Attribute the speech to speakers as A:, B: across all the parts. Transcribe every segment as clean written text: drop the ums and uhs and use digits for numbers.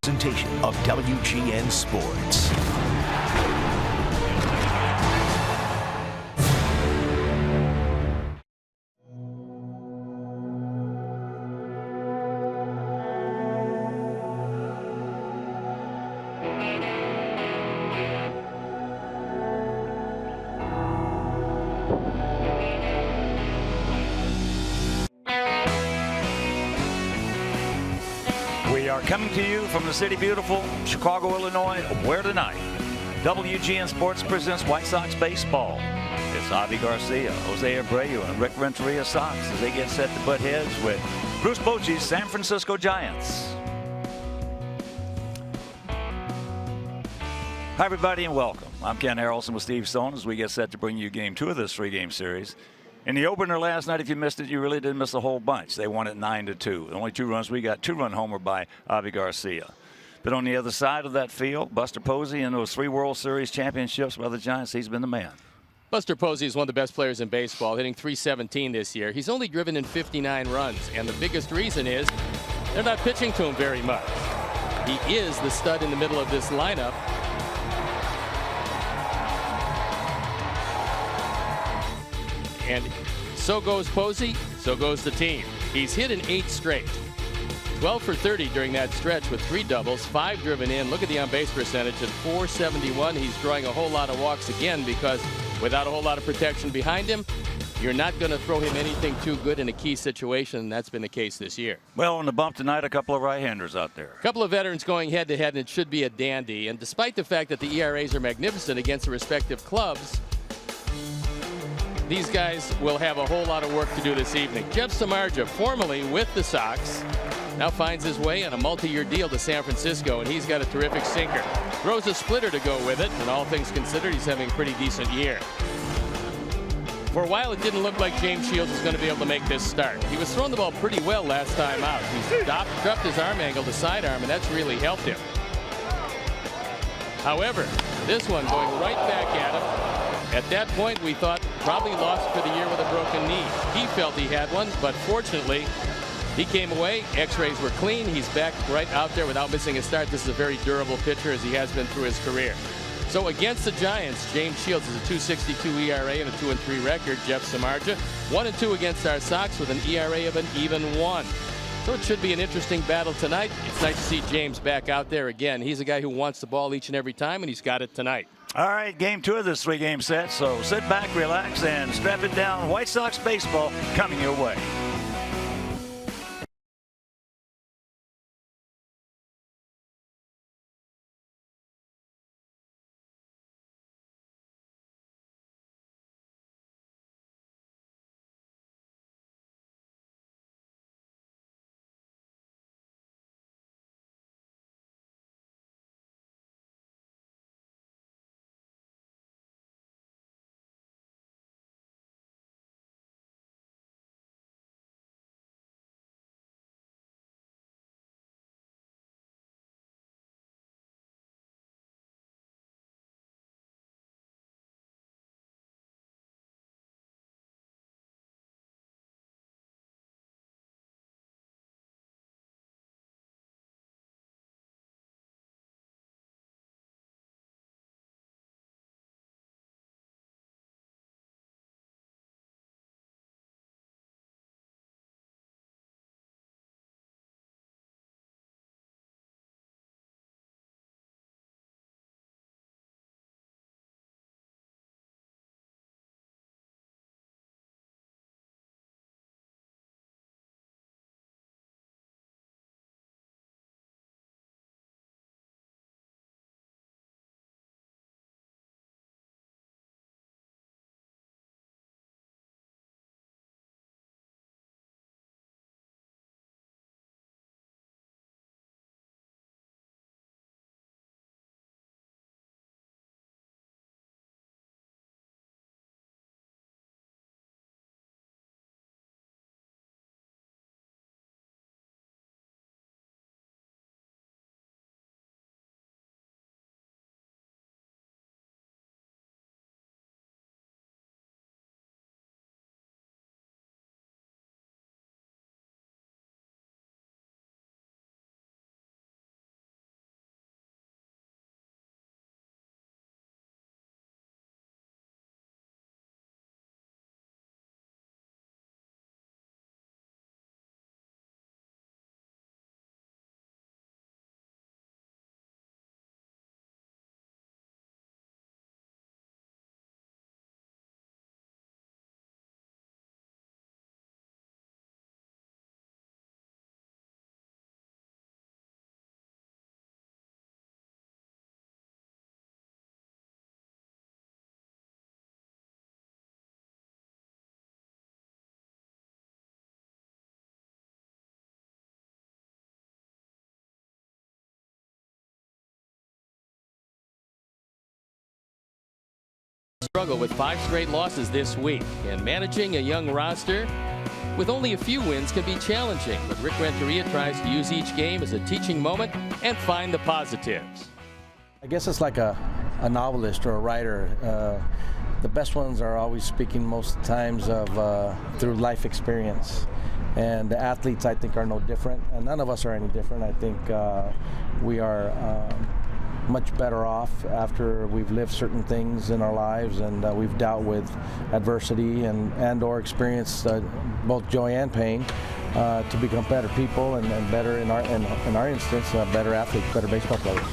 A: Presentation of WGN Sports.
B: Coming to you from the city beautiful Chicago, Illinois, where tonight WGN Sports presents White Sox baseball. It's Avi Garcia, Jose Abreu, and Rick Renteria Sox as they get set to butt heads with Bruce Bochy's San Francisco Giants. Hi everybody and welcome. I'm Ken Harrelson with Steve Stone as we get set to bring you game 2 of this 3-game series. In the opener last night, if you missed it, you really didn't miss a whole bunch. They won it 9-2. The only 2 runs we got, 2-run homer by Avi Garcia. But on the other side of that field, Buster Posey in those 3 World Series championships by the Giants, he's been the man.
C: Buster Posey is one of the best players in baseball, hitting .317 this year. He's only driven in 59 runs, and the biggest reason is they're not pitching to him very much. He is the stud in the middle of this lineup. And so goes Posey, so goes the team. He's hit in 8 straight. 12 for 30 during that stretch with 3 doubles, 5 driven in. Look at the on-base percentage at .471. He's drawing a whole lot of walks again because without a whole lot of protection behind him, you're not going to throw him anything too good in a key situation, and that's been the case this year.
B: Well, on the bump tonight, a couple of right-handers out there.
C: A couple of veterans going head-to-head, and it should be a dandy. And despite the fact that the ERAs are magnificent against the respective clubs, these guys will have a whole lot of work to do this evening. Jeff Samardzija, formerly with the Sox, now finds his way on a multi-year deal to San Francisco, and he's got a terrific sinker. Throws a splitter to go with it, and all things considered, he's having a pretty decent year. For a while, it didn't look like James Shields was going to be able to make this start. He was throwing the ball pretty well last time out. He dropped his arm angle to sidearm, and that's really helped him. However, this one going right back at him. At that point, we thought probably lost for the year with a broken knee. He felt he had one, but fortunately, he came away. X-rays were clean. He's back right out there without missing a start. This is a very durable pitcher as he has been through his career. So against the Giants, James Shields is a .262 ERA and a 2-3 record. Jeff Samardzija 1-2 against our Sox with an ERA of an even 1. So it should be an interesting battle tonight. It's nice to see James back out there again. He's a guy who wants the ball each and every time, and he's got it tonight.
B: All right, game 2 of this 3-game set. So sit back, relax, and strap it down. White Sox baseball coming your way.
C: struggle with 5 straight losses this week, and managing a young roster with only a few wins can be challenging. But Rick Renteria tries to use each game as a teaching moment and find the positives.
D: I guess it's like a novelist or a writer. The best ones are always speaking most times of through life experience. And the athletes, I think, are no different. And none of us are any different. I think we are much better off after we've lived certain things in our lives and we've dealt with adversity and or experienced both joy and pain to become better people and better, in our instance, better athletes, better baseball players.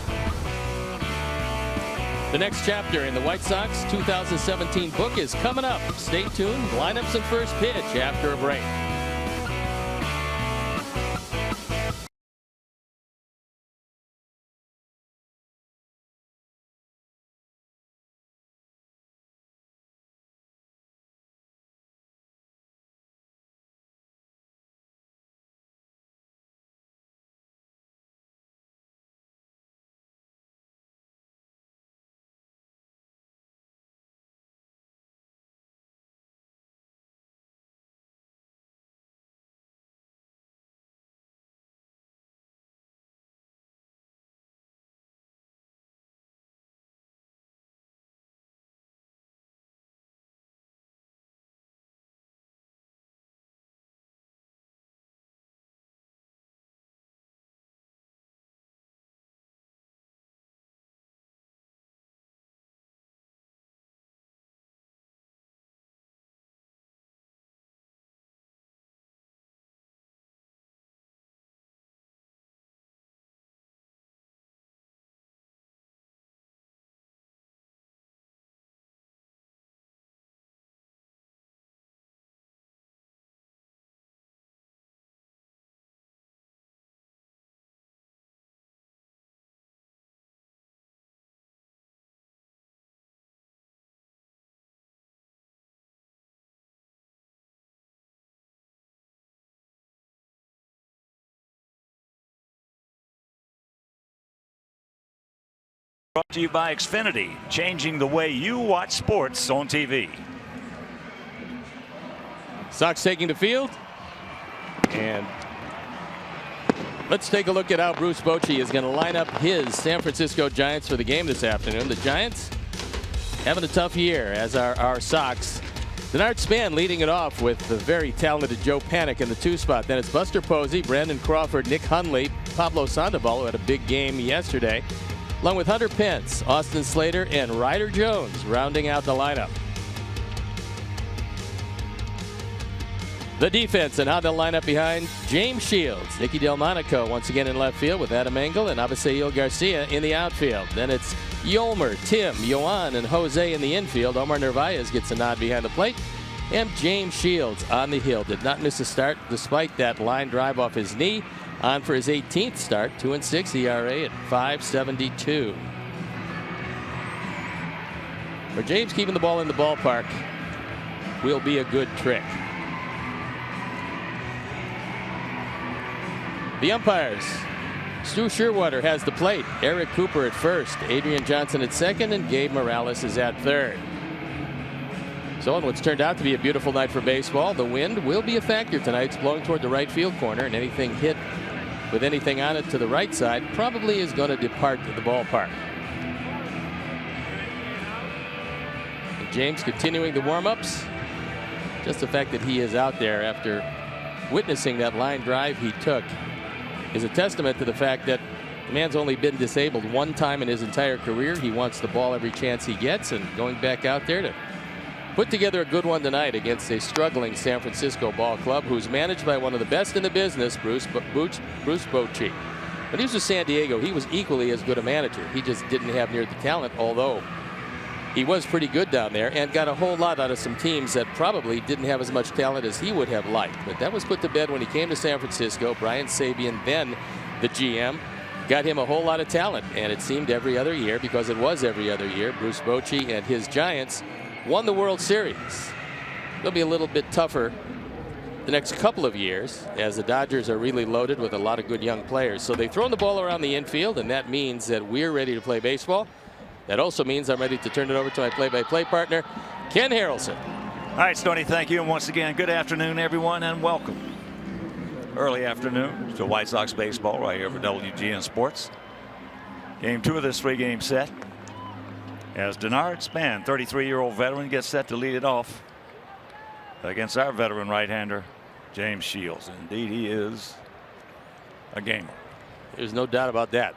C: The next chapter in the White Sox 2017 book is coming up. Stay tuned. Lineups and first pitch after a break.
B: Brought to you by Xfinity, changing the way you watch sports on TV.
C: Sox taking the field. And let's take a look at how Bruce Bochy is going to line up his San Francisco Giants for the game this afternoon. The Giants having a tough year, as are our Sox. Denard Span leading it off with the very talented Joe Panik in the 2 spot. Then it's Buster Posey, Brandon Crawford, Nick Hundley, Pablo Sandoval, who had a big game yesterday, along with Hunter Pence, Austin Slater, and Ryder Jones rounding out the lineup. The defense and how they'll line up behind James Shields. Nicky Delmonico once again in left field with Adam Engel and Abisail Garcia in the outfield. Then it's Yolmer, Tim, Yoan, and Jose in the infield. Omar Narvaez gets a nod behind the plate. And James Shields on the hill. Did not miss a start despite that line drive off his knee. On for his 18th start, 2-6 ERA at .572. For James, keeping the ball in the ballpark will be a good trick. The umpires. Stu Sherwater has the plate. Eric Cooper at first. Adrian Johnson at second. And Gabe Morales is at third. So on what's turned out to be a beautiful night for baseball, the wind will be a factor tonight. It's blowing toward the right field corner, and anything hit with anything on it to the right side probably is going to depart the ballpark. And James continuing the warm-ups. Just the fact that he is out there after witnessing that line drive he took is a testament to the fact that the man's only been disabled one time in his entire career. He wants the ball every chance he gets, and going back out there to put together a good one tonight against a struggling San Francisco ball club who's managed by one of the best in the business, Bruce Bochy. When he was with San Diego, he was equally as good a manager. He just didn't have near the talent, although he was pretty good down there and got a whole lot out of some teams that probably didn't have as much talent as he would have liked. But that was put to bed when he came to San Francisco. Brian Sabian, then the GM, got him a whole lot of talent. And it seemed every other year, because it was every other year, Bruce Bochy and his Giants won the World Series. It'll be a little bit tougher the next couple of years, as the Dodgers are really loaded with a lot of good young players. So they've thrown the ball around the infield, and that means that we're ready to play baseball. That also means I'm ready to turn it over to my play-by-play partner, Ken Harrelson.
B: All right, Stoney, thank you. And once again, good afternoon, everyone, and welcome. Early afternoon to White Sox baseball right here for WGN Sports. Game 2 of this 3-game set. As Denard Span, 33-year-old veteran, gets set to lead it off against our veteran right-hander, James Shields. Indeed, he is a gamer.
C: There's no doubt about that.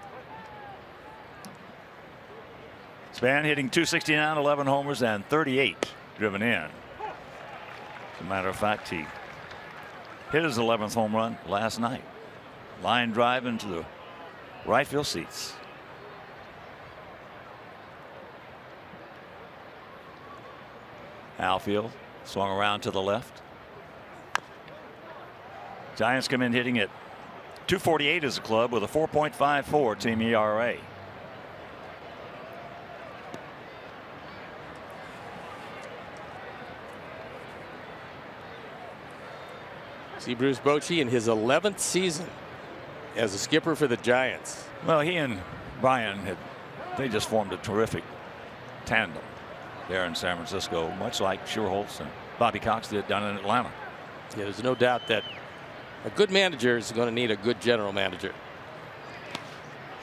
B: Span hitting .269, 11 homers, and 38 driven in. As a matter of fact, he hit his 11th home run last night. Line drive into the right field seats. Outfield swung around to the left. Giants come in hitting at .248 as a club with a 4.54 team ERA.
C: See Bruce Bochy in his 11th season as a skipper for the Giants.
B: Well, he and Brian they just formed a terrific tandem there in San Francisco, much like Schuerholz and Bobby Cox did down in Atlanta.
C: Yeah, there's no doubt that a good manager is going to need a good general manager.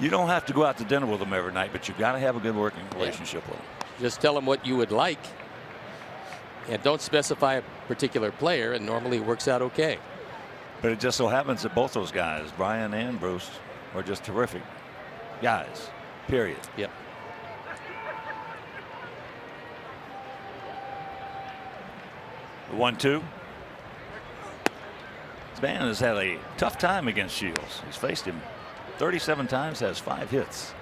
B: You don't have to go out to dinner with them every night, but you've got to have a good working relationship with them.
C: Just tell them what you would like and don't specify a particular player, and normally it works out okay.
B: But it just so happens that both those guys, Brian and Bruce, are just terrific guys, period.
C: Yep.
B: The 1-2. Span has had a tough time against Shields. He's faced him 37 times, has 5 hits.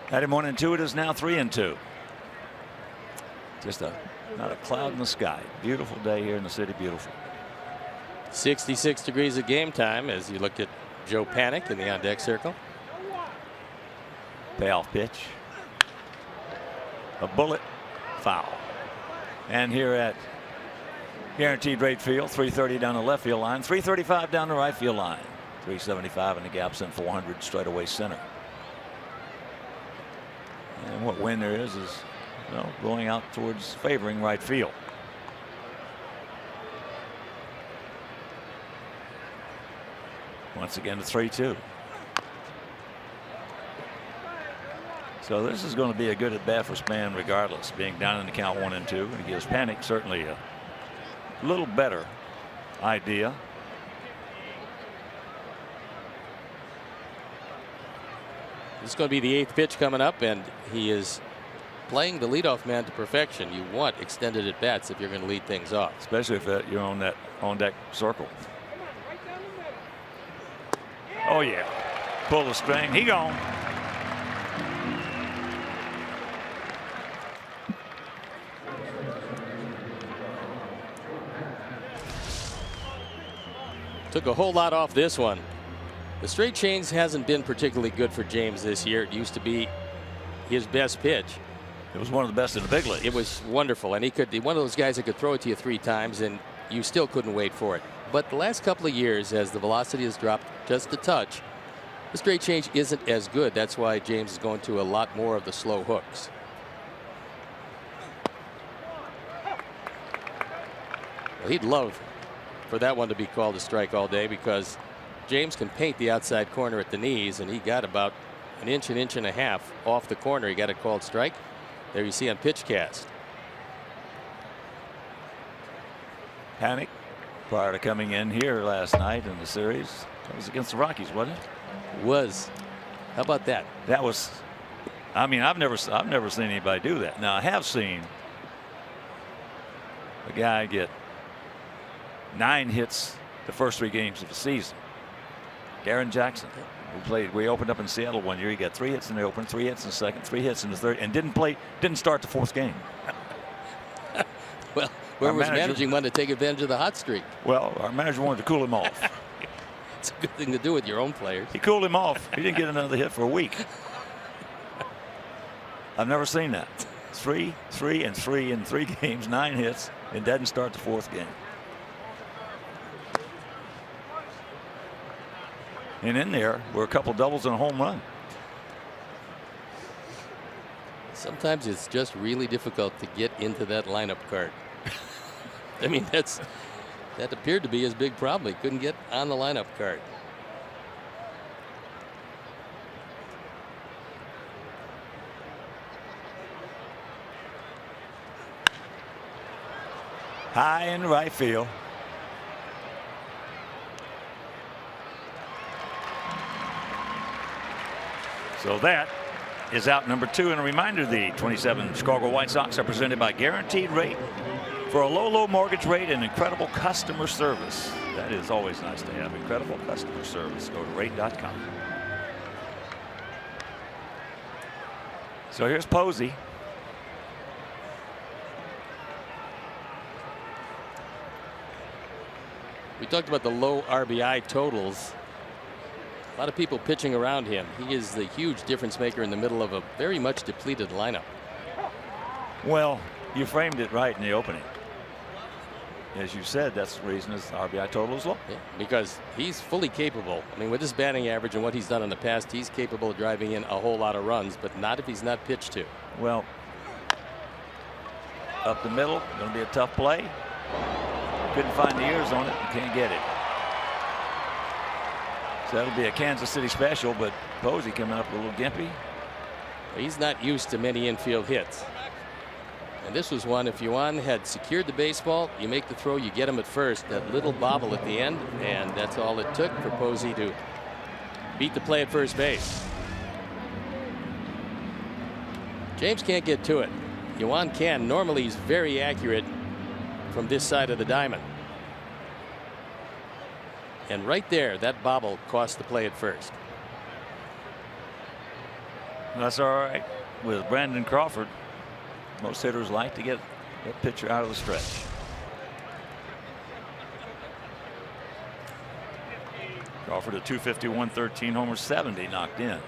B: Had him 1-2. It is now 3-2. Just not a cloud in the sky. Beautiful day here in the city. Beautiful.
C: 66 degrees at game time as you look at Joe Panik in the on deck circle.
B: Payoff pitch. A bullet. Foul. And here at Guaranteed Rate Field, 330 down the left field line, 335 down the right field line, 375 in the gaps and 400 straightaway center. And what wind there is going out towards favoring right field. Once again to 3-2. So this is going to be a good at bat for Span regardless, being down in the count 1-2. And it gives Panik certainly a little better idea.
C: This is going to be the 8th pitch coming up, and he is playing the leadoff man to perfection. You want extended at bats if you're going to lead things off,
B: especially if you're on that on deck circle. Oh yeah, pull the string. He gone.
C: Took a whole lot off this one. The straight change hasn't been particularly good for James this year. It used to be his best pitch.
B: It was one of the best in the big leagues.
C: It was wonderful, and he could be one of those guys that could throw it to you 3 times and you still couldn't wait for it. But the last couple of years, as the velocity has dropped just a touch, the straight change isn't as good. That's why James is going to a lot more of the slow hooks. Well, he'd love for that one to be called a strike all day, because James can paint the outside corner at the knees, and he got about an inch and a half off the corner. He got a called strike. There you see on pitch cast.
B: Panik, prior to coming in here last night in the series, that was against the Rockies, wasn't it?
C: Was. How about that?
B: That was. I mean, I've never seen anybody do that. Now I have seen a guy get 9 hits the first 3 games of the season. Darren Jackson. We opened up in Seattle one year. He got 3 hits in the opener, 3 hits in the second, 3 hits in the third, and didn't start the 4th game.
C: Well, whoever was managing wanted to take advantage of the hot streak.
B: Well, our manager wanted to cool him off.
C: It's a good thing to do with your own players.
B: He cooled him off. He didn't get another hit for a week. I've never seen that. 3, 3, and 3 in 3 games, 9 hits, and doesn't start the 4th game. And in there were a couple doubles and a home run.
C: Sometimes it's just really difficult to get into that lineup card. I mean, that appeared to be his big problem. He couldn't get on the lineup card.
B: High in right field. So that is out number 2. And a reminder, the 27 Chicago White Sox are presented by Guaranteed Rate. For a low mortgage rate and incredible customer service. That is always nice to have. Incredible customer service. Go to rate.com. So here's Posey.
C: We talked about the low RBI totals. A lot of people pitching around him. He is the huge difference maker in the middle of a very much depleted lineup.
B: Well, you framed it right in the opening. As you said, that's the reason his RBI total is low.
C: Yeah, because he's fully capable. I mean, with his batting average and what he's done in the past, he's capable of driving in a whole lot of runs, but not if he's not pitched to.
B: Well, up the middle, going to be a tough play. Couldn't find the ears on it and can't get it. So that'll be a Kansas City special, but Posey coming up a little gimpy.
C: He's not used to many infield hits. And this was one, if Yuan had secured the baseball, you make the throw, you get him at first. That little bobble at the end, and that's all it took for Posey to beat the play at first base. James can't get to it. Yuan can. Normally he's very accurate from this side of the diamond. And right there, that bobble cost the play at first.
B: That's all right with Brandon Crawford. Most hitters like to get that pitcher out of the stretch. Crawford at 251, 13 homers, 70 knocked in.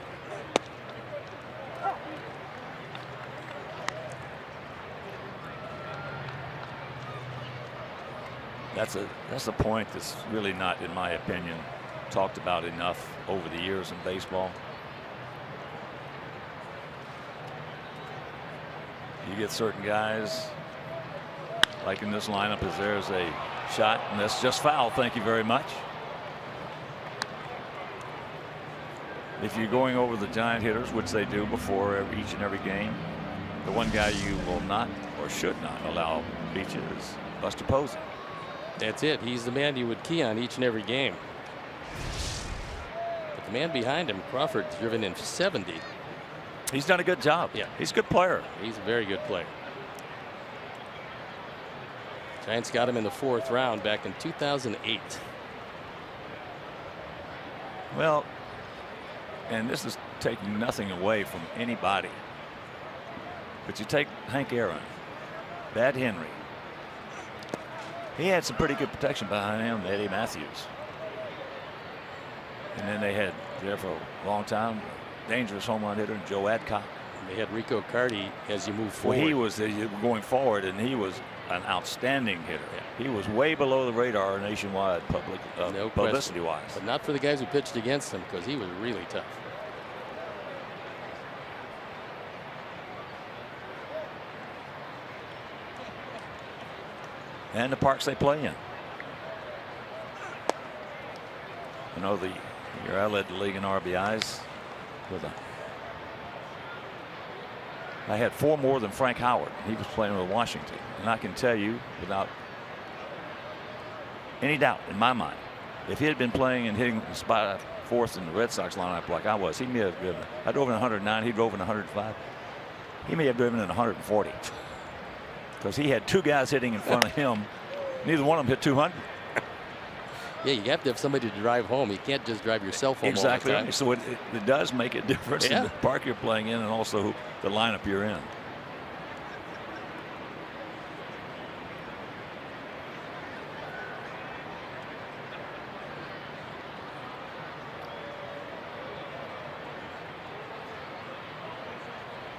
B: That's a point that's really not, in my opinion, talked about enough over the years in baseball. You get certain guys, like in this lineup, as there's a shot, and that's just foul. Thank you very much. If you're going over the giant hitters, which they do before each and every game, the one guy you will not or should not allow beat you is Buster Posey.
C: That's it. He's the man you would key on each and every game. But the man behind him, Crawford's driven in 70.
B: He's done a good job.
C: Yeah,
B: he's a good player.
C: He's a very good player. Giants got him in the 4th round back in 2008.
B: Well, and this is taking nothing away from anybody, but you take Hank Aaron, Bad Henry. He had some pretty good protection behind him, Eddie Matthews. And then they had there for a long time dangerous home run hitter Joe Adcock.
C: They had Rico Carty as you move forward.
B: Well, he was going forward, and he was an outstanding hitter. Yeah. He was way below the radar nationwide publicity wise.
C: But not for the guys who pitched against him, because he was really tough.
B: And the parks they play in. You know, the year I led the league in RBIs I had 4 more than Frank Howard. He was playing with Washington, and I can tell you without any doubt in my mind, if he had been playing and hitting the spot 4th in the Red Sox lineup like I was, he may have driven. I drove in 109. He drove in 105. He may have driven in 140 because he had 2 guys hitting in front of him. Neither one of them hit 200.
C: Yeah, you have to have somebody to drive home. You can't just drive yourself home
B: exactly
C: all the time.
B: right. So it does make a difference in the park you're playing in and also the lineup you're in.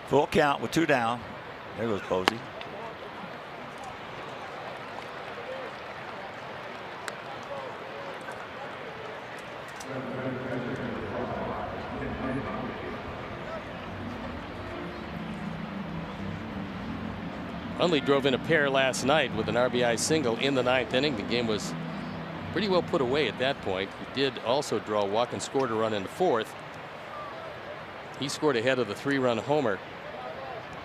B: Full count with 2 down. There goes Posey.
C: Hundley drove in a pair last night with an RBI single in the 9th inning. The game was pretty well put away at that point. He did also draw a walk and scored a run in the 4th. He scored ahead of the 3-run homer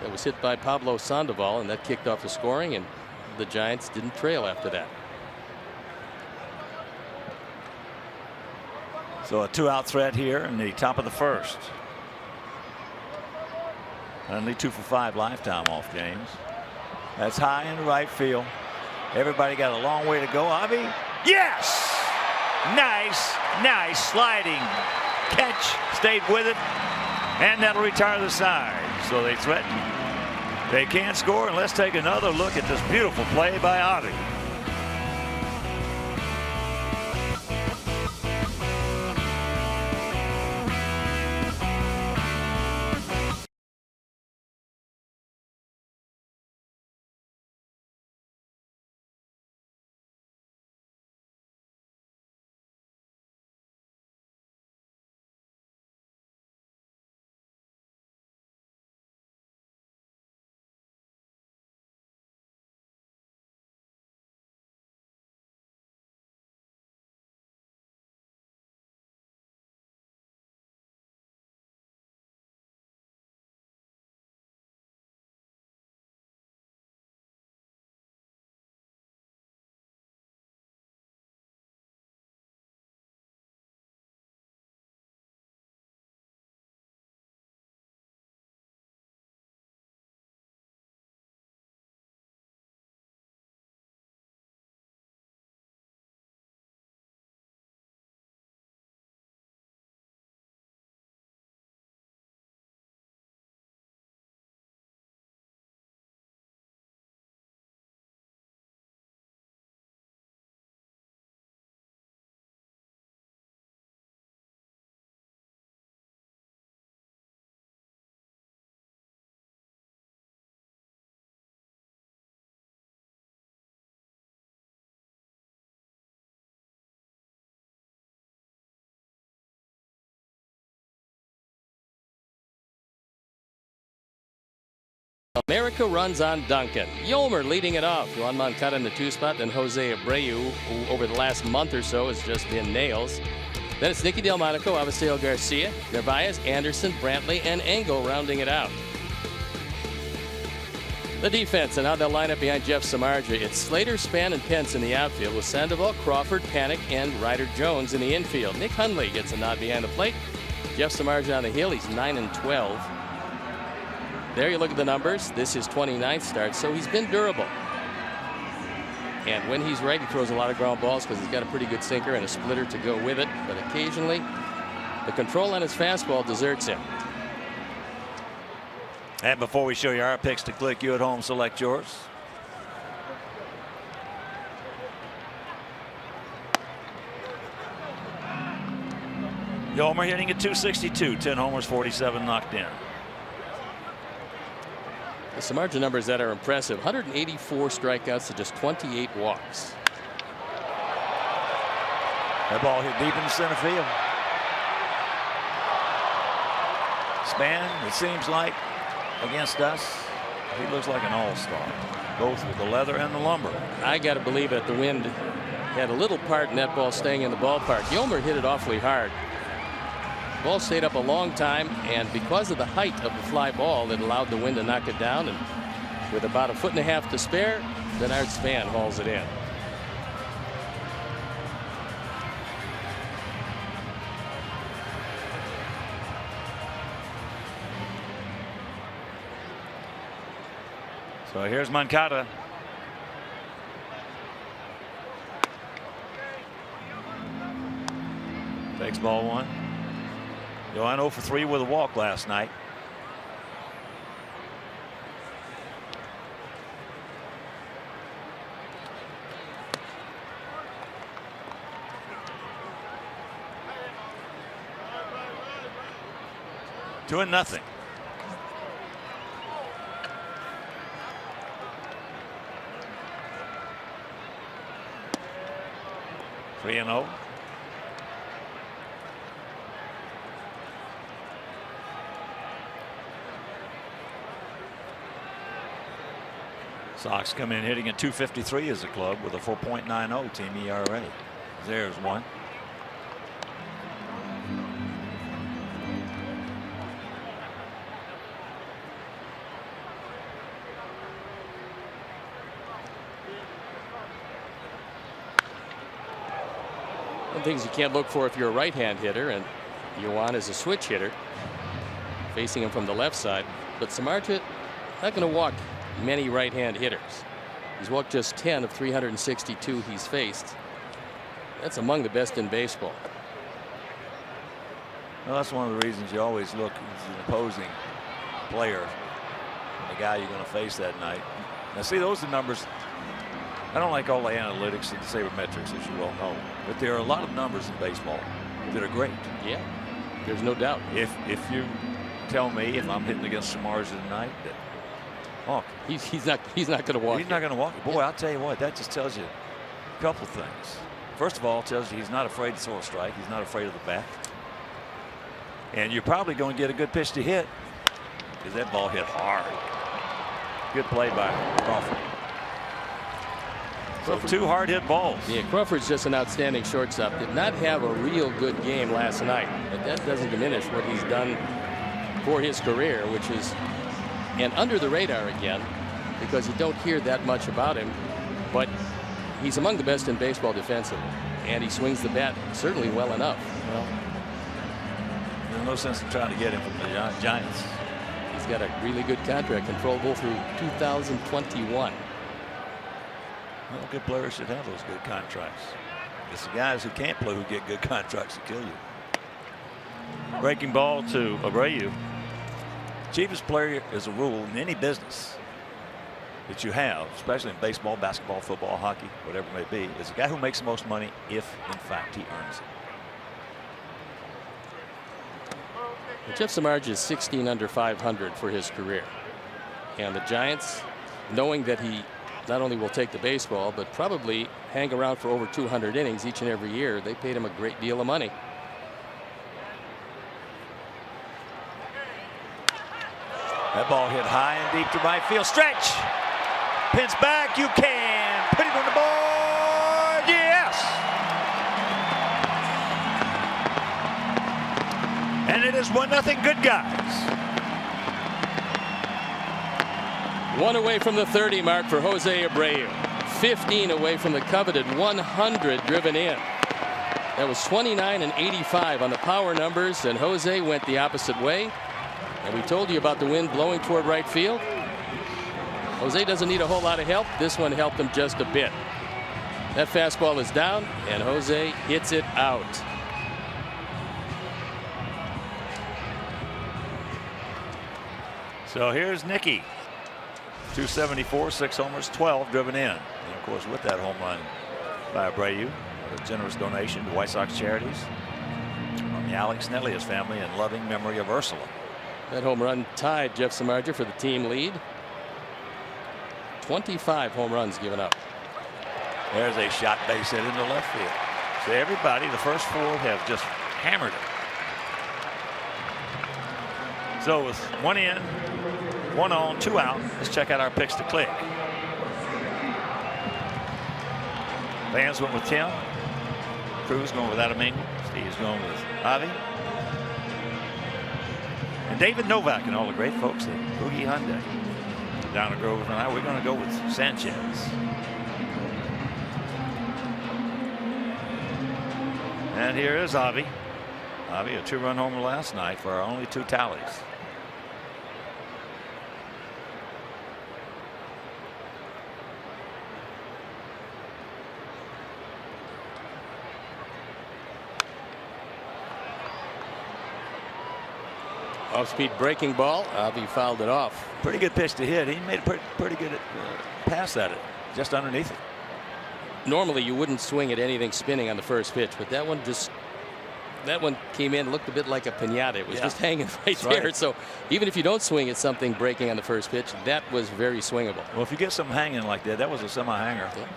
C: that was hit by Pablo Sandoval, and that kicked off the scoring, and the Giants didn't trail after that.
B: So a 2-out threat here in the top of the 1st. Only 2 for 5 lifetime off James. That's high in the right field. Everybody got a long way to go. Avi, yes, nice sliding catch, stayed with it, and that'll retire the side. So they threaten. They can't score, and let's take another look at this beautiful play by Avi.
C: America runs on Duncan. Yolmer leading it off. Juan Moncada in the 2 spot, then Jose Abreu, who over the last month or so has just been nails. Then it's Nicky Delmonico, Avisail Garcia, Narvaez, Anderson, Brantley, and Engel rounding it out. The defense and how they'll line up behind Jeff Samardzija. It's Slater, Span, and Pence in the outfield with Sandoval, Crawford, Panik, and Ryder Jones in the infield. Nick Hundley gets a nod behind the plate. Jeff Samardzija on the hill. He's 9-12. There you look at the numbers. This is 29th start, so he's been durable. And when he's right, he throws a lot of ground balls because he's got a pretty good sinker and a splitter to go with it. But occasionally, the control on his fastball deserts him.
B: And before we show you our picks to click, you at home select yours. Yolmer hitting at .262, 10 homers, 47 knocked in.
C: The Samardzija numbers that are impressive: 184 strikeouts to just 28 walks.
B: That ball hit deep in the center field. Span, it seems like, against us, he looks like an all-star, both with the leather and the lumber.
C: I got to believe that the wind had a little part in that ball staying in the ballpark. Yolmer hit it awfully hard. The ball stayed up a long time, and because of the height of the fly ball, it allowed the wind to knock it down. And with about 1.5 feet to spare, Bernard Span hauls it in.
B: So here's Moncada. Takes ball one. Johan 0 for 3 with a walk last night. Two and nothing. Three and 0. Sox come in hitting at .253 as a club with a 4.90 team ERA. There's one.
C: One things you can't look for if you're a right-hand hitter, and Yoan is a switch hitter, facing him from the left side. But Samardzija not going to walk many right-hand hitters. He's walked just 10 of 362 he's faced. That's among the best in baseball.
B: Well, that's one of the reasons you always look as an opposing player, the guy you're going to face that night. Now, see, those are the numbers. I don't like all the analytics and sabermetrics, as you well know, but there are a lot of numbers in baseball that are great.
C: Yeah, there's no doubt.
B: If you tell me if I'm hitting against Samardzija tonight, that
C: he's not going to walk.
B: He's not going to walk. Boy, I'll tell you what, that just tells you a couple of things. First of all, it tells you he's not afraid to throw a strike. He's not afraid of the bat. And you're probably going to get a good pitch to hit because that ball hit hard. Good play by Crawford. So 2 hard hit balls.
C: Yeah, Crawford's just an outstanding shortstop. Did not have a real good game last night, but that doesn't diminish what he's done for his career, which is and under the radar again, because you don't hear that much about him. But he's among the best in baseball defensively, and he swings the bat certainly well enough.
B: Well, there's no sense in trying to get him from the Giants.
C: He's got a really good contract, controllable through 2021.
B: Well, good players should have those good contracts. It's the guys who can't play who get good contracts to kill you. Breaking ball to Abreu. Cheapest player, as a rule, in any business that you have, especially in baseball, basketball, football, hockey, whatever it may be, is the guy who makes the most money if, in fact, he earns it.
C: Jeff Samardzija is 16 under 500 for his career. And the Giants, knowing that he not only will take the baseball, but probably hang around for over 200 innings each and every year, they paid him a great deal of money.
B: That ball hit high and deep to right field. Stretch. Pins back. You can put it on the board. Yes. And it is 1-0 good guys.
C: 1 away from the 30 mark for Jose Abreu. 15 away from the coveted 100 driven in. That was 29 and 85 on the power numbers, and Jose went the opposite way. And we told you about the wind blowing toward right field. Jose doesn't need a whole lot of help. This one helped him just a bit. That fastball is down, and Jose hits it out.
B: So here's Nicky. 274, 6 homers, 12 driven in. And of course, with that home run by Abreu, a generous donation to White Sox charities from the Alex Nelius family in loving memory of Ursula.
C: That home run tied Jeff Samardzija for the team lead. 25 home runs given up.
B: There's a shot base hit into left field. So everybody, the first 4 have just hammered it. So with 1 in, 1 on, 2 out, let's check out our picks to click. Vans went with Tim. Cruz going with Adamingo. Steve's going with Avi. And David Novak and all the great folks at Boogie Hyundai. Down the Grove tonight, we're going to go with Sanchez. And here is Avi. Avi, a 2-run homer last night for our only 2 tallies.
C: Off-speed breaking ball. Avi fouled it off.
B: Pretty good pitch to hit. He made a pretty good pass at it, just underneath it.
C: Normally you wouldn't swing at anything spinning on the first pitch, but that one came in, looked a bit like a piñata. It was just hanging right there. Right. So even if you don't swing at something breaking on the first pitch, that was very swingable.
B: Well, if you get something hanging like that, that was a semi-hanger.
C: Yeah.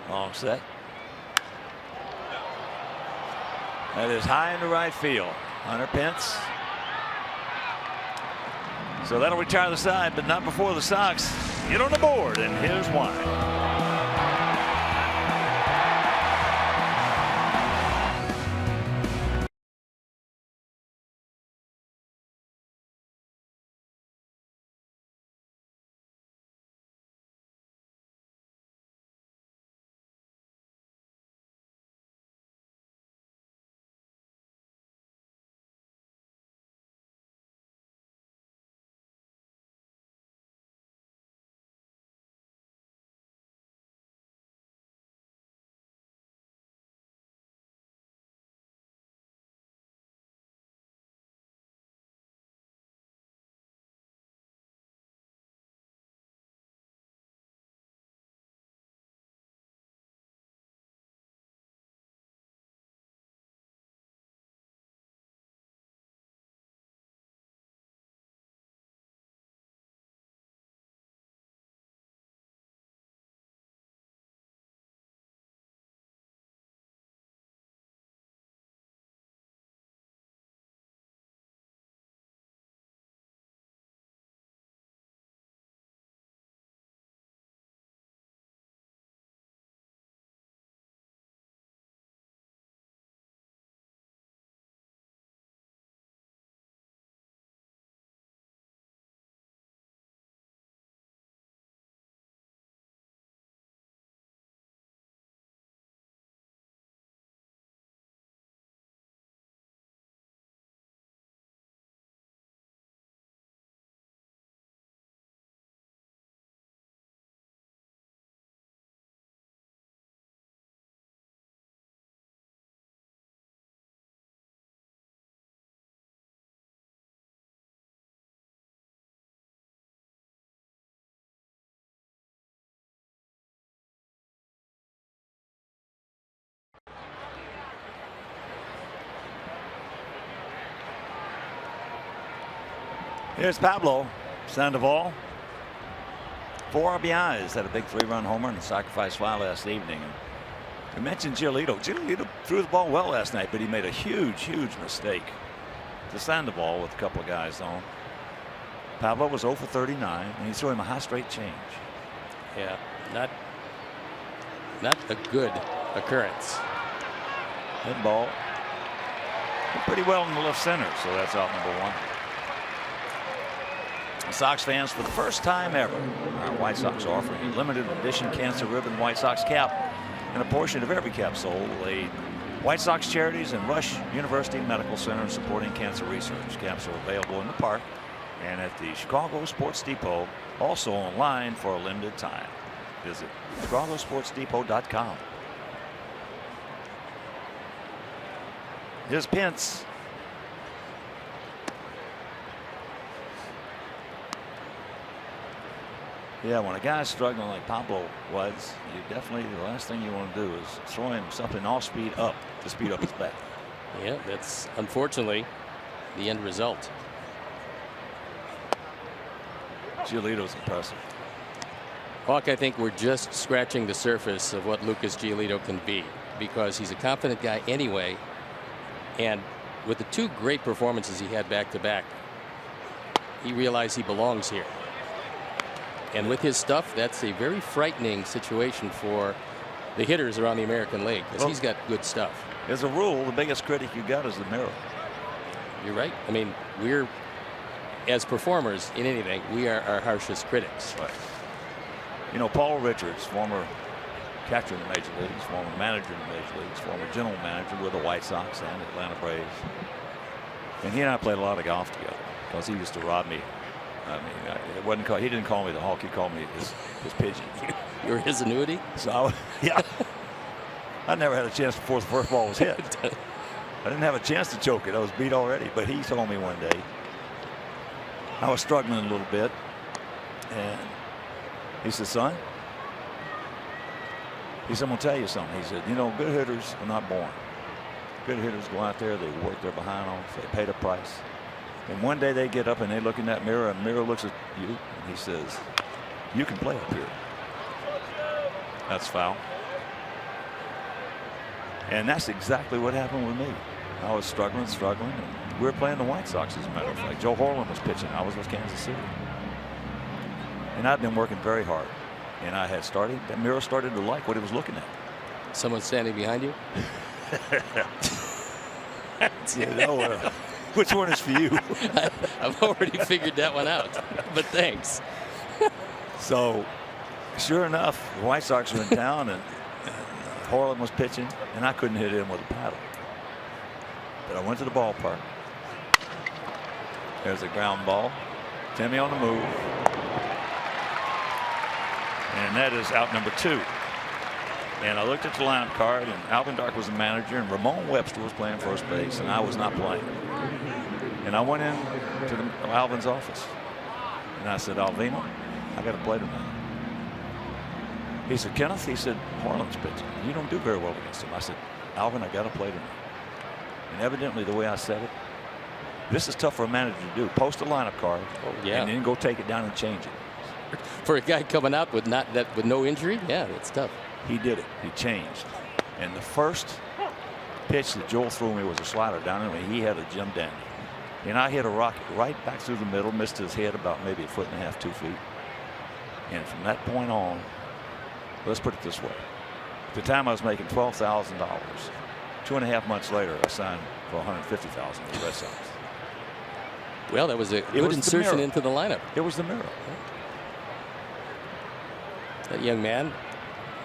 B: Long set. That is high into right field. Hunter Pence. So that'll retire the side, but not before the Sox get on the board, and here's why. Here's Pablo Sandoval. 4 RBIs, had a big 3-run homer and a sacrifice fly last evening. We mentioned Giolito. Giolito threw the ball well last night, but he made a huge mistake to Sandoval with a couple of guys on. Pablo was 0 for 39, and he threw him a high straight change.
C: Yeah, not a good occurrence.
B: That ball hit pretty well in the left center, so that's out number 1. Sox fans, for the first time ever, our White Sox are offering a limited edition cancer ribbon White Sox cap, and a portion of every cap sold will aid White Sox charities and Rush University Medical Center supporting cancer research. Caps are available in the park and at the Chicago Sports Depot, also online for a limited time. Visit chicagosportsdepot.com. Here's Pence. Yeah, when a guy's struggling like Pablo was, you definitely, the last thing you want to do is throw him something off speed up to speed up his bat.
C: Yeah, that's unfortunately the end result.
B: Giolito's impressive.
C: Hawk, I think we're just scratching the surface of what Lucas Giolito can be, because he's a confident guy anyway, and with the 2 great performances he had back-to-back, he realized he belongs here. And with his stuff, that's a very frightening situation for the hitters around the American League, because he's got good stuff.
B: As a rule, the biggest critic you got is the mirror.
C: You're right. I mean, we're, as performers in anything, we are our harshest critics.
B: Right. You know, Paul Richards, former catcher in the major leagues, former manager in the major leagues, former general manager with the White Sox and Atlanta Braves. And he and I played a lot of golf together because he used to rob me. I mean, it wasn't he didn't call me the hawk. He called me his pigeon.
C: You were his annuity?
B: So, yeah. I never had a chance before the first ball was hit. I didn't have a chance to choke it. I was beat already. But he told me one day I was struggling a little bit. And he said, son, he said, I'm going to tell you something. He said, you know, good hitters are not born. Good hitters go out there, they work their behind off, they pay the price. And one day they get up and they look in that mirror, and the mirror looks at you, and he says, you can play up here. That's foul. And that's exactly what happened with me. I was struggling. And we were playing the White Sox, as a matter of fact. Joe Horland was pitching. I was with Kansas City. And I'd been working very hard. And I had started, that mirror started to like what it was looking at.
C: Someone standing behind you?
B: You know, which one is for you?
C: I've already figured that one out, but thanks.
B: So, sure enough, the White Sox were in town, and Horland was pitching, and I couldn't hit him with a paddle. But I went to the ballpark. There's a ground ball. Timmy on the move. And that is out number 2. And I looked at the lineup card, and Alvin Dark was the manager, and Ramon Webster was playing first base, and I was not playing. And I went in to Alvin's office, and I said, Alvino, I got to play tonight. He said, Kenneth, he said, Harlan's pitching. You don't do very well against him. I said, Alvin, I got to play tonight. And evidently, the way I said it, this is tough for a manager to do. Post a lineup card, and then go take it down and change it.
C: For a guy coming out with no injury, yeah, that's tough.
B: He did it. He changed. And the first pitch that Joel threw me was a slider down in. He had a Jim Dandy. And I hit a rocket right back through the middle, missed his head about maybe 1.5 feet, 2 feet. And from that point on, let's put it this way. At the time I was making $12,000. 2.5 months later, I signed for $150,000 with the Red Sox.
C: Well, that was a good insertion into the lineup.
B: It was the mirror.
C: That young man,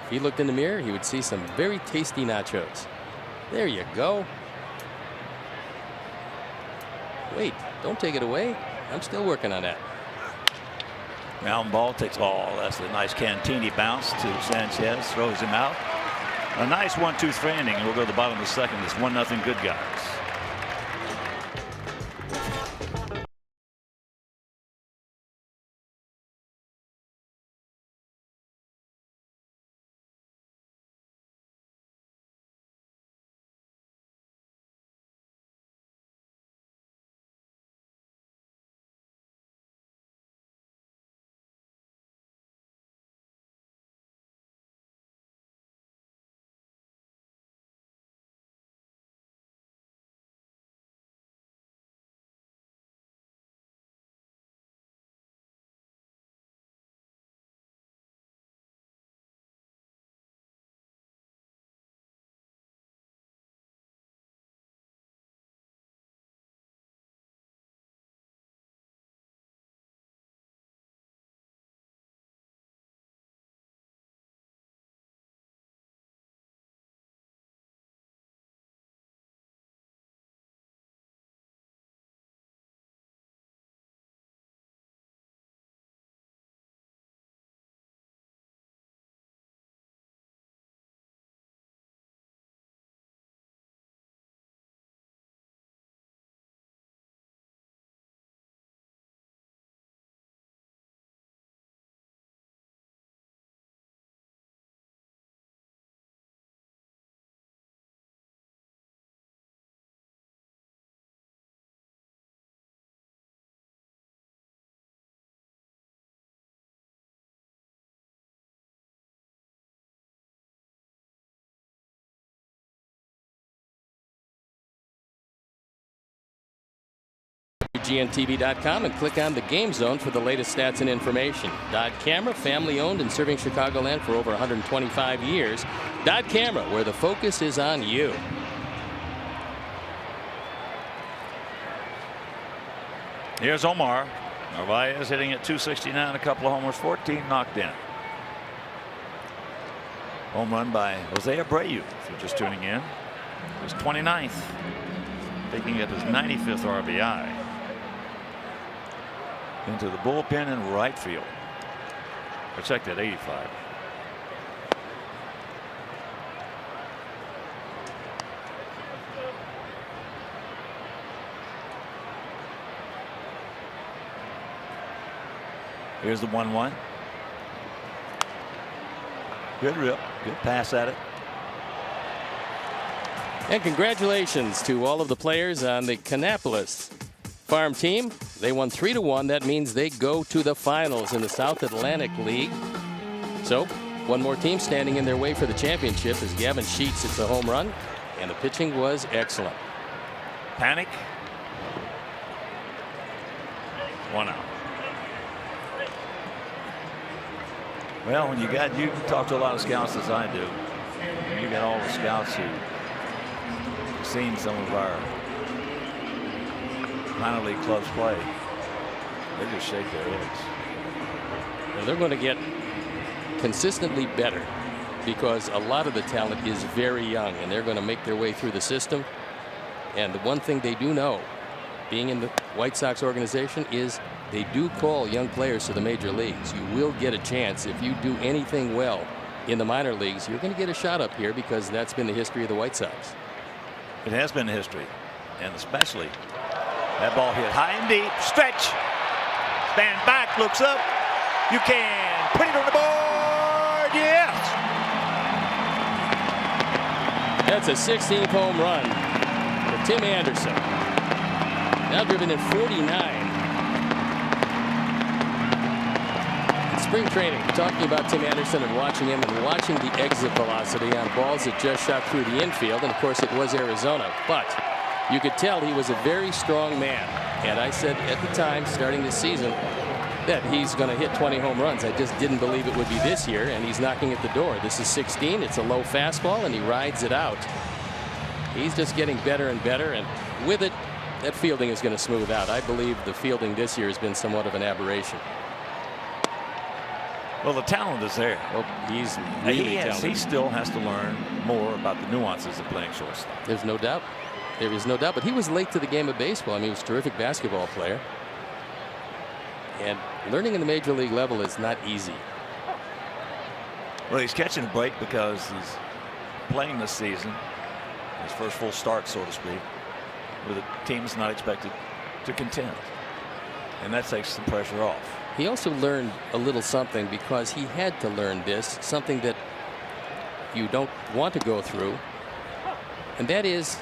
C: if he looked in the mirror, he would see some very tasty nachos. There you go. Wait, don't take it away. I'm still working on that.
B: Ground ball takes all. That's a nice Cantini bounce to Sanchez. Throws him out. A nice 1-2-3 inning. And we'll go to the bottom of the second. It's 1-0 good guys.
C: GNTV.com and click on the Game Zone for the latest stats and information. Dodd Camera, family owned and serving Chicagoland for over 125 years. Dodd Camera, where the focus is on you.
B: Here's Omar Narvaez hitting at 269, a couple of homers, 14 knocked in. Home run by Jose Abreu. If you're just tuning in, his 29th, taking it his 95th RBI. Into the bullpen in right field. Or check that, 85. Here's the 1-1. Good rip. Good pass at it.
C: And congratulations to all of the players on the Kannapolis farm team. They won 3-1. That means they go to the finals in the South Atlantic League. So one more team standing in their way for the championship is Gavin Sheets. It's a home run, and the pitching was excellent.
B: Panic. 1 out. Well, when you talk to a lot of scouts as I do. You got all the scouts who have seen some of our minor league clubs play. They just shake their heads.
C: Well, they're going to get consistently better because a lot of the talent is very young, and they're going to make their way through the system. And the one thing they do know, being in the White Sox organization, is they do call young players to the major leagues. You will get a chance if you do anything well in the minor leagues. You're going to get a shot up here because that's been the history of the White Sox.
B: It has been history, and especially that ball hit high and deep. Stretch. Stand back. Looks up. You can put it on the board. Yes.
C: That's a 16th home run for Tim Anderson. Now driven in 49. Spring training, talking about Tim Anderson and watching him and watching the exit velocity on balls that just shot through the infield. And of course it was Arizona, but you could tell he was a very strong man. And I said at the time, starting this season, that he's going to hit 20 home runs. I just didn't believe it would be this year, and he's knocking at the door. This is 16. It's a low fastball, and he rides it out. He's just getting better and better, and with it, that fielding is going to smooth out. I believe the fielding this year has been somewhat of an aberration.
B: Well, the talent is there.
C: Well, he's really talented.
B: He still has to learn more about the nuances of playing shortstop.
C: There's no doubt. There is no doubt. But he was late to the game of baseball. I mean, he was a terrific basketball player. And learning in the major league level is not easy.
B: Well, he's catching a break because he's playing this season, his first full start, so to speak, with a team that's not expected to contend. And that takes some pressure off.
C: He also learned a little something because he had to learn this, something that you don't want to go through, and that is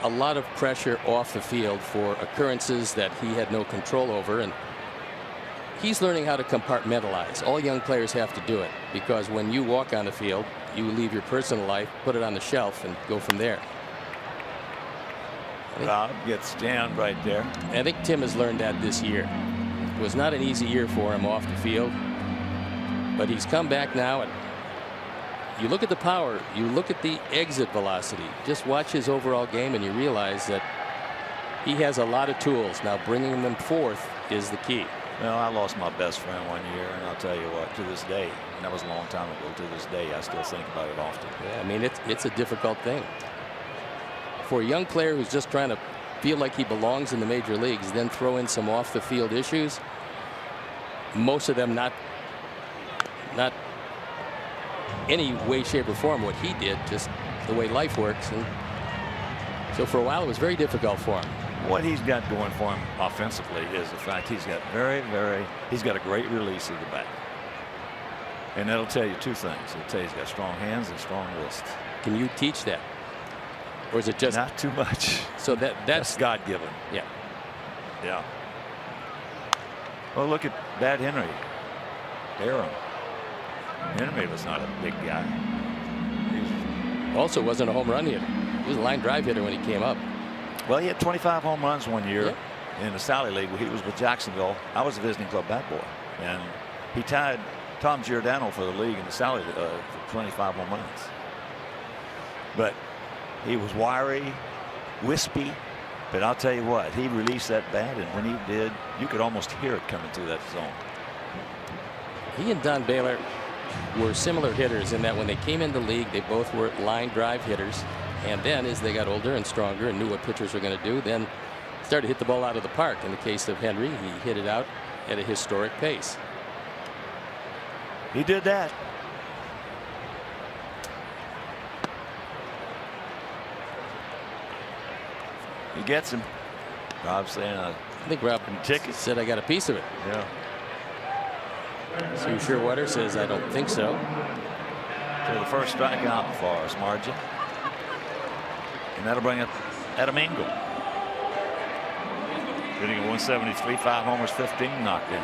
C: a lot of pressure off the field for occurrences that he had no control over. And he's learning how to compartmentalize. All young players have to do it, because when you walk on the field, you leave your personal life, put it on the shelf, and go from there.
B: Rob gets down right there.
C: I think Tim has learned that this year. It was not an easy year for him off the field, but he's come back now, and you look at the power, you look at the exit velocity, just watch his overall game, and you realize that he has a lot of tools. Now bringing them forth is the key.
B: Well, I lost my best friend one year, and I'll tell you what, to this day, and that was a long time ago, to this day, I still think about it often.
C: Yeah, I mean, it's a difficult thing. For a young player who's just trying to feel like he belongs in the major leagues, then throw in some off the field issues, most of them not any way, shape, or form what he did, just the way life works. And so for a while it was very difficult for him.
B: What he's got going for him offensively is the fact he's got he's got a great release of the bat. And that'll tell you two things. It'll tell you he's got strong hands and strong wrists.
C: Can you teach that? Or is it just
B: not too much?
C: So that's
B: God-given.
C: Yeah.
B: Yeah. Well, look at Bad Henry. Aaron. Henry was not a big guy.
C: Also wasn't a home run hitter. He was a line drive hitter when he came up.
B: Well, he had 25 home runs one year in the Sally League. He was with Jacksonville. I was a visiting club bat boy, and he tied Tom Giordano for the league in the Sally for 25 home runs. But he was wiry, wispy, but I'll tell you what, he released that bat, and when he did, you could almost hear it coming through that zone.
C: He and Don Baylor were similar hitters in that when they came into the league, they both were line drive hitters. And then as they got older and stronger and knew what pitchers were going to do, then started to hit the ball out of the park. In the case of Henry, he hit it out at a historic pace.
B: He did that. He gets him. Rob's saying,
C: I think Rob said I got a piece of it.
B: Yeah.
C: Sue Shearwater says I don't think so.
B: So the first strikeout for us, Margin. And that'll bring up Adam Engel. Hitting at 173, 5 homers, 15 knocked in.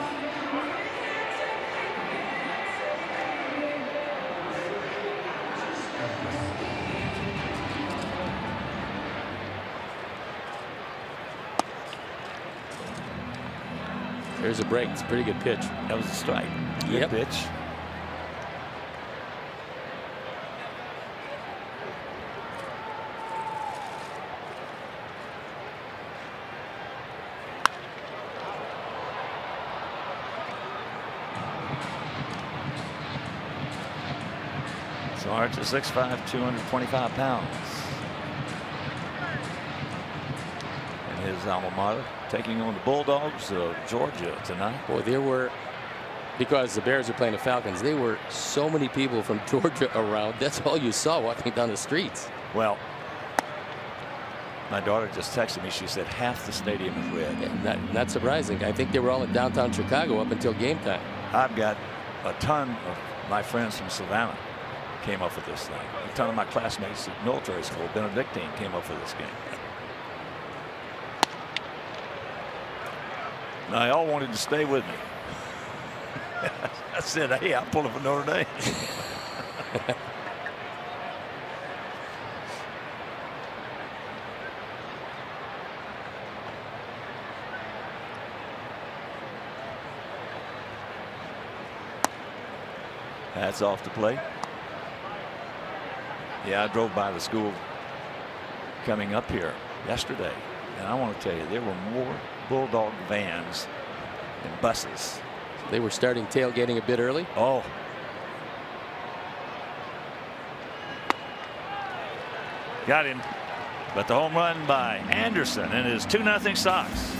C: There's a break. It's a pretty good pitch.
B: That was a strike. Good pitch. Sarge is 6'5", 225 pounds. And his alma mater taking on the Bulldogs of Georgia tonight.
C: Boy, there were, because the Bears are playing the Falcons, there were so many people from Georgia around. That's all you saw walking down the streets.
B: Well, my daughter just texted me. She said half the stadium is red.
C: Yeah, not surprising. I think they were all in downtown Chicago up until game time.
B: I've got a ton of my friends from Savannah came up for this thing. A ton of my classmates at military school, Benedictine, came up for this game. Now, they all wanted to stay with me. I said, hey, I'm pulling for Notre Dame. That's off the plate. Yeah, I drove by the school coming up here yesterday, and I want to tell you, there were more Bulldog vans and buses.
C: They were starting tailgating a bit early.
B: Oh. Got him. But the home run by Anderson and his 2-0 Sox.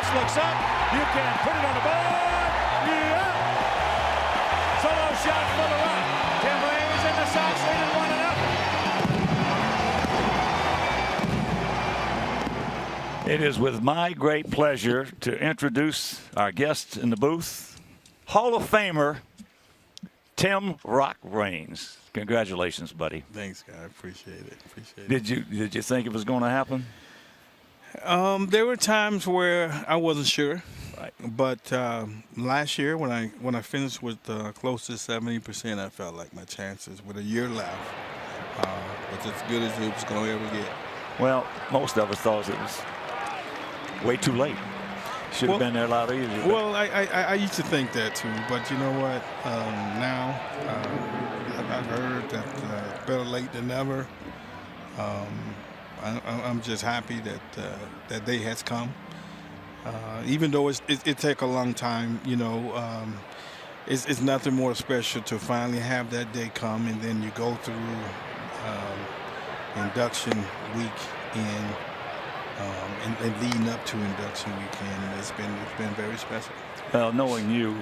E: Looks up, you can put it on the board. Yeah. Solo shot for the run. Tim Raines and the Sox leading 1-0.
B: It is with my great pleasure to introduce our guest in the booth, Hall of Famer Tim Rock Raines. Congratulations, buddy.
F: Thanks, guy. Appreciate it.
B: Did you think it was going to happen?
F: There were times where I wasn't sure.
B: Right.
F: But last year, when I finished with close to 70%, I felt like my chances with a year left was as good as it was going to ever get.
B: Well, most of us thought it was way too late. Should have been there a lot earlier.
F: Well, I used to think that too, but you know what? Now I've heard that better late than never. I'm just happy that that day has come. Even though it take a long time, you know, it's nothing more special to finally have that day come, and then you go through induction week and leading up to induction weekend, and it's been very special.
B: Well, knowing you,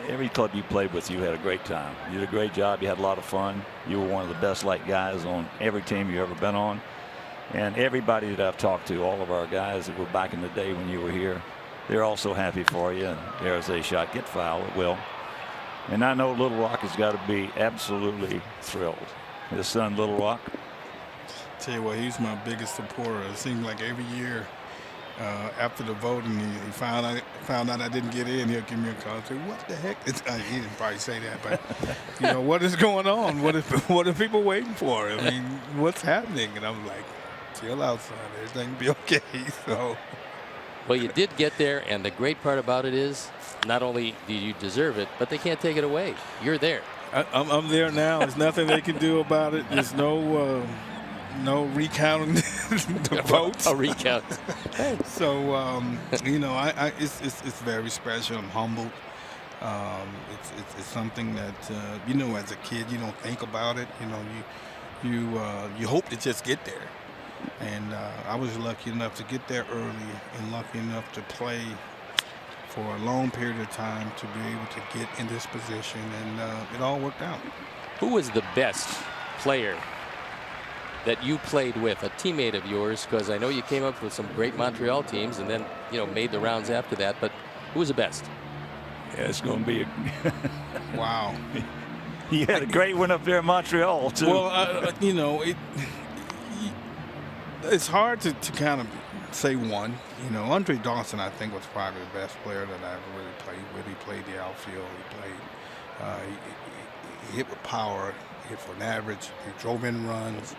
B: every club you played with, you had a great time. You did a great job. You had a lot of fun. You were one of the best liked guys on every team you ever been on. And everybody that I've talked to, all of our guys that were back in the day when you were here, they're also happy for you. And there's a shot. Get foul. It will. And I know Little Rock has got to be absolutely thrilled. His son, Little Rock.
F: Tell you what, he's my biggest supporter. It seems like every year after the voting, he found out I didn't get in, he'll give me a call and say, what the heck? He didn't probably say that, but, you know, what is going on? What are people waiting for? I mean, what's happening? And I'm like, chill out, son. Everything will be okay. So.
C: Well, you did get there, and the great part about it is not only do you deserve it, but they can't take it away. You're there.
F: I'm there now. There's nothing they can do about it. There's no recounting the votes.
C: A recount.
F: So you know, it's very special. I'm humbled. It's something that you know, as a kid, you don't think about it. You know, you hope to just get there. And I was lucky enough to get there early and lucky enough to play for a long period of time to be able to get in this position, and it all worked out.
C: Who was the best player that you played with, a teammate of yours? Because I know you came up with some great Montreal teams and then, you know, made the rounds after that. But who was the best?
B: Yeah, it's going to be
F: Wow.
B: You had a great one up there in Montreal, too.
F: Well, you know, it's hard to kind of say one. You know, Andre Dawson, I think, was probably the best player that I ever really played with. He played the outfield. He played. He hit with power. He hit for an average. He drove in runs.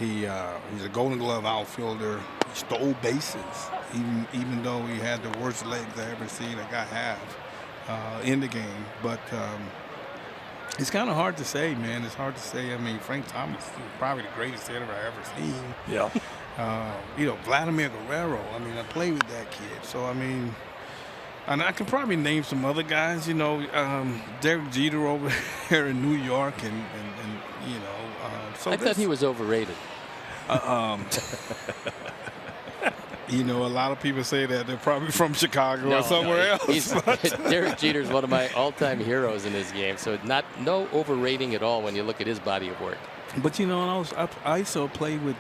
F: He's a Golden Glove outfielder. He stole bases, even though he had the worst legs I ever seen a guy have in the game. But it's kind of hard to say, man. It's hard to say. I mean, Frank Thomas is probably the greatest hitter I ever seen.
B: Yeah.
F: You know, Vladimir Guerrero. I mean, I played with that kid. So, I mean, and I can probably name some other guys. You know, Derek Jeter over here in New York, and you know. So
C: I thought he was overrated.
F: You know, a lot of people say that they're probably from Chicago or somewhere else.
C: Derek Jeter's one of my all-time heroes in this game, so no overrating at all when you look at his body of work.
F: But you know, I also played with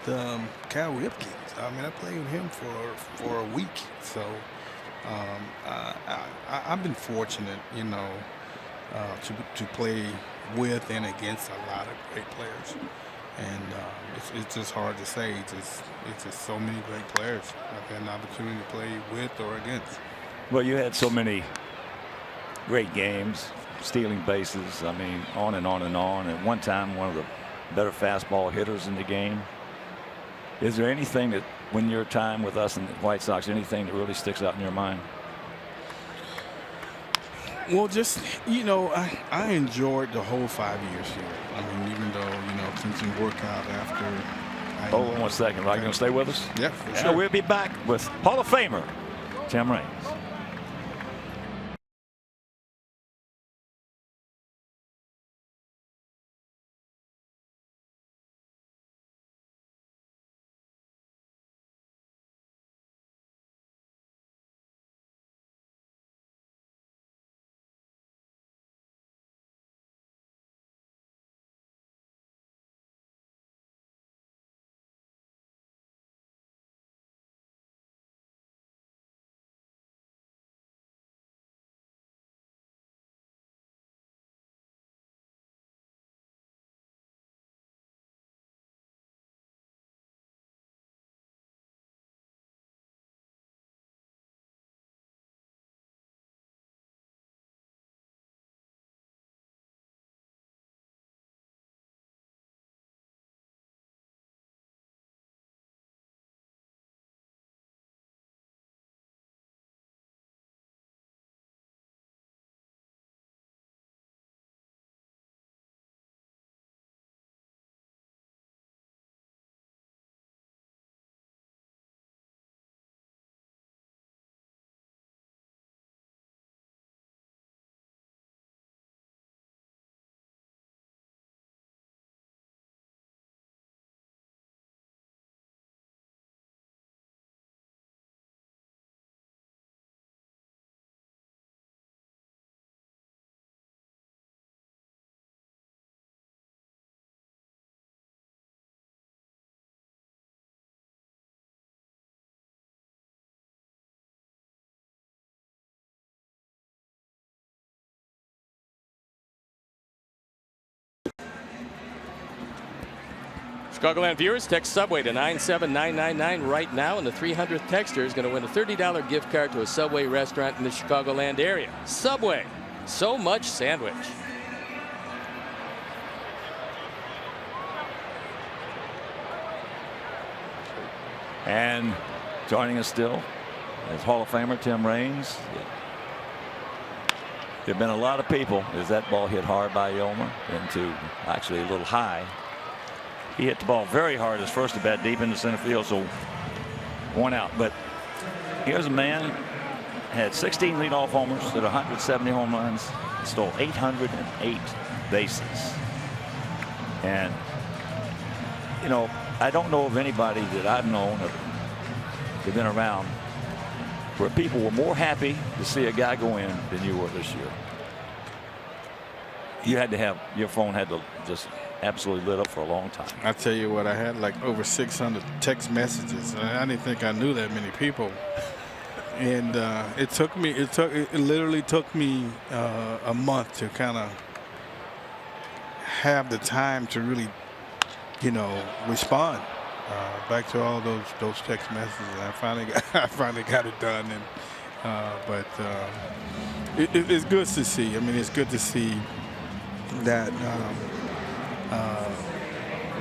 F: Cal Ripken. I mean, I played with him for a week. So I've been fortunate, you know, to play with and against a lot of great players. And it's just hard to say. It's just so many great players I've had an opportunity to play with or against.
B: Well, you had so many great games, stealing bases. I mean, on and on and on. At one time, one of the better fastball hitters in the game. Is there anything that, when your time with us and the White Sox, anything that really sticks out in your mind?
F: Well, just, you know, I enjoyed the whole 5 years here. I mean, even though, you know, things didn't work out after.
B: Hold on 1 second. Are you going to stay with us?
F: Yeah, for sure.
B: We'll be back with Hall of Famer Tim Raines.
C: Chicagoland viewers, text Subway to 97999 right now, and the 300th texter is going to win a $30 gift card to a Subway restaurant in the Chicagoland area. Subway, so much sandwich.
B: And joining us still is Hall of Famer Tim Raines. There have been a lot of people as that ball hit hard by Yolmer into actually a little high. He hit the ball very hard his first at bat deep into center field, so 1 out. But here's a man had 16 leadoff homers, hit 170 home runs, stole 808 bases. And you know, I don't know of anybody that I've known or have been around where people were more happy to see a guy go in than you were this year. You had to have, your phone had to just absolutely lit up for a long time.
F: I tell you what, I had like over 600 text messages, and I didn't think I knew that many people. And it literally took me a month to kind of have the time to really, you know, respond back to all those text messages. And I finally got it done. And it's good to see. I mean, it's good to see that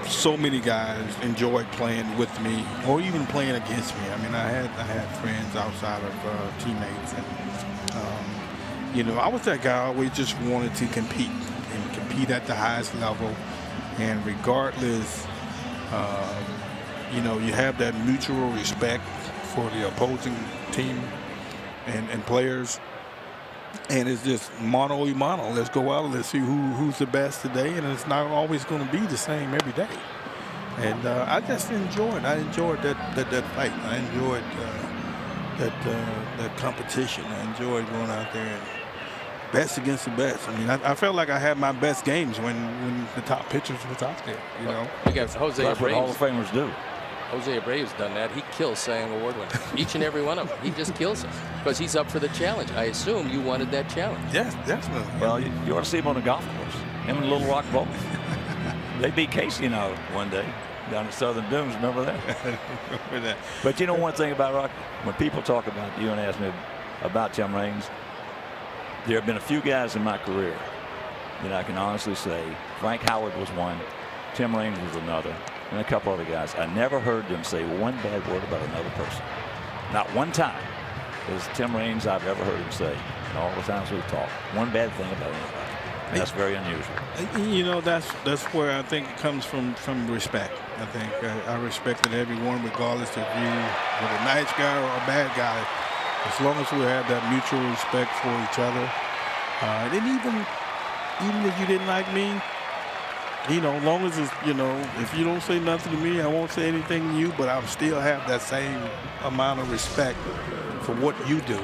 F: so many guys enjoyed playing with me or even playing against me. I mean, I had friends outside of teammates, and you know, I was that guy who always just wanted to compete at the highest level, and regardless, you know, you have that mutual respect for the opposing team and players. And it's just mano a mano. Let's go out and let's see who's the best today. And it's not always going to be the same every day. And I just enjoyed. I enjoyed that fight. I enjoyed that competition. I enjoyed going out there and best against the best. I mean, I felt like I had my best games when the top pitchers was out there. You know,
C: we got Jose
B: That's what Hall
C: Abreu's.
B: of Famers do.
C: Jose Abreu's done that. He kills Cy Young Award winners. Each and every one of them. He just kills them because he's up for the challenge. I assume you wanted that challenge.
F: Yes, definitely.
B: Well, you ought to see him on the golf course. Him and Little Rock both. They beat Casey and I one day down at Southern Dunes. Remember that?
F: Remember that.
B: But you know one thing about Rock, when people talk about you and ask me about Tim Raines, there have been a few guys in my career that I can honestly say. Frank Howard was one. Tim Raines was another. And a couple other guys. I never heard them say one bad word about another person. Not one time. Is Tim Raines I've ever heard him say, in all the times we've talked, one bad thing about anybody. That's very unusual.
F: You know, that's where I think it comes from respect. I think I respected everyone regardless if you were a nice guy or a bad guy. As long as we had that mutual respect for each other. And even if you didn't like me, you know, as long as it's, you know, if you don't say nothing to me, I won't say anything to you, but I'll still have that same amount of respect for what you do.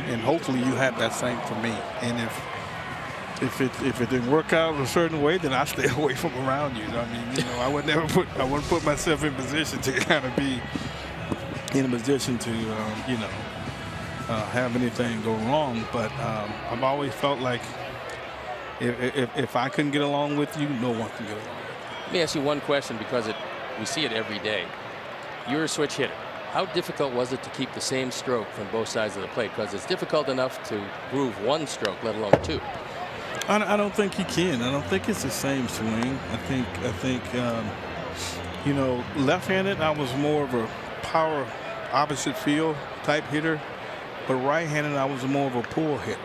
F: And hopefully you have that same for me. And if it didn't work out a certain way, then I stay away from around you. I mean, you know, I wouldn't put myself in position to kind of be in a position to, you know, have anything go wrong. But I've always felt like if I couldn't get along with you, no one can get along.
C: Let me ask you one question because we see it every day. You're a switch hitter. How difficult was it to keep the same stroke from both sides of the plate? Because it's difficult enough to groove one stroke, let alone two.
F: I don't think you can. I don't think it's the same swing. I think you know, left-handed, I was more of a power opposite field type hitter, but right-handed, I was more of a pull hitter.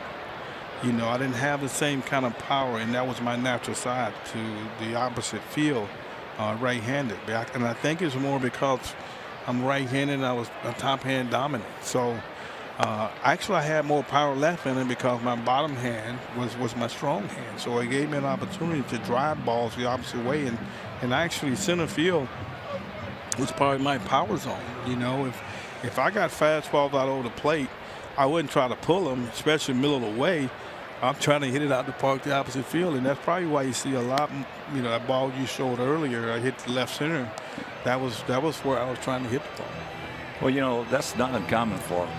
F: You know, I didn't have the same kind of power, and that was my natural side to the opposite field, right-handed. And I think it's more because I'm right-handed and I was a top-hand dominant. So actually I had more power left-handed because my bottom hand was my strong hand. So it gave me an opportunity to drive balls the opposite way. And actually center field was probably my power zone. You know, if I got fastballs out over the plate, I wouldn't try to pull them, especially middle of the way. I'm trying to hit it out the park, the opposite field, and that's probably why you see a lot. You know, that ball you showed earlier, I hit the left center. That was where I was trying to hit the ball.
B: Well, you know, that's not uncommon for them.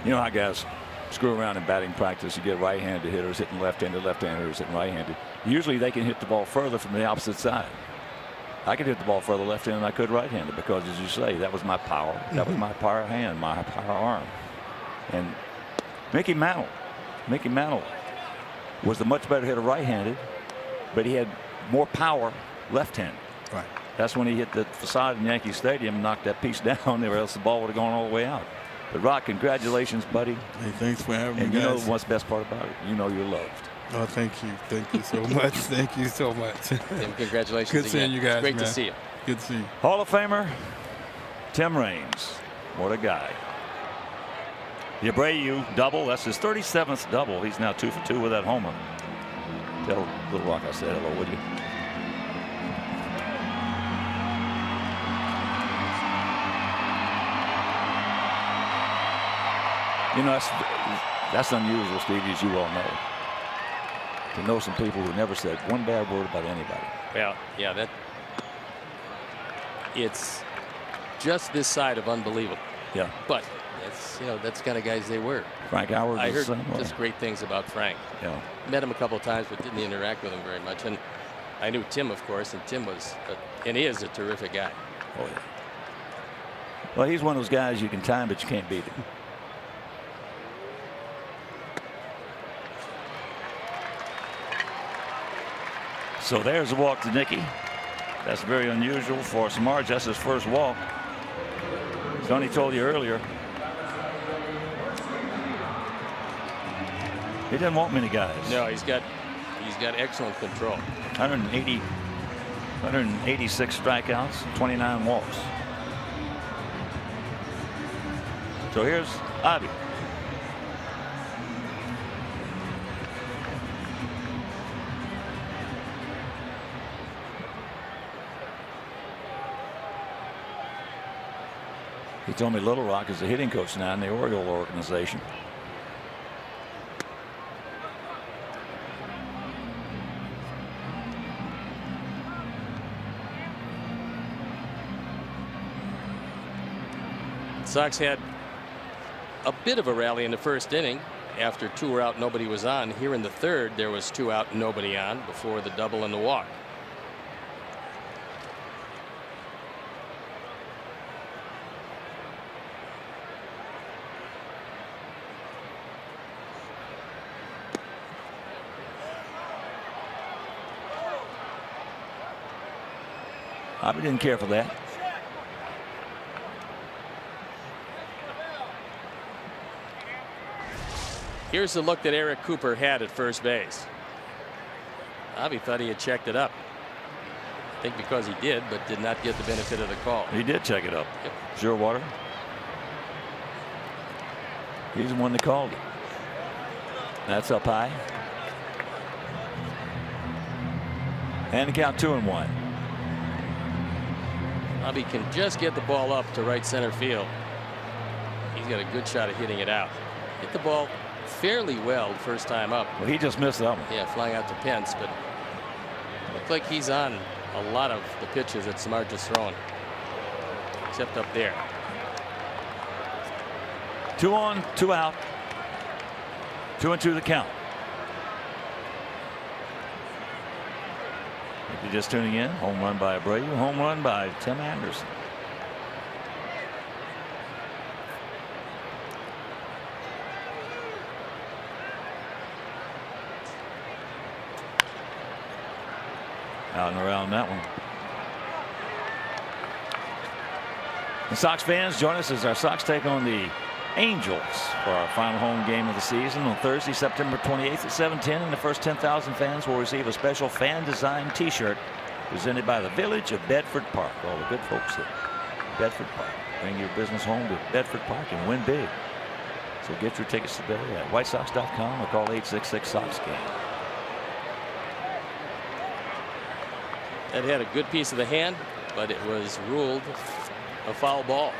B: You know how guys screw around in batting practice. You get right-handed hitters hitting left-handed hitters hitting right-handed. Usually they can hit the ball further from the opposite side. I could hit the ball further left-handed than I could right-handed because, as you say, that was my power. That was my power hand, my power arm. And Mickey Mantle was the much better hitter right-handed, but he had more power left-handed.
F: Right.
B: That's when he hit the facade in Yankee Stadium and knocked that piece down, or else the ball would have gone all the way out. But Rock, congratulations, buddy.
F: Hey, thanks for having me,
B: and
F: guys.
B: you know what's the best part about it? You know you're loved.
F: Oh, thank you. Thank you so much. Thank you so much.
C: Tim, congratulations
F: Good
C: again.
F: seeing you guys,
C: It's great
F: man.
C: to see you.
F: Good to see you.
B: Hall of Famer Tim Raines. What a guy. The Abreu double. That's his 37th double. He's now 2 for 2 with that homer. Tell Little Rock I said hello, would you? You know, that's unusual, Stevie, as you all know. To know some people who never said one bad word about anybody.
C: Well, yeah, it's just this side of unbelievable.
B: Yeah.
C: But that's, you know, that's the kind of guys they were.
B: Frank Howard.
C: I heard
B: the same way.
C: just great things about Frank.
B: Yeah.
C: Met him a couple of times, but didn't interact with him very much. And I knew Tim, of course, and Tim was, and he is a terrific guy.
B: Oh yeah. Well, he's one of those guys you can time, but you can't beat him. So there's a walk to Nicky. That's very unusual for Samardzija. That's his first walk. Tony told you earlier. He didn't want many guys.
C: No, he's got excellent control.
B: 186 strikeouts, 29 walks. So here's Avi. He told me Little Rock is the hitting coach now in the Orioles organization.
C: Sox had a bit of a rally in the first inning. After 2 were out, nobody was on. Here in the third, there was 2 out, nobody on before the double and the walk.
B: I didn't care for that.
C: Here's the look that Eric Cooper had at first base. Avi thought he had checked it up. I think because he did, but did not get the benefit of the call.
B: He did check it up.
C: Yep.
B: Sure water. He's the one that called it. That's up high. And the count 2-1.
C: Avi can just get the ball up to right center field. He's got a good shot at hitting it out. Hit the ball fairly well first time up.
B: Well, he just missed that one.
C: Yeah, flying out to Pence, but looked like he's on a lot of the pitches that Samardzija's throwing, except up there.
B: 2 on, 2 out. 2-2 the count. If you're just tuning in, home run by Abreu, home run by Tim Anderson. Out and around that one. The Sox fans, join us as our Sox take on the Angels for our final home game of the season on Thursday, September 28th at 7:10. And the first 10,000 fans will receive a special fan-designed T-shirt presented by the Village of Bedford Park. All the good folks at Bedford Park. Bring your business home to Bedford Park and win big. So get your tickets today at whitesox.com or call 866-SOX-GAME.
C: That had a good piece of the hand, but it was ruled a foul ball.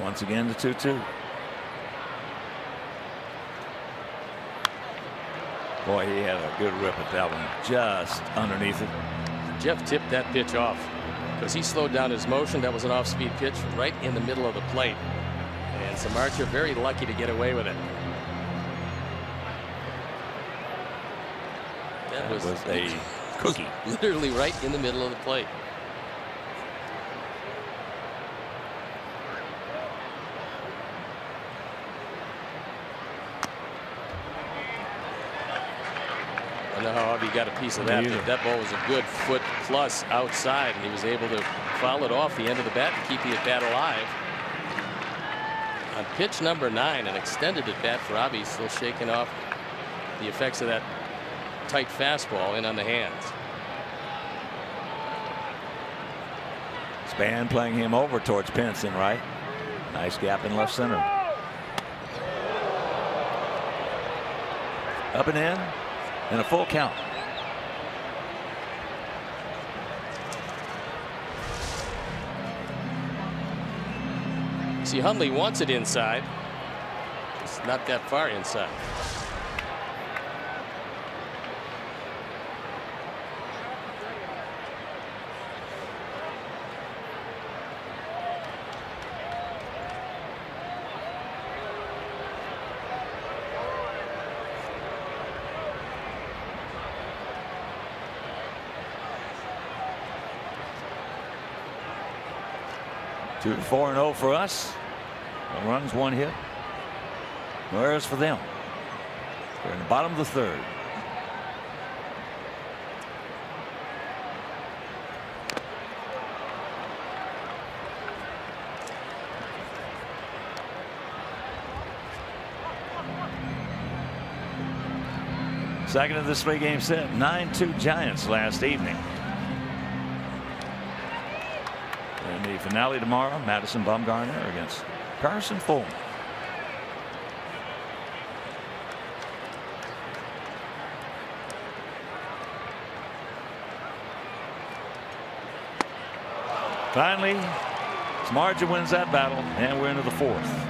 B: Once again, the 2-2. Boy, he had a good rip at that one, just underneath it.
C: Jeff tipped that pitch off because he slowed down his motion. That was an off-speed pitch right in the middle of the plate. And Samardzija very lucky to get away with it. That was
B: a cookie.
C: Literally right in the middle of the plate. I don't know how he got a piece of that. But that ball was a good foot plus outside, and he was able to foul it off the end of the bat and keep the at bat alive. On pitch number 9, an extended at bat for Robbie, still shaking off the effects of that tight fastball in on the hands.
B: Span playing him over towards Pinson, right? Nice gap in left center. Up and in. And a full count.
C: See, Hundley wants it inside. It's not that far inside.
B: Two 4-0 for us. No runs, 1 hit. No errors for them. They're in the bottom of the 3rd. Second of this 3-game set. 9-2 Giants last evening. And the finale tomorrow, Madison Bumgarner against Carson Fulmer. Finally, Samardzija wins that battle, and we're into the 4th.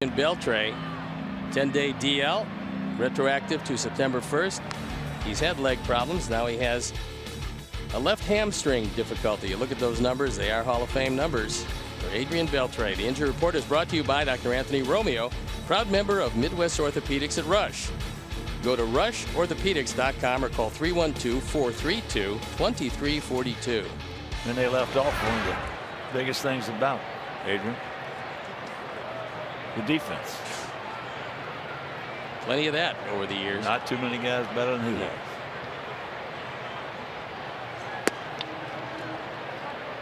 C: Adrian Beltre, 10-day DL, retroactive to September 1st. He's had leg problems. Now he has a left hamstring difficulty. You look at those numbers, they are Hall of Fame numbers for Adrian Beltre. The injury report is brought to you by Dr. Anthony Romeo, proud member of Midwest Orthopedics at Rush. Go to rushorthopedics.com or call 312-432-2342.
B: And they left off one of the biggest things about Adrian. The defense.
C: Plenty of that over the years.
B: Not too many guys better than he was.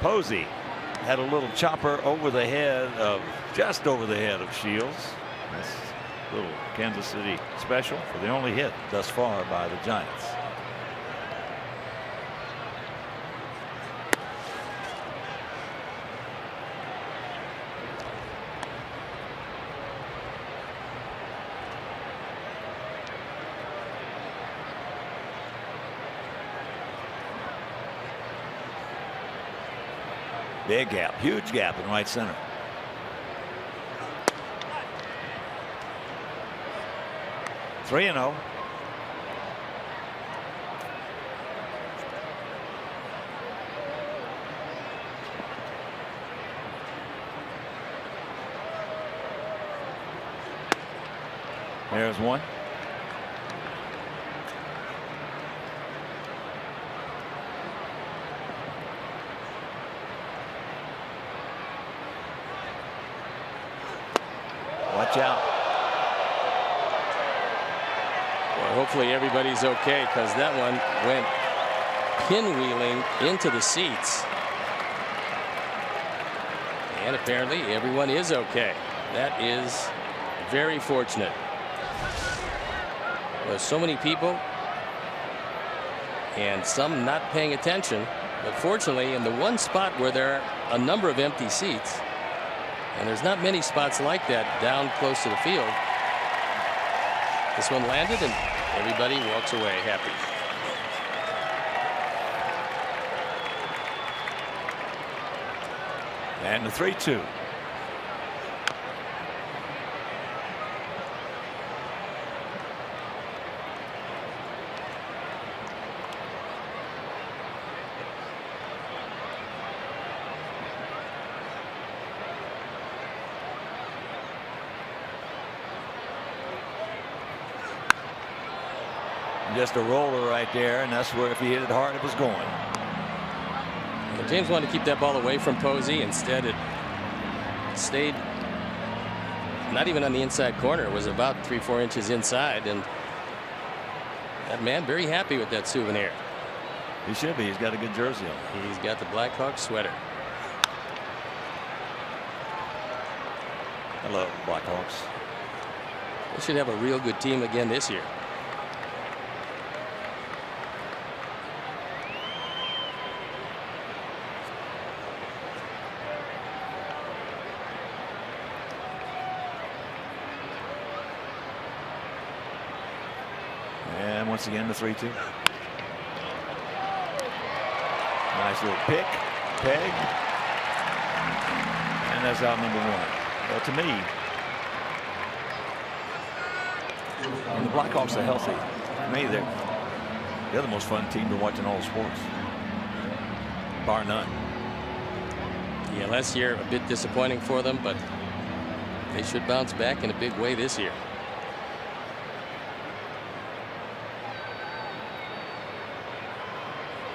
B: Posey had a little chopper over the head of, just over the head of Shields. That's a little Kansas City special for the only hit thus far by the Giants. Big gap, huge gap in right center. Three and 0. There's one. Watch out.
C: Well, hopefully everybody's okay, because that one went pinwheeling into the seats. And apparently everyone is okay. That is very fortunate. There's so many people and some not paying attention, but fortunately in the one spot where there are a number of empty seats, and there's not many spots like that down close to the field, this one landed and everybody walks away happy.
B: And the 3-2. Just a roller right there, and that's where if he hit it hard, it was going.
C: Well, James wanted to keep that ball away from Posey. Instead, it stayed not even on the inside corner. It was about 3-4 inches inside, and that man very happy with that souvenir.
B: He should be. He's got a good jersey on.
C: He's got the Blackhawks sweater.
B: I love Blackhawks.
C: They should have a real good team again this year.
B: And once again, the 3-2. Nice little pick, peg, and that's out number one. Well, to me, when the Blackhawks are healthy, to me, they're the most fun team to watch in all sports, bar none.
C: Yeah, last year a bit disappointing for them, but they should bounce back in a big way this year.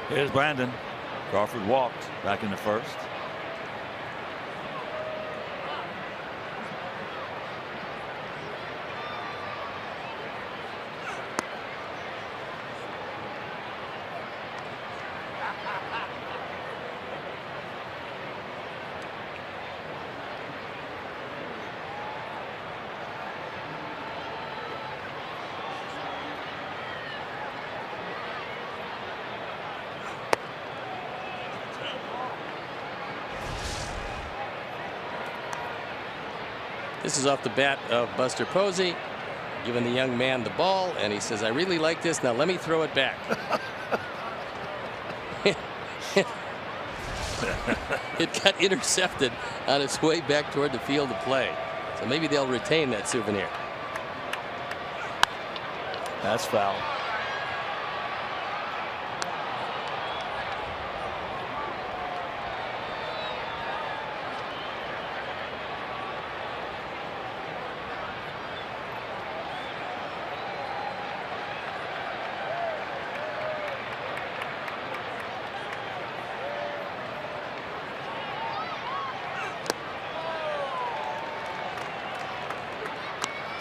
B: Here's Brandon. Crawford walked back in the first.
C: This is off the bat of Buster Posey, giving the young man the ball, and he says, I really like this. Now let me throw it back. It got intercepted on its way back toward the field of play. So maybe they'll retain that souvenir.
B: That's foul.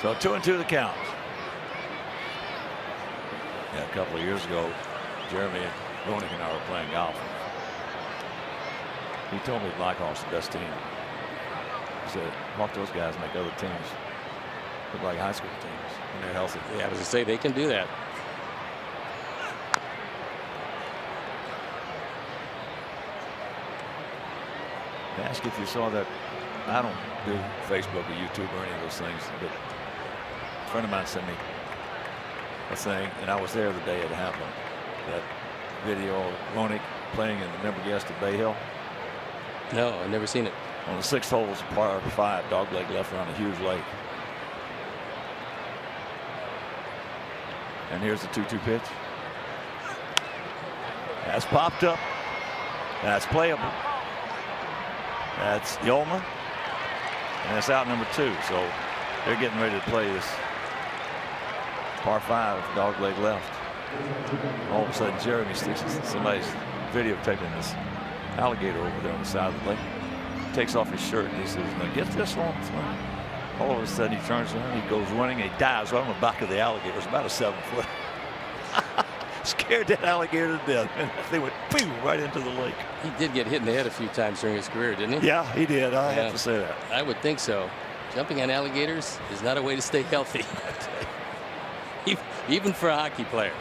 B: So 2-2 the count. Yeah, a couple of years ago, Jeremy Roenick and I were playing golf. He told me Blackhawks the best team. He said, "Watch those guys make other teams look like high school teams when they're healthy."
C: Yeah, I was going to say they can do that.
B: Ask if you saw that. I don't do Facebook or YouTube or any of those things, but a friend of mine sent me a thing, and I was there the day it happened. That video of Ronick playing in the member guest at Bay Hill.
C: No, I've never seen it.
B: On the 6th hole, it's a par 5, dogleg left around a huge lake. And here's the 2-2 pitch. That's popped up. That's playable. That's Yolmer. And it's out number 2. So they're getting ready to play this par 5, dogleg left. All of a sudden, Jeremy sticks somebody's videotaping this alligator over there on the side of the lake. Takes off his shirt and he says, "Now get this one." All of a sudden, he turns around, he goes running, and he dives right on the back of the alligator. It's about a 7-foot. Scared that alligator to death, and they went boom right into the lake.
C: He did get hit in the head a few times during his career, didn't he?
B: Yeah, he did. I have to say that.
C: I would think so. Jumping on alligators is not a way to stay healthy. Even for a hockey player.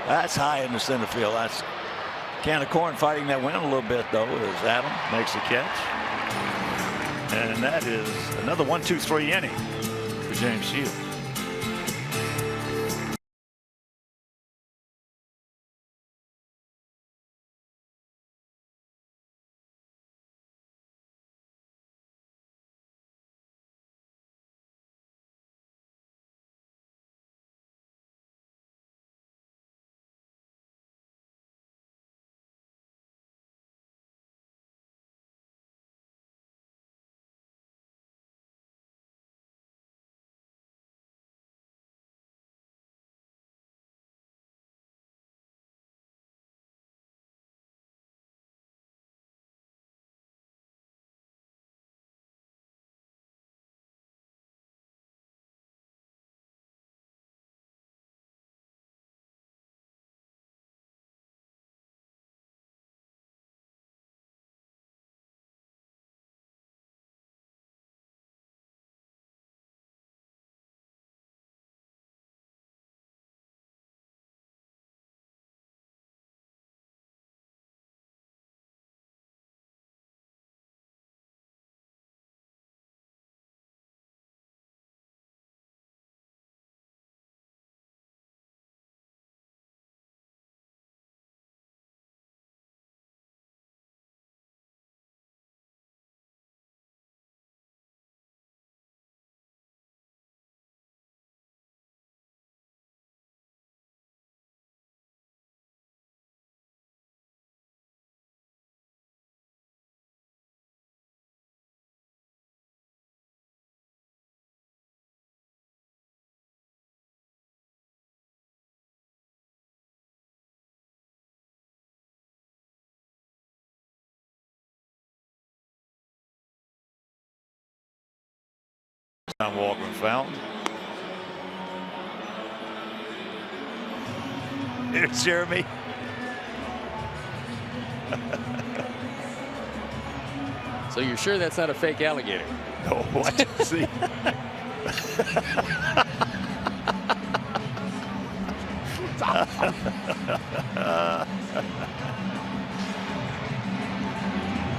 B: That's high in the center field. That's can of corn fighting that win a little bit, though, as Adam makes the catch. And that is another 1-2-3 inning for James Shields. Walker found. Here's Jeremy.
C: So you're sure that's not a fake alligator?
B: No, watch it. See.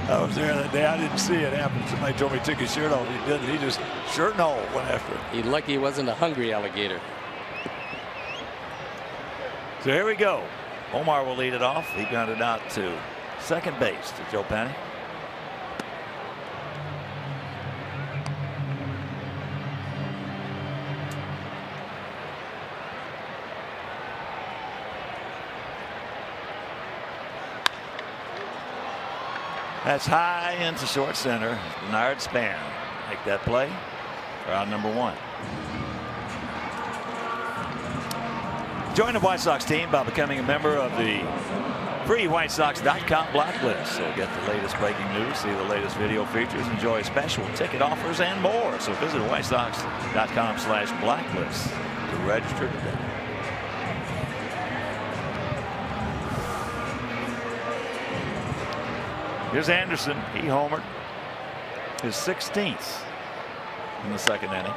B: I was there that day. I didn't see it happen. Somebody told me he took his shirt off. He didn't. He just shirt and all went after it.
C: He's lucky he wasn't a hungry alligator.
B: So here we go. Omar will lead it off. He grounded out to second base to Joe Penny. That's high into short center. Bernard Span make that play for out number 1. Join the White Sox team by becoming a member of the free WhiteSox.com blacklist. So get the latest breaking news, see the latest video features, enjoy special ticket offers, and more. So visit WhiteSox.com/blacklist to register today. Here's Anderson. He homered. His 16th in the second inning.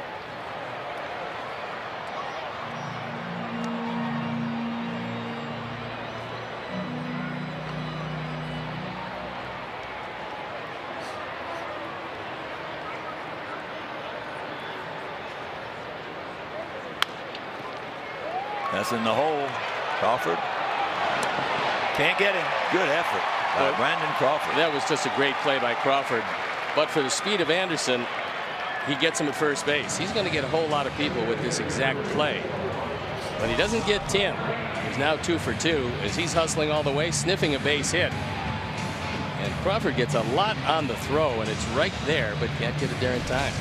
B: That's in the hole. Crawford can't get him. Good effort by Brandon Crawford.
C: That was just a great play by Crawford. But for the speed of Anderson, he gets him at first base. He's going to get a whole lot of people with this exact play. But he doesn't get Tim. He's now 2 for 2 as he's hustling all the way, sniffing a base hit. And Crawford gets a lot on the throw, and it's right there, but can't get it there in time.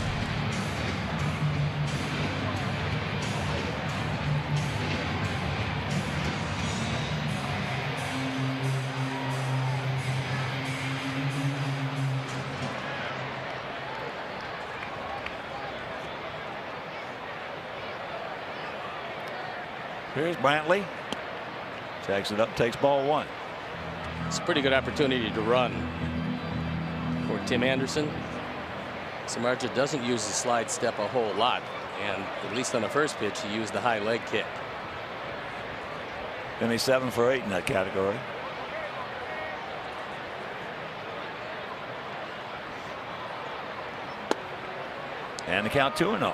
B: Here's Brantley. Tags it up, takes ball 1.
C: It's a pretty good opportunity to run for Tim Anderson. Samardzija doesn't use the slide step a whole lot, and at least on the first pitch he used the high leg kick.
B: And he's 7 for 8 in that category. And the count 2-0.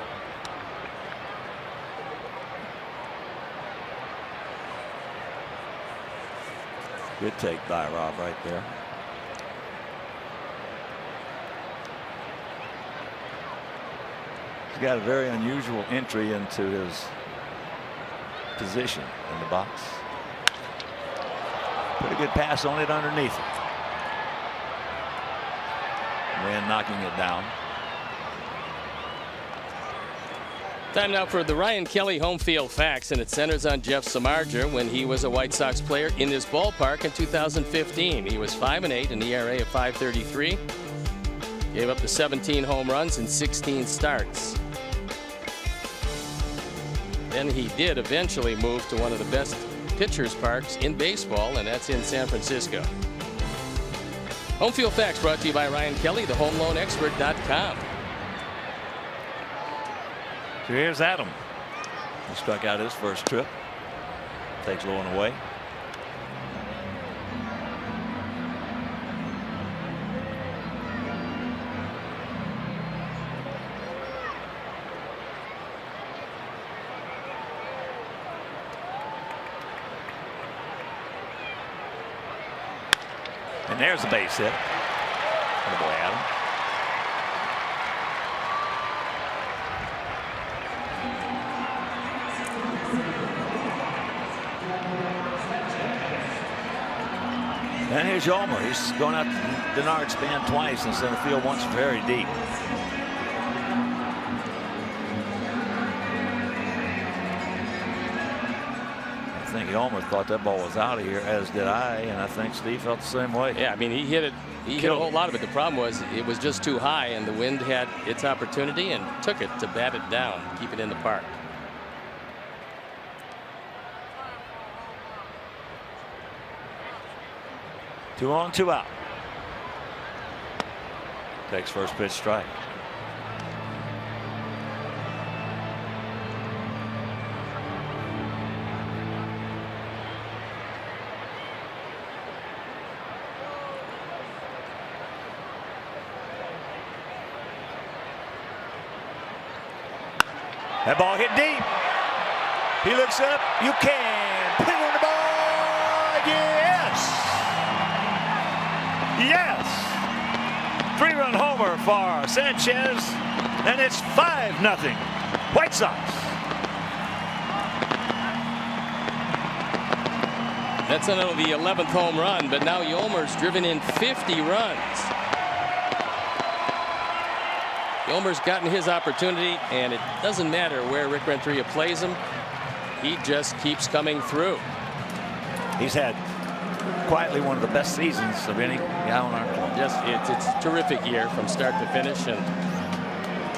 B: Good take by Rob right there. He's got a very unusual entry into his position in the box. Put a good pass on it underneath it. Wind knocking it down.
C: Time now for the Ryan Kelly home field facts, and it centers on Jeff Samardzija when he was a White Sox player in this ballpark in 2015. He was 5-8, an ERA of 5.33. Gave up the 17 home runs in 16 starts. Then he did eventually move to one of the best pitchers parks in baseball, and that's in San Francisco. Home field facts brought to you by Ryan Kelly, thehomeloanexpert.com.
B: So here's Adam. He struck out his first trip. Takes low and away. And there's a base hit. Good boy, Adam. And here's Yolmer. He's going out the Denard span twice in center field, once very deep. I think Yolmer thought that ball was out of here, as did I, and I think Steve felt the same way.
C: Yeah, I mean, he hit it. He hit a whole lot of it. The problem was it was just too high, and the wind had its opportunity and took it to bat it down, keep it in the park.
B: Two on, two out. Takes first pitch strike. That ball hit deep. He looks up. You can put it on the ball. Yes. Yes. 3-run homer for Sanchez, and it's 5-0 White Sox.
C: That's not only the 11th home run, but now Yolmer's driven in 50 runs. Yolmer's gotten his opportunity, and it doesn't matter where Rick Renteria plays him. He just keeps coming through.
B: He's had quietly one of the best seasons of any guy on our club.
C: Yes, it's a terrific year from start to finish, and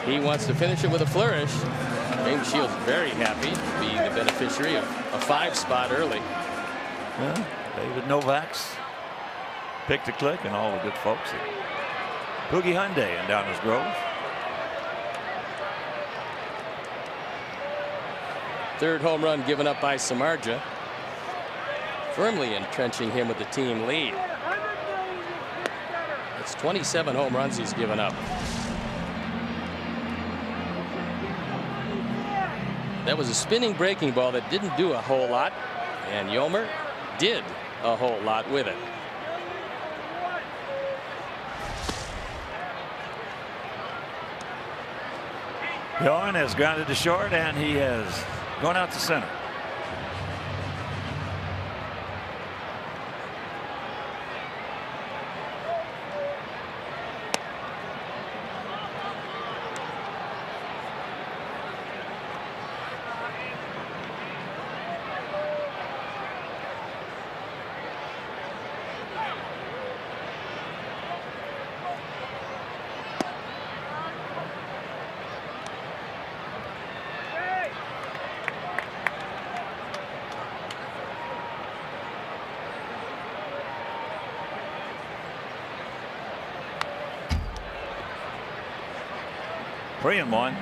C: he wants to finish it with a flourish. James Shields very happy to be the beneficiary of a 5 spot early.
B: Yeah, David Novak's Pick to Click and all the good folks at Boogie Hyundai in Downers Grove.
C: Third home run given up by Samardzija, firmly entrenching him with the team lead. It's 27 home runs he's given up. That was a spinning breaking ball that didn't do a whole lot, and Yomer did a whole lot with it.
B: Yohan has grounded to short, and he has gone out to center. Three and one.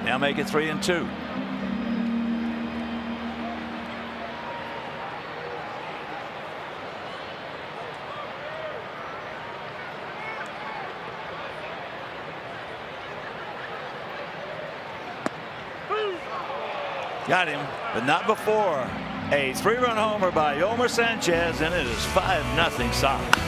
B: Now make it 3-2. Got him, but not before a 3-run homer by Yomer Sanchez, and it is 5-0 Sox.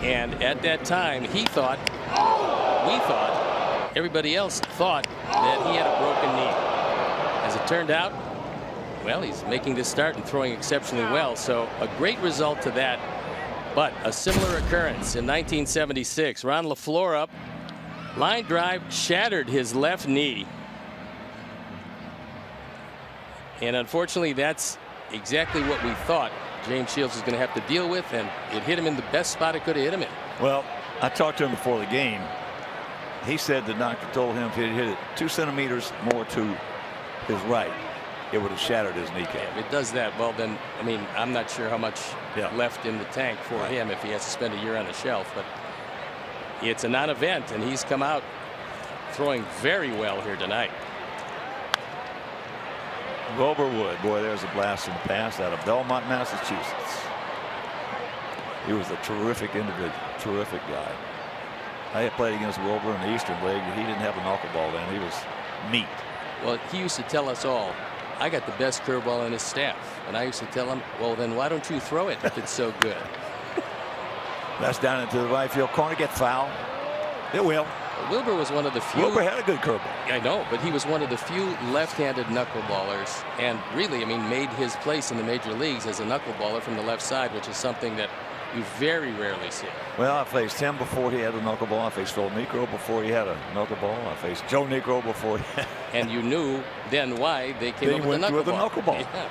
C: And at that time, we thought, everybody else thought that he had a broken knee. As it turned out, well, he's making this start and throwing exceptionally well. So a great result to that. But a similar occurrence in 1976. Ron LaFleur up, line drive, shattered his left knee. And unfortunately, that's exactly what we thought James Shields is going to have to deal with, and it hit him in the best spot it could have hit him in.
B: Well, I talked to him before the game. He said the doctor told him if he had hit it 2 centimeters more to his right, it would have shattered his kneecap.
C: If it does that, well then, I mean, I'm not sure how much left in the tank for him if he has to spend a year on the shelf, but it's a non-event, and he's come out throwing very well here tonight.
B: Wilbur, boy, there's a blast in the past out of Belmont, Massachusetts. He was a terrific individual, terrific guy. I had played against Wilbur in the Eastern League. He didn't have a knuckleball then. He was meat.
C: Well, he used to tell us all, I got the best curveball in his staff. And I used to tell him, well, then why don't you throw it if it's so good?
B: That's down into the right field corner. Get foul. It will.
C: Wilbur was one of the few.
B: Wilbur had a good curveball.
C: I know, but he was one of the few left-handed knuckleballers, and really, I mean, made his place in the major leagues as a knuckleballer from the left side, which is something that You very rarely see it.
B: Well, I faced him before he had a knuckleball. I faced Phil Necro before he had a knuckleball. I faced Joe Necro before he had.
C: And you knew then why they came up with the knuckleball. Yeah.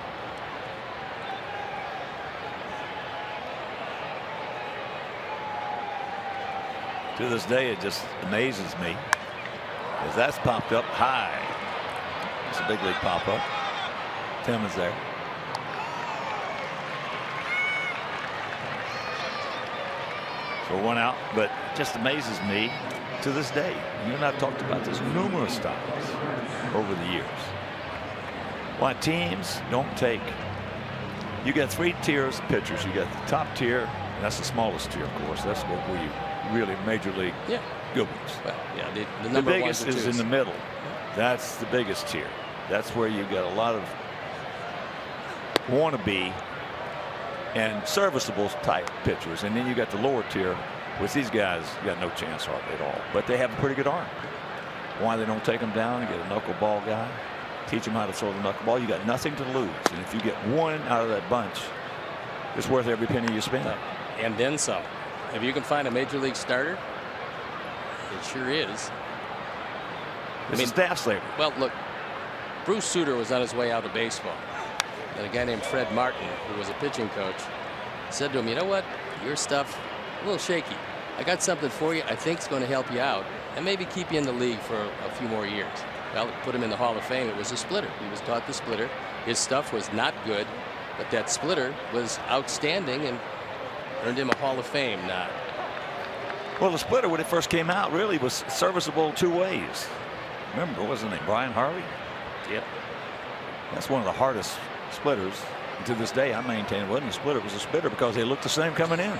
B: To this day, it just amazes me as that's popped up high. It's a big league pop up. Tim is there. So 1 out, but it just amazes me to this day. You and I've talked about this numerous times over the years. Why teams don't take. You got 3 tiers of pitchers. You got the top tier, and that's the smallest tier, of course. That's where you really major league good ones.
C: Well, yeah, the
B: the biggest is in the middle. That's the biggest tier. That's where you got a lot of wannabe and serviceable type pitchers, and then you got the lower tier with these guys. You got no chance hardly at all, but they have a pretty good arm. Why they don't take them down and get a knuckleball guy, teach them how to throw the knuckleball? You got nothing to lose, and if you get one out of that bunch, it's worth every penny you spend.
C: And then some. If you can find a major league starter, it sure is.
B: It's a staff slaver.
C: Well, look, Bruce Sutter was on his way out of baseball, and a guy named Fred Martin, who was a pitching coach, said to him, "You know what? Your stuff a little shaky. I got something for you. I think it's going to help you out and maybe keep you in the league for a few more years." Well, it put him in the Hall of Fame. It was a splitter. He was taught the splitter. His stuff was not good, but that splitter was outstanding and earned him a Hall of Fame nod.
B: Well, the splitter when it first came out really was serviceable 2 ways. Remember, what was his name? Brian Harvey?
C: Yep.
B: That's one of the hardest splitters. And to this day, I maintain it wasn't a splitter. It was a splitter because they looked the same coming in.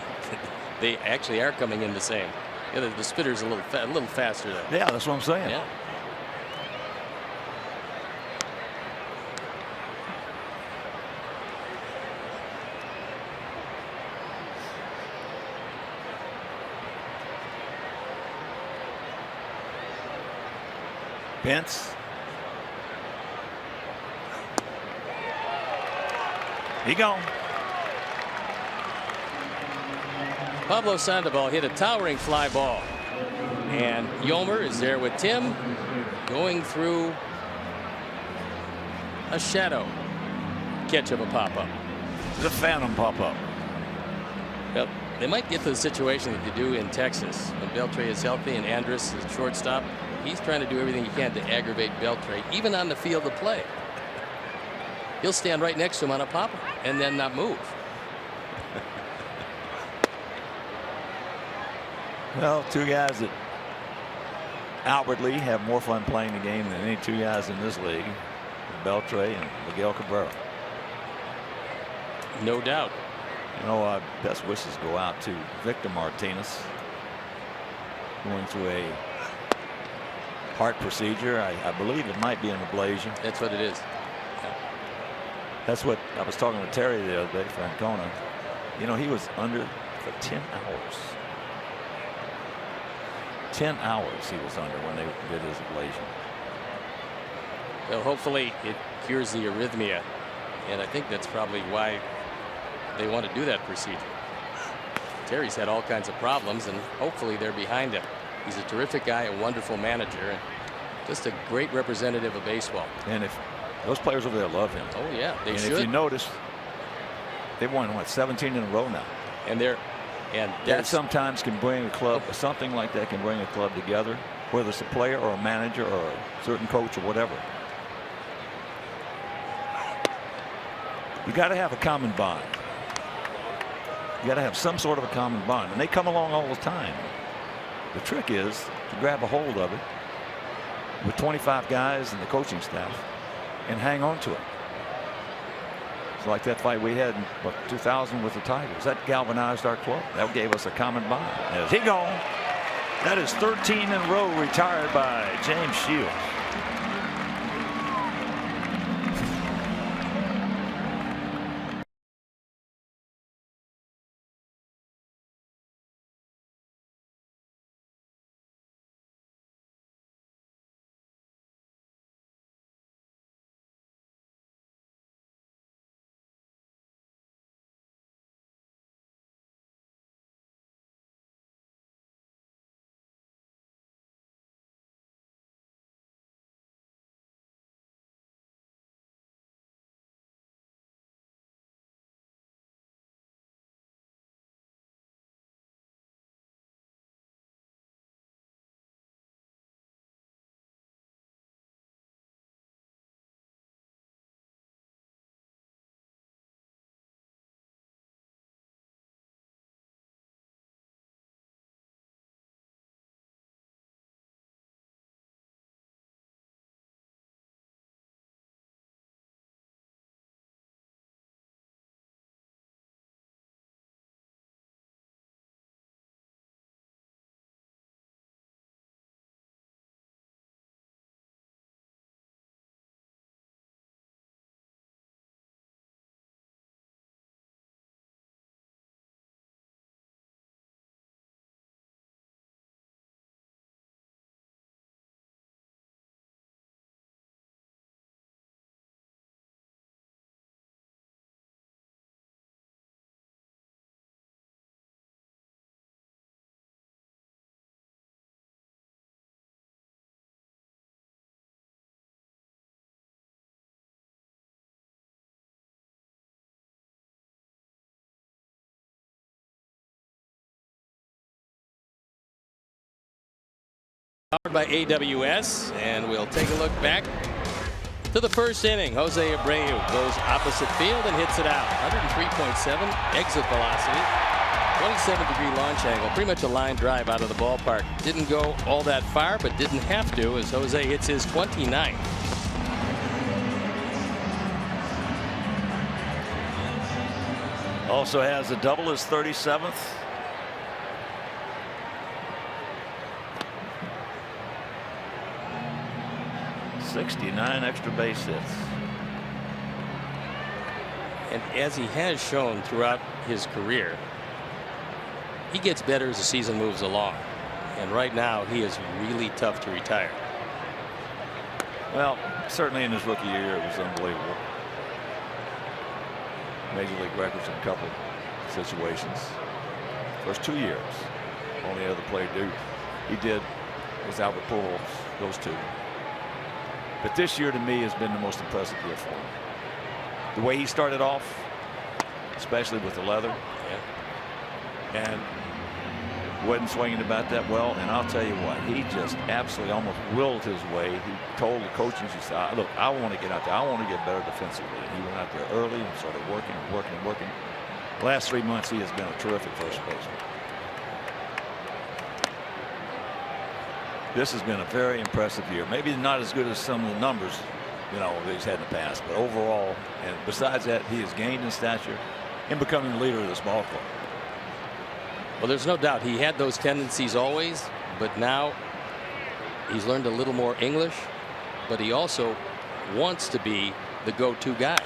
C: They actually are coming in the same. Yeah, the spitter's a little faster though.
B: Yeah, that's what I'm saying.
C: Yeah.
B: Pence. He gone.
C: Pablo Sandoval hit a towering fly ball, and Yomer is there with Tim going through a shadow catch of a pop-up.
B: The phantom pop-up.
C: Well, they might get to the situation that they do in Texas when Beltre is healthy and Andrus is shortstop. He's trying to do everything he can to aggravate Beltre, even on the field of play. He'll stand right next to him on a pop-up and then not move.
B: Well, 2 guys that outwardly have more fun playing the game than any 2 guys in this league, Beltre and Miguel Cabrera.
C: No doubt.
B: You know, best wishes go out to Victor Martinez, going through a heart procedure. I believe it might be an ablation.
C: That's what it is. Yeah.
B: That's what I was talking to Terry the other day, Francona. You know, he was under for 10 hours. 10 hours he was under when they did his ablation.
C: Well, hopefully it cures the arrhythmia, and I think that's probably why they want to do that procedure. Terry's had all kinds of problems, and hopefully they're behind him. He's a terrific guy, a wonderful manager, and just a great representative of baseball.
B: And if those players over there love him.
C: Oh yeah, they
B: and
C: should.
B: If you notice, they've won what 17 in a row now.
C: And
B: that sometimes can bring a club, something like that can bring a club together, whether it's a player or a manager or a certain coach or whatever. You got to have a common bond. You got to have some sort of a common bond, and they come along all the time. The trick is to grab a hold of it with 25 guys and the coaching staff and hang on to it. It's like that fight we had in 2000 with the Tigers. That galvanized our club. That gave us a common bond. As he gone. That is 13 in a row retired by James Shields.
C: Powered by AWS, and we'll take a look back to the first inning. Jose Abreu goes opposite field and hits it out. 103.7 exit velocity, 27-degree launch angle, pretty much a line drive out of the ballpark. Didn't go all that far, but didn't have to, as Jose hits his 29th.
B: Also has a double, his 37th. '69 extra base hits.
C: And as he has shown throughout his career, he gets better as the season moves along. And right now, he is really tough to retire.
B: Well, certainly in his rookie year, it was unbelievable. Major league records in a couple situations. First 2 years, only other player he did was Albert Pujols, those two. But this year to me has been the most impressive year for him. The way he started off, especially with the leather, and wasn't swinging about that well. And I'll tell you what, he just absolutely almost willed his way. He told the coaches, he said, look, I want to get out there. I want to get better defensively. And he went out there early and started working and working and working. The last 3 months, he has been a terrific first baseman. This has been a very impressive year. Maybe not as good as some of the numbers, that he's had in the past, but overall, and besides that, he has gained in stature in becoming the leader of this ball club.
C: Well, there's no doubt he had those tendencies always, but now he's learned a little more English, but he also wants to be the go-to guy.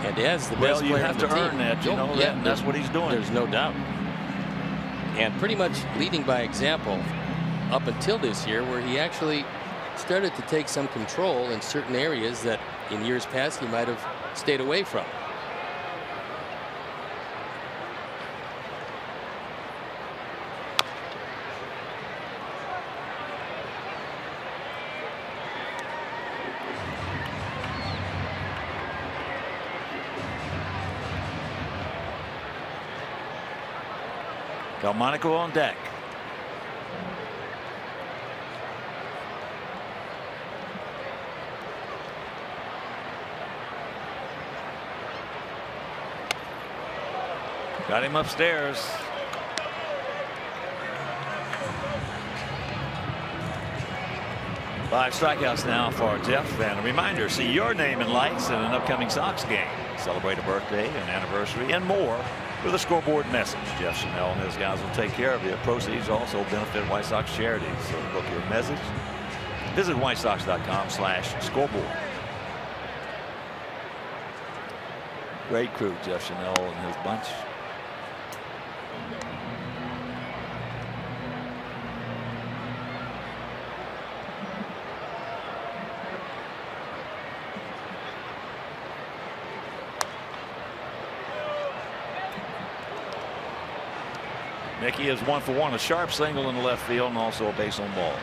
C: And as the best player on the team,
B: you have to earn that, that's what he's doing.
C: There's no doubt. And pretty much leading by example up until this year, where he actually started to take some control in certain areas that in years past he might have stayed away from.
B: Delmonico on deck. Got him upstairs. Five strikeouts now for Jeff. And a reminder, see your name in lights in an upcoming Sox game. Celebrate a birthday, an anniversary, and more with a scoreboard message. Jeff Chanel and his guys will take care of you. Proceeds also benefit White Sox charities. So to book your message, visit whitesox.com/scoreboard. Great crew, Jeff Chanel and his bunch. Mickey is 1 for 1, a sharp single in the left field and also a base on balls.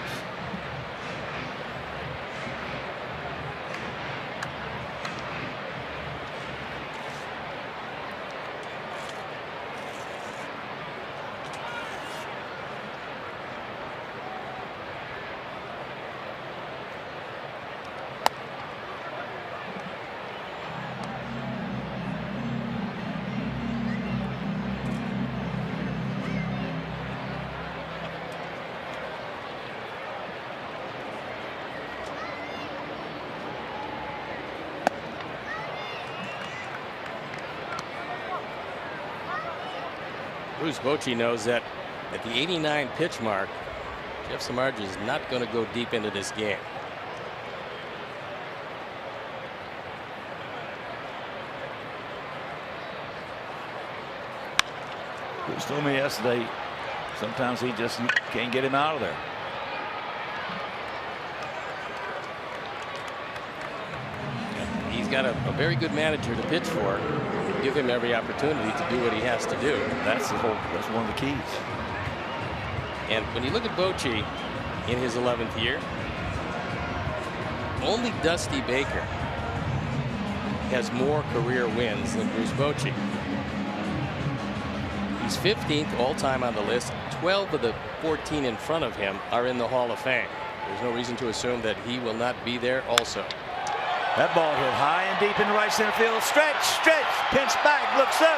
C: Bruce Bochy knows that at the 89 pitch mark, Jeff Samardzija is not going to go deep into this game.
B: Bruce told me yesterday, sometimes he just can't get him out of there.
C: He's got a very good manager to pitch for. Give him every opportunity to do what he has to do.
B: That's one of the keys.
C: And when you look at Bochy in his 11th year, only Dusty Baker has more career wins than Bruce Bochy. He's 15th all-time on the list. 12 of the 14 in front of him are in the Hall of Fame. There's no reason to assume that he will not be there also.
B: That ball hit high and deep into right center field. Stretch, pinch back, looks up.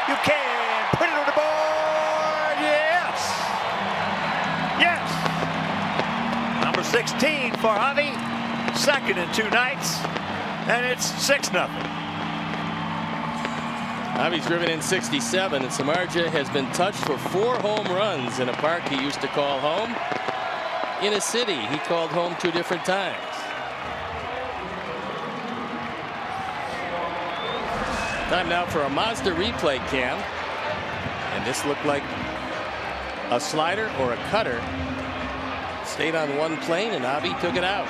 B: You can put it on the board. Yes. Yes. Number 16 for Javi. Second in 2 nights. And it's 6-0.
C: Javi's driven in 67, and Samardzija has been touched for 4 home runs in a park he used to call home. In a city he called home 2 different times. Time now for a Mazda replay cam. And this looked like a slider or a cutter. Stayed on one plane and Javi took it out.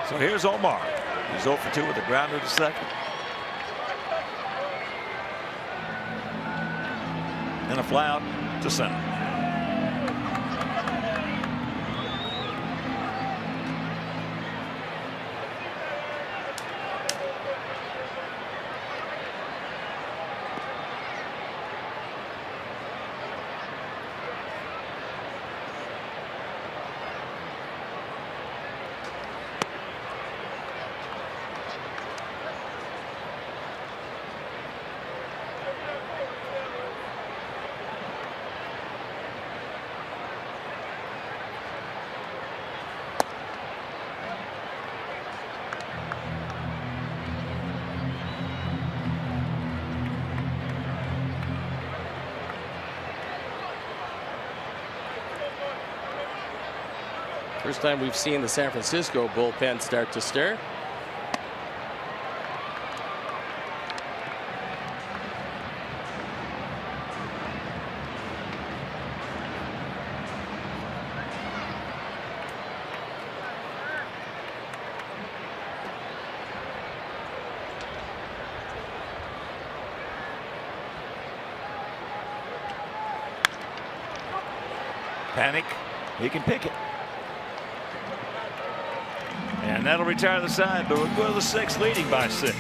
B: So here's Omar. He's 0 for 2 with a grounder to second. And a fly out to center.
C: First time we've seen the San Francisco bullpen start to stir.
B: Panic. He can pick it. And that'll retire the side, but we'll go to the 6th, leading by 6.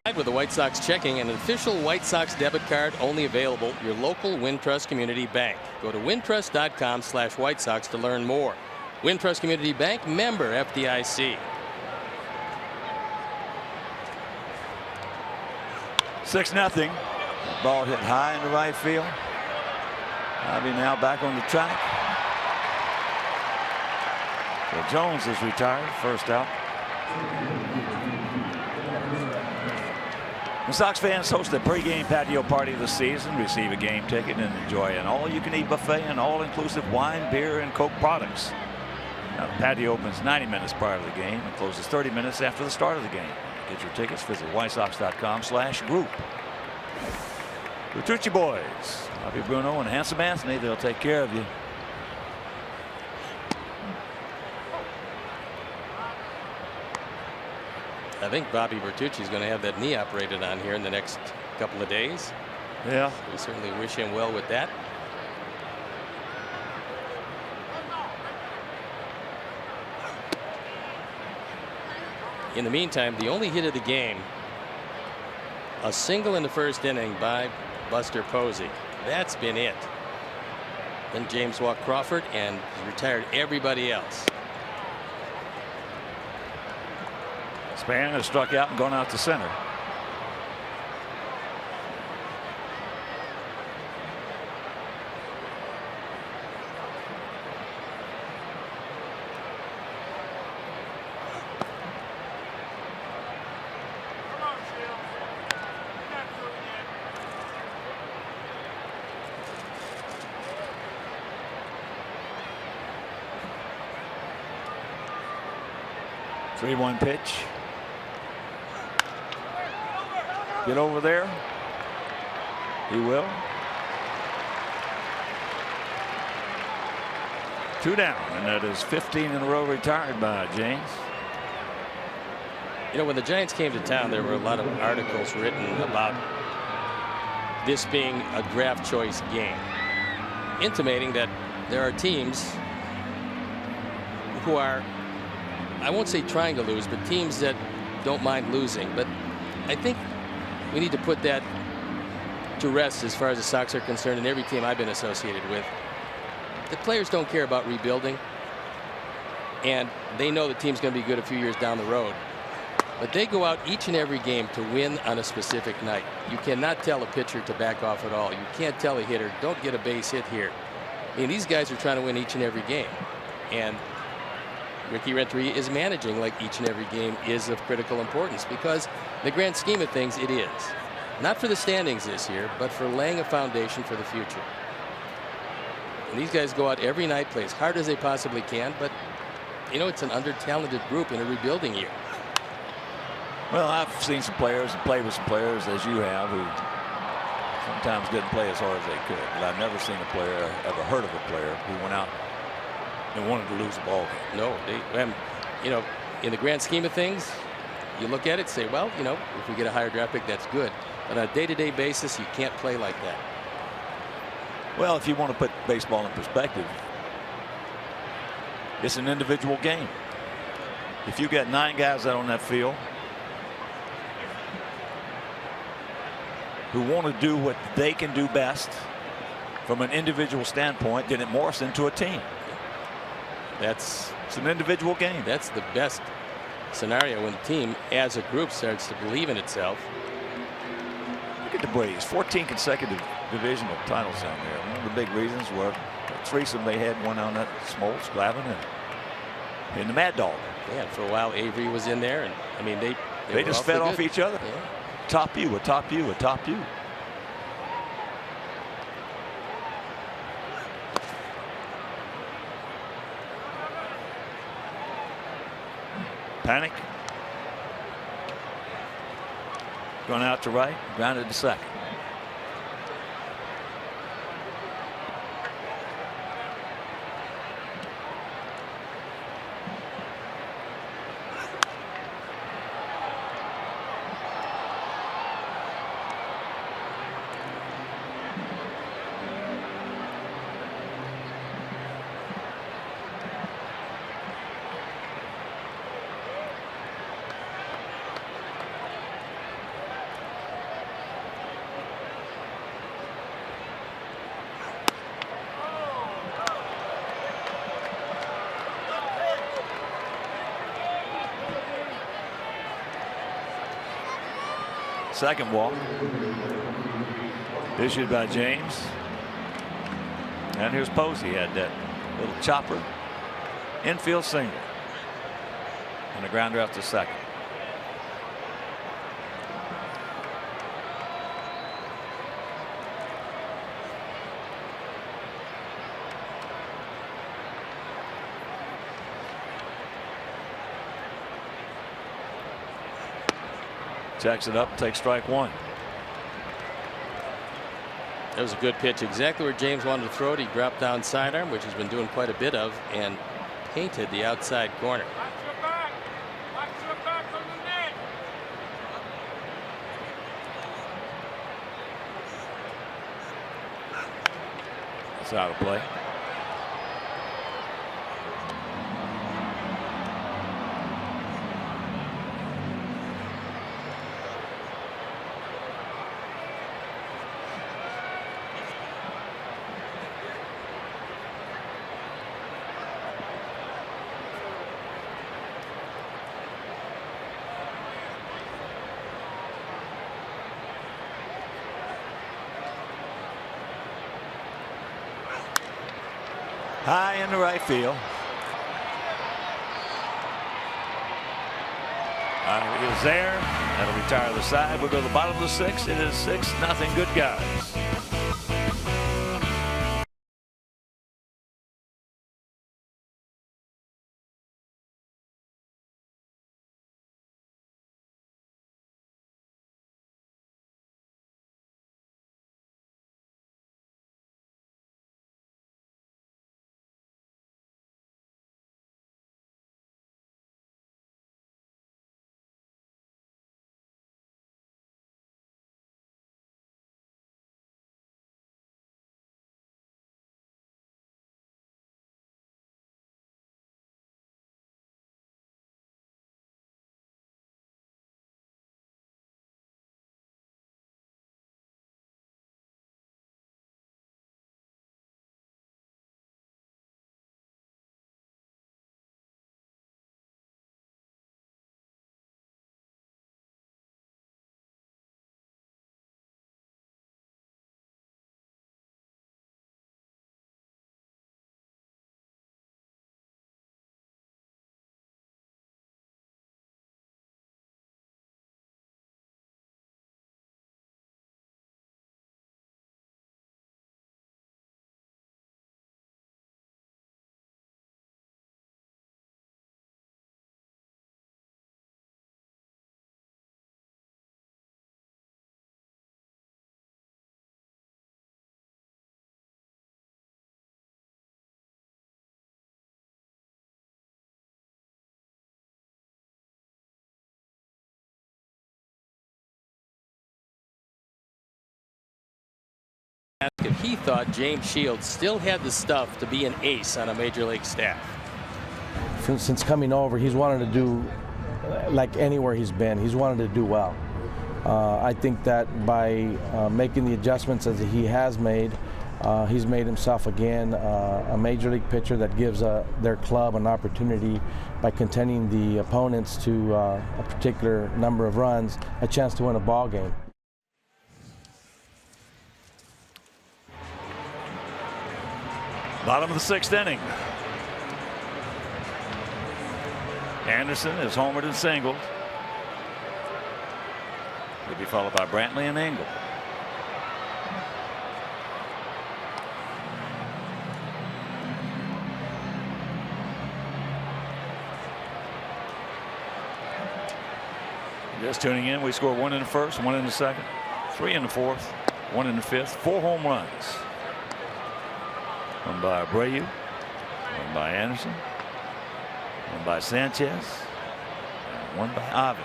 C: Pride with the White Sox checking, an official White Sox debit card only available at your local Wintrust Community Bank. Go to wintrust.com/White Sox to learn more. Wintrust Community Bank, member FDIC.
B: 6-0. Ball hit high in the right field. Bobby now back on the track. So Jones is retired, first out. The Sox fans host the pregame patio party of the season. Receive a game ticket and enjoy an all-you-can-eat buffet and all-inclusive wine, beer, and Coke products. Now, the patio opens 90 minutes prior to the game and closes 30 minutes after the start of the game. To get your tickets, visit whitesox.com/group. Bertucci boys, Bobby Bruno and Handsome Anthony, they'll take care of you.
C: I think Bobby Bertucci is going to have that knee operated on here in the next couple of days.
B: Yeah.
C: We certainly wish him well with that. In the meantime, the only hit of the game, a single in the first inning by Buster Posey. That's been it. Then James walked Crawford and retired everybody else.
B: Span has struck out and gone out to center. Three-one pitch. Get over there. He will. 2 down, and that is 15 in a row retired by James.
C: You know, when the Giants came to town, there were a lot of articles written about this being a draft choice game, intimating that there are teams who are, I won't say trying to lose, but teams that don't mind losing. But I think we need to put that to rest as far as the Sox are concerned, and every team I've been associated with. The players don't care about rebuilding, and they know the team's going to be good a few years down the road. But they go out each and every game to win on a specific night. You cannot tell a pitcher to back off at all. You can't tell a hitter, don't get a base hit here. I mean, these guys are trying to win each and every game. And Ricky Renteria is managing like each and every game is of critical importance, because in the grand scheme of things, it is. Not for the standings this year, but for laying a foundation for the future. And these guys go out every night, play as hard as they possibly can, but, you know, it's an under-talented group in a rebuilding year.
B: Well, I've seen some players and played with some players, as you have, who sometimes didn't play as hard as they could. But I've never seen a player, ever heard of a player, who went out and wanted to lose a ball game.
C: No, you know, in the grand scheme of things, you look at it, say, well, you know, if we get a higher draft pick, that's good. But on a day-to-day basis, you can't play like that.
B: Well, if you want to put baseball in perspective, it's an individual game. If you got 9 guys out on that field who want to do what they can do best from an individual standpoint, then it morphs into a team. It's an individual game.
C: That's the best scenario when the team as a group starts to believe in itself.
B: Look at the Braves, 14 consecutive divisional titles down there. One of the big reasons were the threesome they had, one on that Smoltz, Glavine, and the Mad Dog.
C: Yeah, for a while Avery was in there, and I mean they
B: just fed off each other.
C: Yeah.
B: Top you, a top you, a top you. Panic. Going out to right, grounded to second. Second walk issued by James. And here's Posey, had that little chopper infield single and a grounder out to second. Jacks it up, takes strike one.
C: That was a good pitch, exactly where James wanted to throw it. He dropped down sidearm, which he's been doing quite a bit of, and painted the outside corner.
B: It's out of play. High in the right field. He is there. That'll retire the side. We'll go to the bottom of the sixth. It is 6-0. Good guys.
C: If he thought James Shields still had the stuff to be an ace on a major league staff.
D: Since coming over, he's wanted to do, like anywhere he's been, he's wanted to do well. I think that by making the adjustments as he has made, he's made himself again a major league pitcher that gives their club an opportunity, by contending the opponents to a particular number of runs, a chance to win a ball game.
B: Bottom of the sixth inning. Anderson is homered and singled. He'll be followed by Brantley and Engel. Just tuning in, we score 1 in the first, 1 in the second, 3 in the fourth, 1 in the fifth, 4 home runs. One by Abreu, one by Anderson, one by Sanchez, and one by Avi.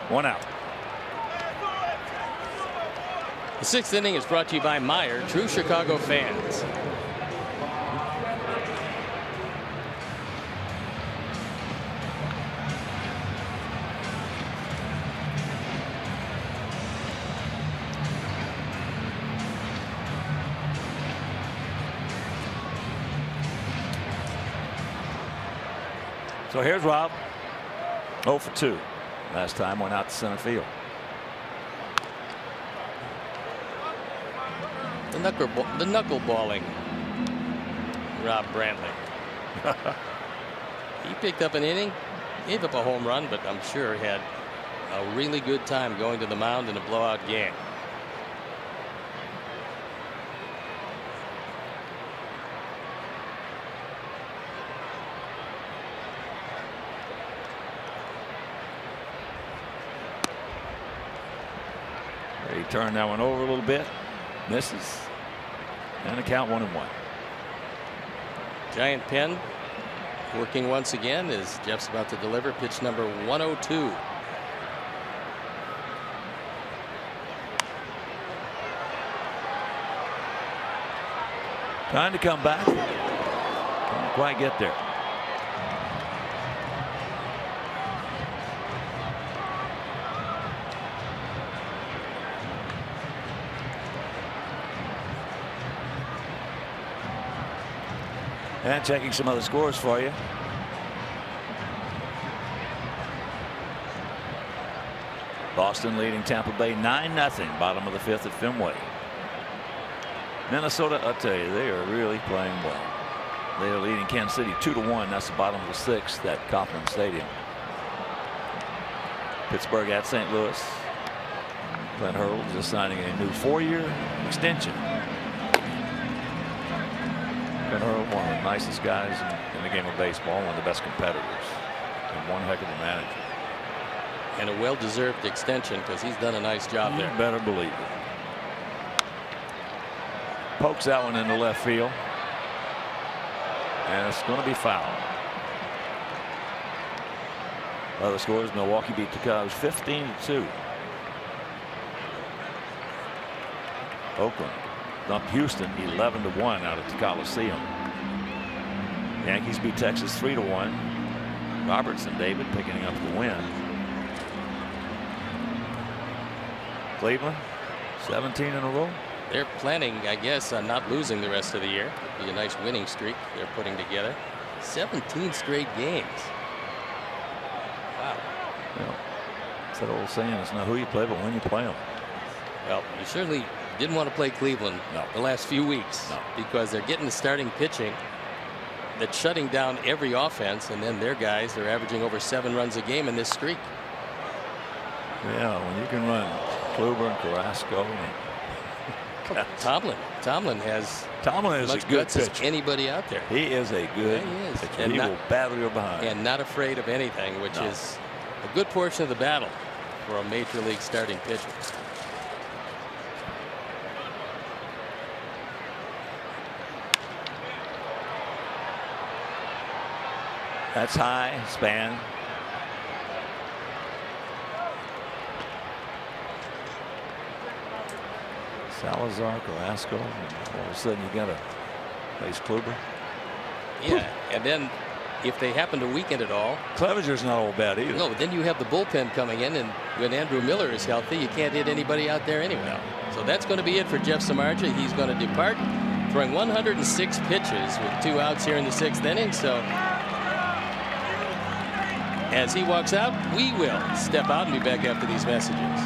B: One out.
C: The sixth inning is brought to you by Meyer, true Chicago fans. So here's Rob, 0 for 2.
B: Last time went out to center field.
C: The knuckleballing Rob Brantley. He picked up an inning, gave up a home run, but I'm sure had a really good time going to the mound in a blowout game.
B: He turned that one over a little bit, misses, and the count 1-1.
C: Giant pen working once again as Jeff's about to deliver pitch number 102.
B: Trying to come back. Can't quite get there. And checking some other scores for you. Boston leading Tampa Bay 9-0, bottom of the 5th at Fenway. Minnesota, I'll tell you, they are really playing well. They are leading Kansas City 2-1. That's the bottom of the 6th at Kauffman Stadium. Pittsburgh at St. Louis. Glenn Hurl just signing a new 4-year extension. Glenn Hurl, one of the nicest guys in the game of baseball, one of the best competitors, and one heck of a manager.
C: And a well-deserved extension because he's done a nice job there.
B: You better believe it. Pokes that one into left field. And it's going to be foul. Other scores, Milwaukee beat the Cubs 15-2. Oakland dumped Houston 11-1 out at the Coliseum. Yankees beat Texas 3-1. Robertson David picking up the win. Cleveland 17 in a row.
C: They're planning, I guess, on not losing the rest of the year. Be a nice winning streak they're putting together. 17 straight games. Wow.
B: Yeah. It's that old saying, it's not who you play, but when you play them.
C: Well, you certainly didn't want to play Cleveland the last few weeks because they're getting the starting pitching that's shutting down every offense, and then their guys are averaging over 7 runs a game in this streak.
B: Yeah, when you can run Kluber and Carrasco. And
C: Tomlin has
B: as
C: much
B: a good
C: guts as
B: pitcher.
C: anybody out there.
B: He is a good pitcher.
C: And
B: he will battle you behind.
C: And not afraid of anything, which is a good portion of the battle for a major league starting pitcher.
B: That's high, span. Salazar, Carrasco, and all of a sudden you got a face Kluber.
C: Yeah, and then if they happen to weaken it all,
B: Clevenger's not all bad either.
C: No, but then you have the bullpen coming in, and when Andrew Miller is healthy, you can't hit anybody out there anyway.
B: No.
C: So that's going to be it for Jeff Samardzija. He's going to depart, throwing 106 pitches with 2 outs here in the 6th inning. So as he walks out, we will step out and be back after these messages.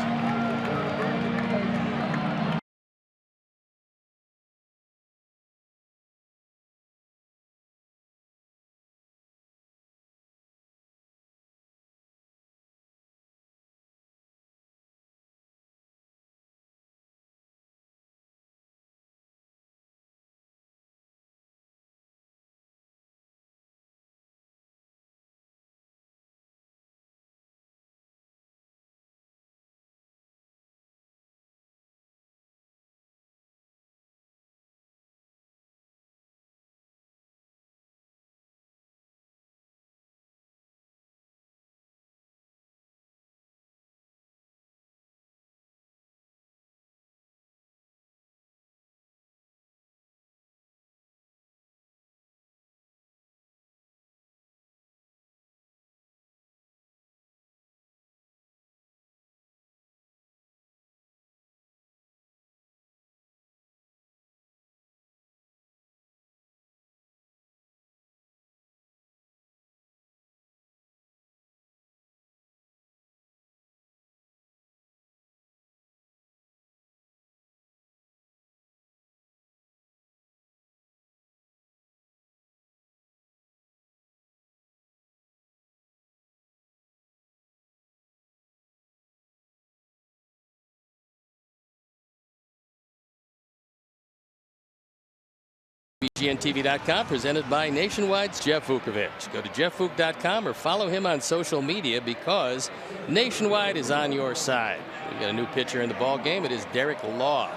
C: GNTV.com, presented by Nationwide's Jeff Vukovich. Go to jeffvuk.com or follow him on social media because Nationwide is on your side. We've got a new pitcher in the ball game. It is Derek Law.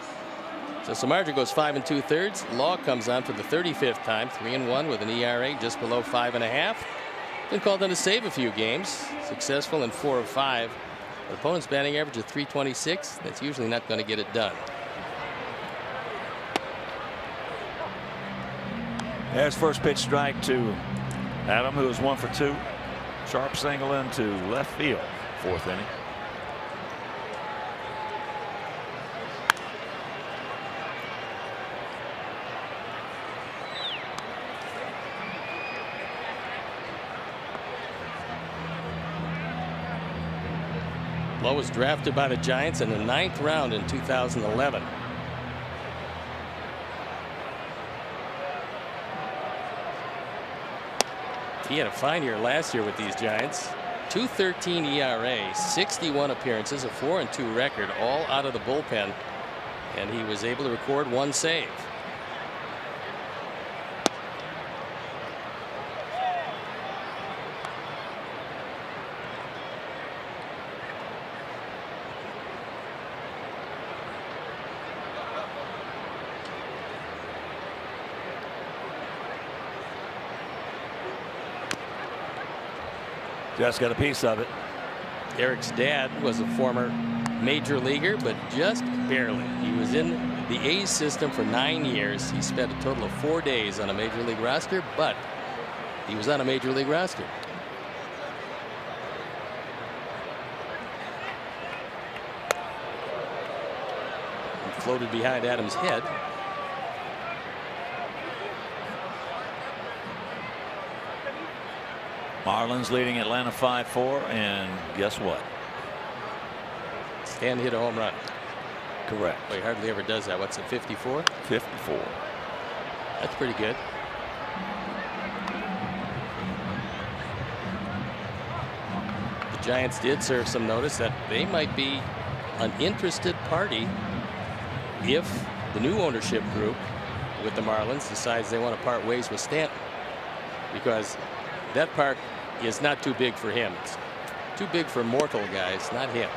C: So Samardzija goes 5 2/3. Law comes on for the 35th time, 3-1 with an ERA just below 5.5. Been called on to save a few games. Successful in 4 of 5. The opponent's batting average of 326. That's usually not going to get it done.
B: There's first pitch strike to Adam, who is 1 for 2. Sharp single into left field. 4th inning.
C: Lowe was drafted by the Giants in the 9th round in 2011. He had a fine year last year with these Giants. 2.13 ERA, 61 appearances, a 4-2 record, all out of the bullpen, and he was able to record 1 save.
B: Just got a piece of it.
C: Eric's dad was a former major leaguer, but just barely. He was in the A's system for 9 years. He spent a total of 4 days on a major league roster, but he was on a major league roster. He floated behind Adams' head.
B: Marlins leading Atlanta 5-4, and guess what?
C: Stan hit a home run.
B: Correct.
C: Well, he hardly ever does that. What's it, 54?
B: 54.
C: That's pretty good. The Giants did serve some notice that they might be an interested party if the new ownership group with the Marlins decides they want to part ways with Stanton, because that park is not too big for him. It's too big for mortal guys, not him.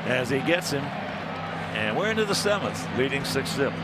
B: As he gets him, and we're into the 7th, leading 6-0.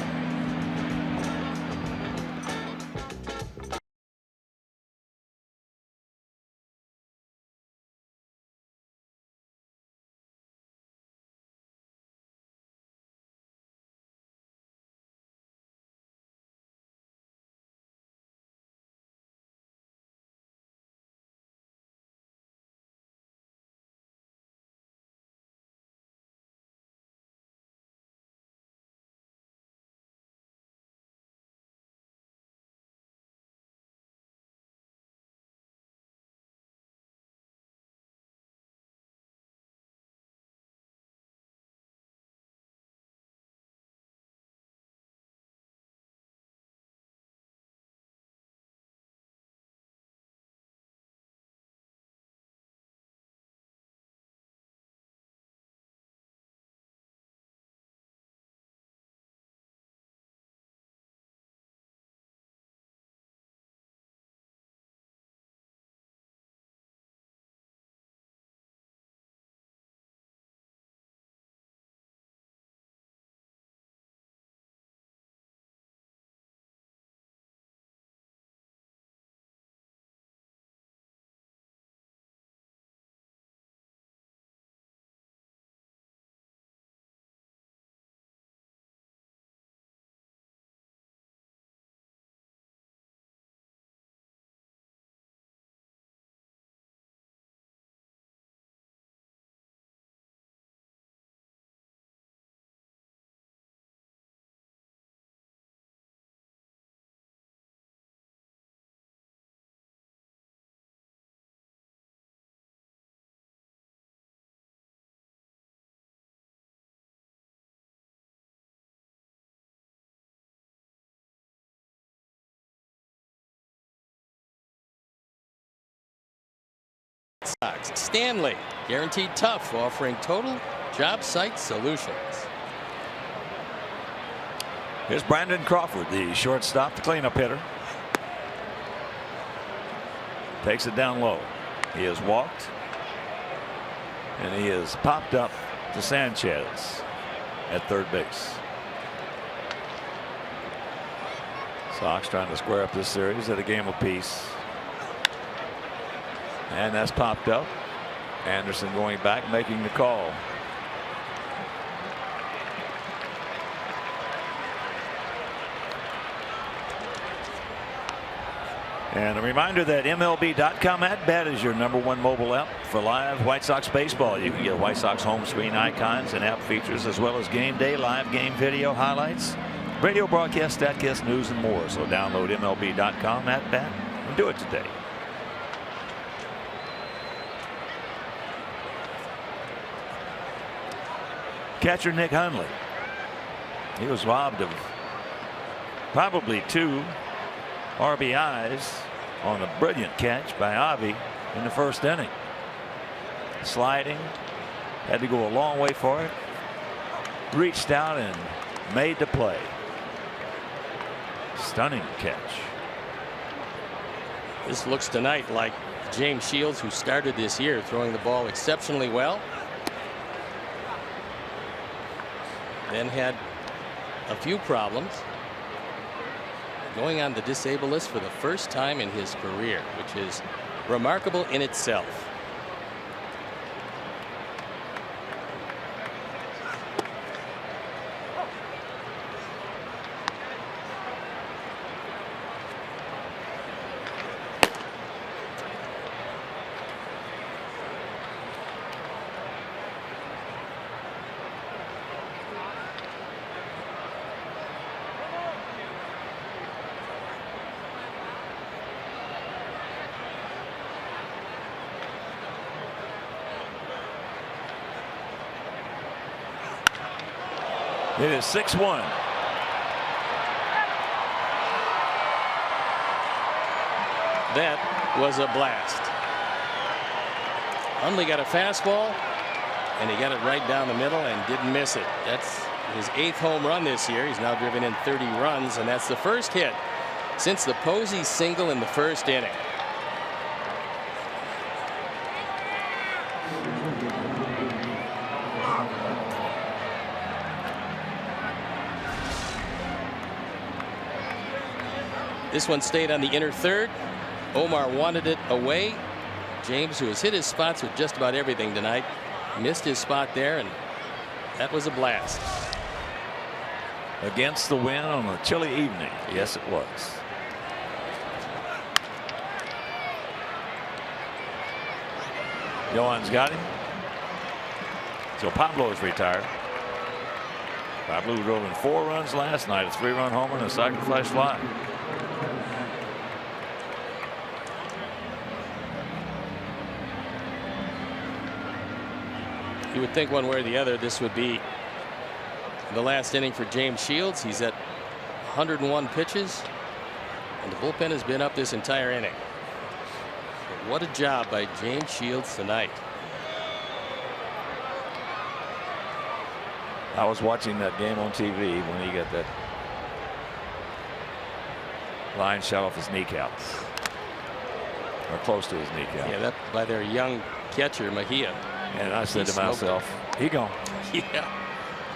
C: Sox. Stanley, guaranteed tough, offering total job site solutions.
B: Here's Brandon Crawford, the shortstop, the cleanup hitter. Takes it down low. He has walked, and he has popped up to Sanchez at third base. Sox trying to square up this series at a game apiece. And that's popped up. Anderson going back, making the call. And a reminder that MLB.com @bat is your #1 mobile app for live White Sox baseball. You can get White Sox home screen icons and app features, as well as game day, live game video highlights, radio broadcast, statcast, news, and more. So download MLB.com @bat and do it today. Catcher Nick Hundley. He was robbed of probably 2 RBIs on a brilliant catch by Avi in the first inning. Sliding, had to go a long way for it, reached out and made the play. Stunning catch.
C: This looks tonight like James Shields, who started this year throwing the ball exceptionally well, then had a few problems, going on the disabled list for the first time in his career, which is remarkable in itself.
B: It is 6-1.
C: That was a blast. Hundley got a fastball, and he got it right down the middle and didn't miss it. That's his 8th home run this year. He's now driven in 30 runs, and that's the first hit since the Posey single in the first inning. This one stayed on the inner third. Omar wanted it away. James, who has hit his spots with just about everything tonight, missed his spot there, and that was a blast.
B: Against the wind on a chilly evening. Yes, it was. Yohan's got him. So Pablo is retired. Pablo drove in 4 runs last night, a 3-run homer and a sacrifice fly.
C: You would think one way or the other this would be the last inning for James Shields. He's at 101 pitches, and the bullpen has been up this entire inning. But what a job by James Shields tonight.
B: I was watching that game on TV when he got that line shot off his kneecaps, or close to his kneecap.
C: Yeah, that by their young catcher Mejia.
B: And I said to myself, he gone.
C: Yeah,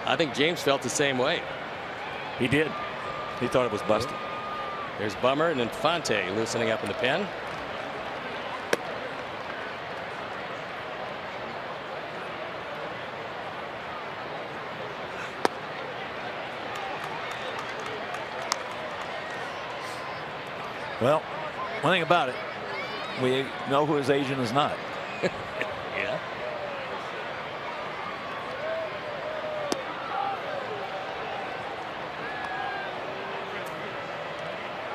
C: I think James felt the same way.
B: He did. He thought it was busted.
C: There's Bummer and Infante loosening up in the pen.
B: Well, one thing about it, we know who his agent is not.
C: Yeah.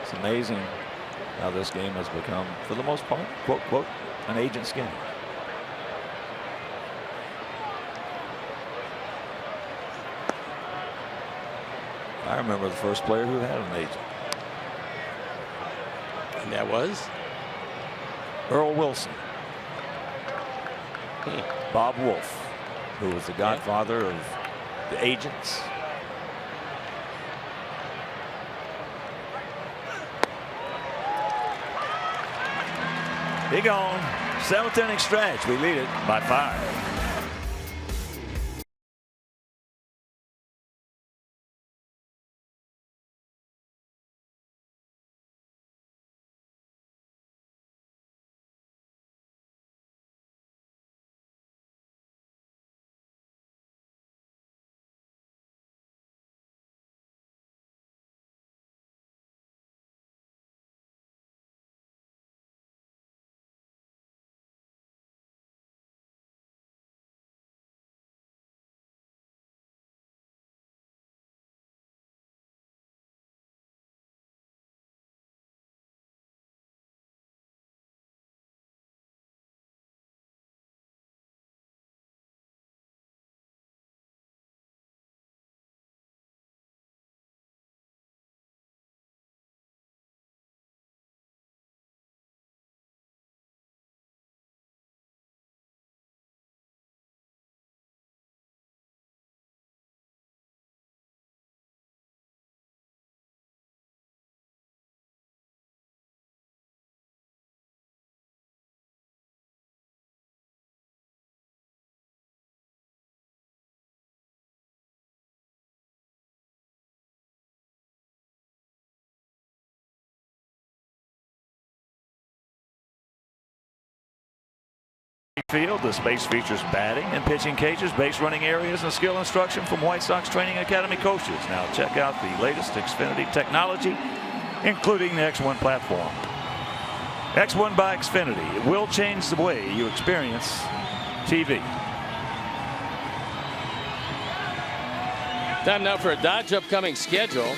B: It's amazing how this game has become, for the most part, quote, quote, an agent's game. I remember the first player who had an agent.
C: And that was
B: Earl Wilson. Bob Wolf, who was the godfather of the agents. He gone. 7th inning stretch. We lead it by 5. Field. The space features batting and pitching cages, base running areas, and skill instruction from White Sox Training Academy coaches. Now check out the latest Xfinity technology, including the X1 platform. X1 by Xfinity. It will change the way you experience TV.
C: Time now for a Dodge upcoming schedule.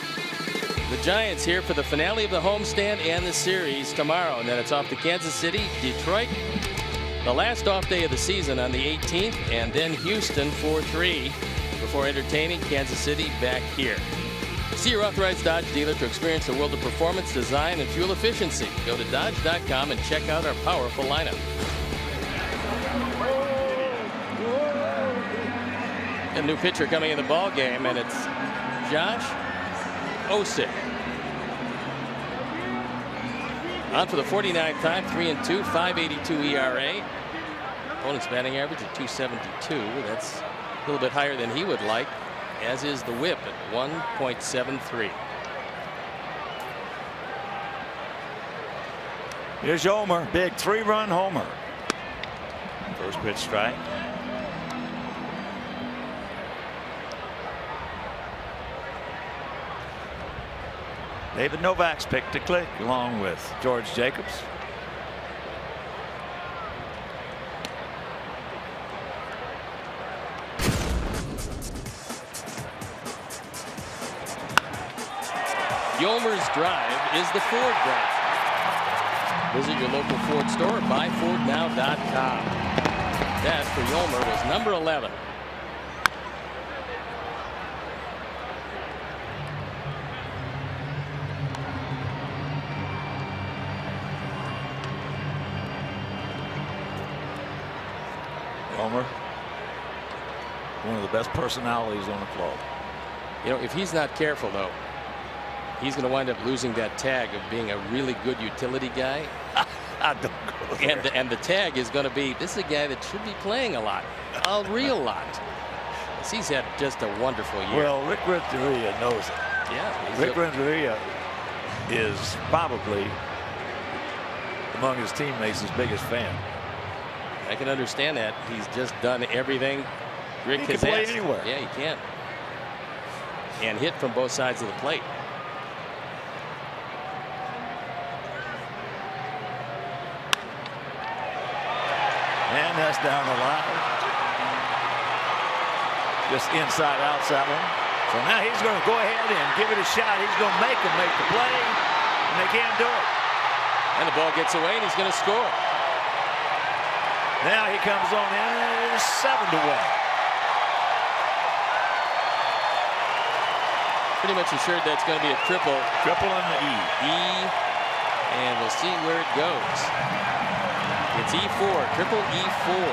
C: The Giants here for the finale of the homestand and the series tomorrow, and then it's off to Kansas City, Detroit, the last off day of the season on the 18th, and then Houston for 3 before entertaining Kansas City back here. See your authorized Dodge dealer to experience the world of performance, design, and fuel efficiency. Go to Dodge.com and check out our powerful lineup. A new pitcher coming in the ball game, and it's Josh Osik. On for the 49th time, 3-2, 5.82 ERA. Opponent's batting average at 272. That's a little bit higher than he would like, as is the whip at 1.73.
B: Here's Homer, big 3-run homer. First pitch strike. David Novak's pick to click along with George Jacobs.
C: Yomer's drive is the Ford drive. Visit your local Ford store or buyfordnow.com. That for Yomer was number 11.
B: Homer, one of the best personalities on the club.
C: You know, if he's not careful, though, he's going to wind up losing that tag of being a really good utility guy.
B: I don't go there.
C: And the tag is going to be, this is a guy that should be playing a lot, a real lot. He's had just a wonderful year.
B: Well, Rick Renteria knows it.
C: Yeah.
B: Rick Renteria is probably among his teammates his biggest fan.
C: I can understand that. He's just done everything Rick has
B: play
C: asked.
B: anywhere.
C: Yeah, he can. And hit from both sides of the plate.
B: And that's down the line. Just inside outside one. So now he's going to go ahead and give it a shot. He's going to make them make the play, and they can't do it.
C: And the ball gets away, and he's going to score.
B: Now he comes on in. It's 7-1.
C: Pretty much assured that's going to be a triple.
B: Triple in the E.
C: And we'll see where it goes. It's E4, triple E4.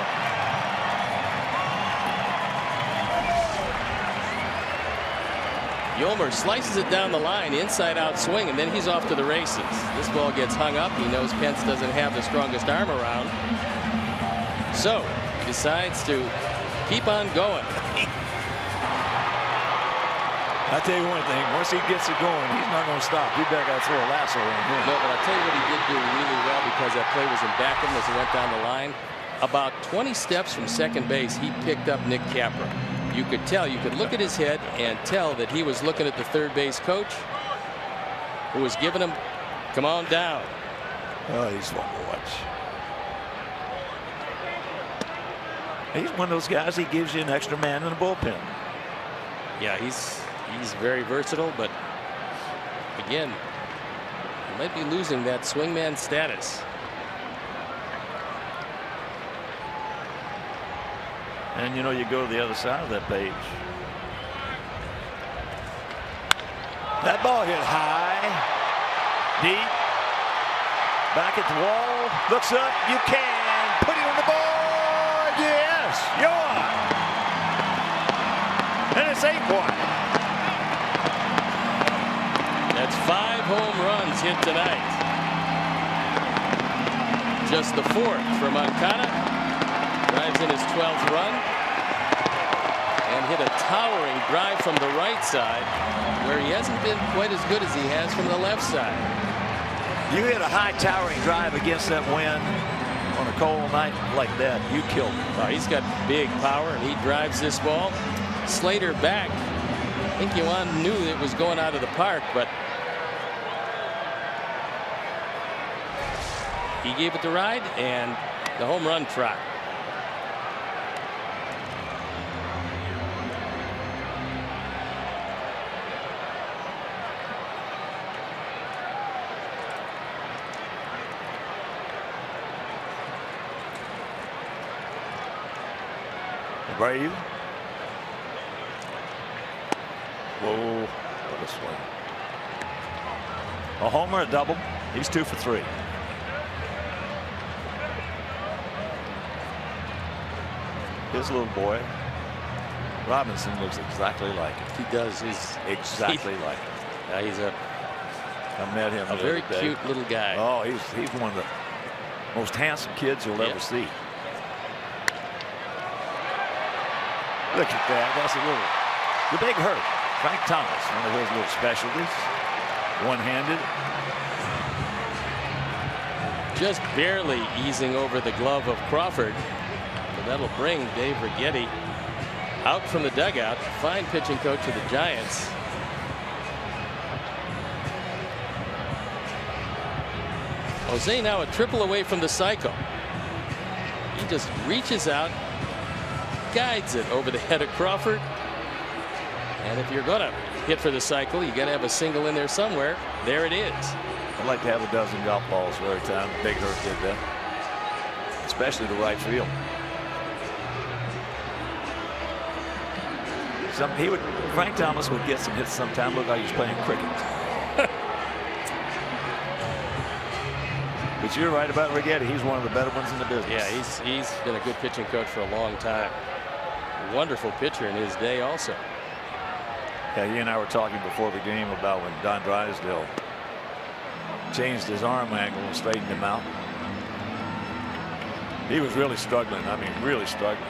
C: Yolmer slices it down the line, inside out swing, and then he's off to the races. This ball gets hung up. He knows Pence doesn't have the strongest arm around, so he decides to keep on going.
B: I tell you one thing, once he gets it going, he's not going to stop. You better got to throw a lasso in him.
C: No, but I'll tell you what he did do really well, because that play was in back of him as he went down the line. About 20 steps from second base, he picked up Nick Capra. You could tell, you could look at his head and tell that he was looking at the third base coach, who was giving him, come on down.
B: Oh, he's fun to watch. He's one of those guys, he gives you an extra man in the bullpen.
C: Yeah, he's very versatile, but again, he might be losing that swingman status.
B: And you know, you go to the other side of that page. That ball hit high, deep, back at the wall, looks up, you can put it on the board. Yes, you're. And it's 8-1.
C: That's 5 home runs hit tonight. Just the 4th for Moncada. Drives in his 12th run. And hit a towering drive from the right side, where he hasn't been quite as good as he has from the left side.
B: You hit a high towering drive against that wind on a cold night like that, you killed him.
C: Well, he's got big power, and he drives this ball. Slater back. I think Yuan knew it was going out of the park, but he gave it the ride, and the home run trot.
B: Brave. Whoa, what a swing. A homer, a double. He's 2 for 3. His little boy, Robinson, looks exactly like him.
C: He does. He's
B: exactly like him.
C: He's
B: I met him.
C: a very cute little guy.
B: Oh, he's one of the most handsome kids you'll ever see. Look at that. That's the big hurt. Frank Thomas, one of his little specialties. One-handed.
C: Just barely easing over the glove of Crawford. But that'll bring Dave Righetti out from the dugout. Fine pitching coach of the Giants. Jose now a triple away from the cycle. He just reaches out, guides it over the head of Crawford. And if you're going to hit for the cycle, you got to have a single in there somewhere. There it is.
B: I'd like to have a dozen golf balls every time Big Hurt did that, especially the right field. Frank Thomas would get some hits sometime. Look like he was playing cricket. But you're right about Righetti. He's one of the better ones in the business.
C: Yeah, he's been a good pitching coach for a long time. A wonderful pitcher in his day also.
B: Yeah, he and I were talking before the game about when Don Drysdale changed his arm angle and straightened him out. He was really struggling. I mean, really struggling.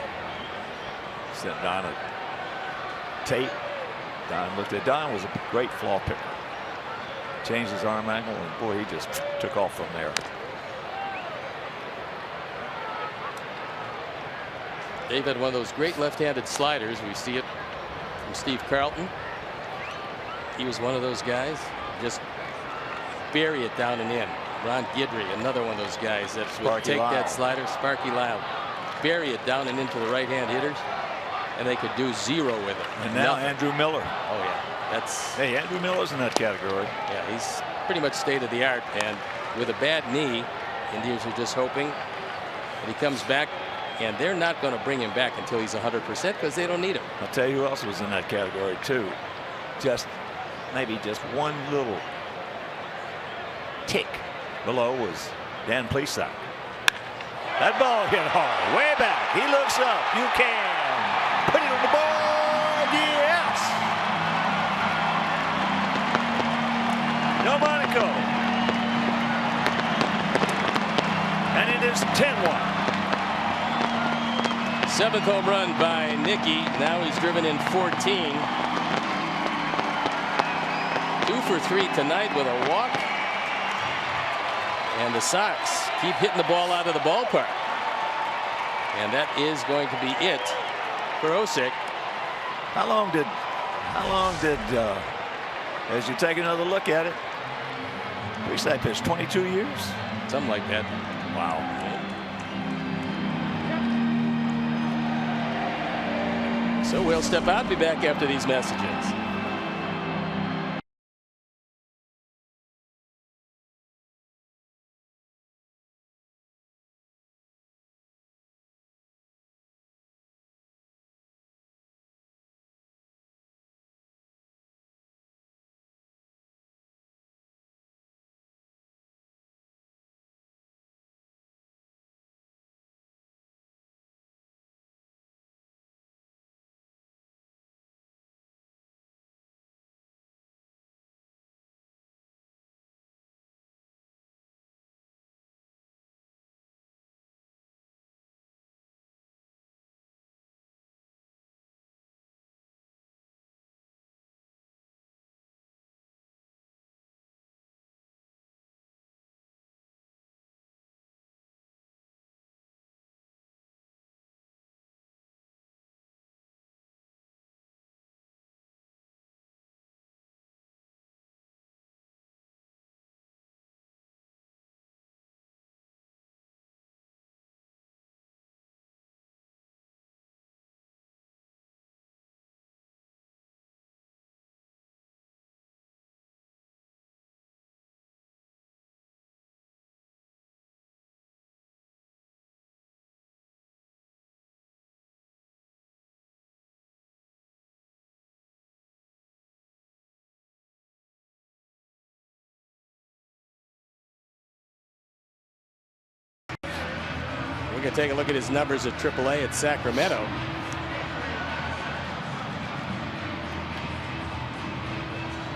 B: Sent Don a tape. Don looked at Don was a great flaw picker. Changed his arm angle, and boy, he just took off from there.
C: Dave had one of those great left-handed sliders. We see it from Steve Carlton. He was one of those guys. Just bury it down and in. Ron Guidry, another one of those guys that would take that slider. Sparky Lyle. Bury it down and into the right-hand hitters, and they could do zero with it.
B: And now Andrew Miller.
C: Oh, yeah.
B: Hey, Andrew Miller's in that category.
C: Yeah, he's pretty much state of the art. And with a bad knee, Indians are just hoping that he comes back. And they're not going to bring him back until he's 100% because they don't need him.
B: I'll tell you who else was in that category too. Maybe just one little tick below was Dan Plesac. That ball hit hard, way back. He looks up. You can put it on the board. Yes. go. And it is 10-1.
C: 7th home run by Nicky. Now he's driven in 14. 2 for 3 tonight with a walk. And the Sox keep hitting the ball out of the ballpark. And that is going to be it for Osick.
B: How long did, as you take another look at it, we say pitch 22 years?
C: Something like that.
B: Wow.
C: So we'll step out, be back after these messages. We're going to take a look at his numbers at AAA at Sacramento.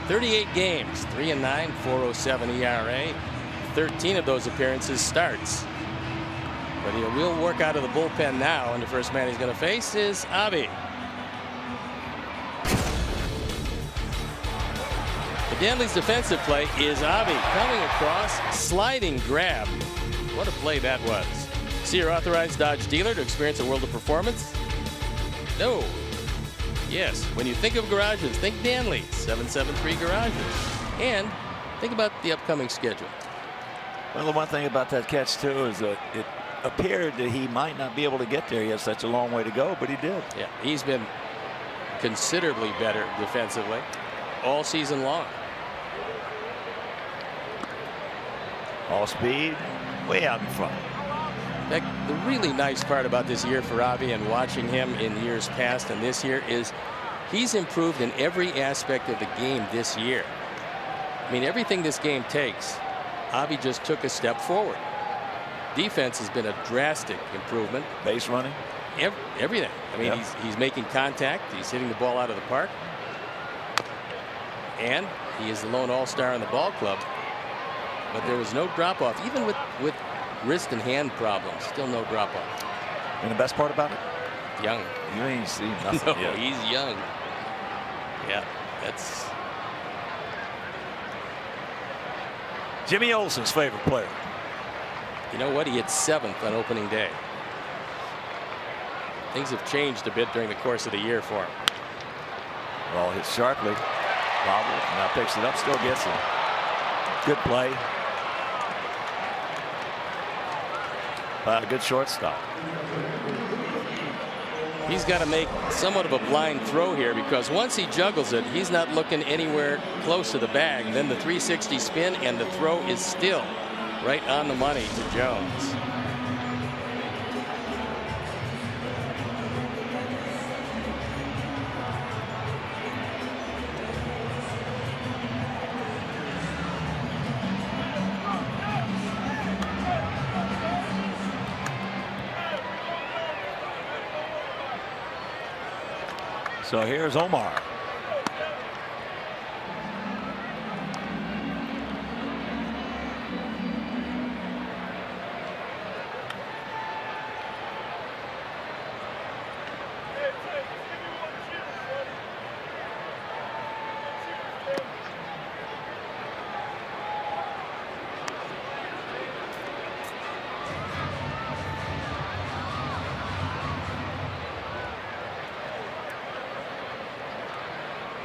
C: .38 games, 3-9, 4.07 ERA. 13 of those appearances starts. But he will work out of the bullpen now, and the first man he's going to face is Avi. Danley's defensive play is Avi coming across, sliding grab. What a play that was. See your authorized Dodge dealer to experience a world of performance? No. Yes, when you think of garages, think Danley's 773 Garages. And think about the upcoming schedule.
B: Well, the one thing about that catch, too, is that it appeared that he might not be able to get there. He has such a long way to go, but he did.
C: Yeah, he's been considerably better defensively all season long.
B: All speed, way out in front.
C: The really nice part about this year for Avi and watching him in years past and this year is he's improved in every aspect of the game this year. I mean, everything this game takes, Avi just took a step forward. Defense has been a drastic improvement.
B: Base running.
C: Everything. I mean, he's making contact. He's hitting the ball out of the park. And he is the lone all-star in the ball club. But there was no drop-off, even with wrist and hand problems. Still no drop-off.
B: And the best part about it?
C: Young.
B: You ain't seen nothing
C: No,
B: yet.
C: he's young. Yeah, that's...
B: Jimmy Olsen's favorite player.
C: You know what? He hit 7th on opening day. Things have changed a bit during the course of the year for him.
B: Ball hits sharply. Wobble. Now picks it up. Still gets it. Good play. Good shortstop.
C: He's got to make somewhat of a blind throw here because once he juggles it, he's not looking anywhere close to the bag. Then the 360 spin and the throw is still right on the money to Jones.
B: So here's Omar.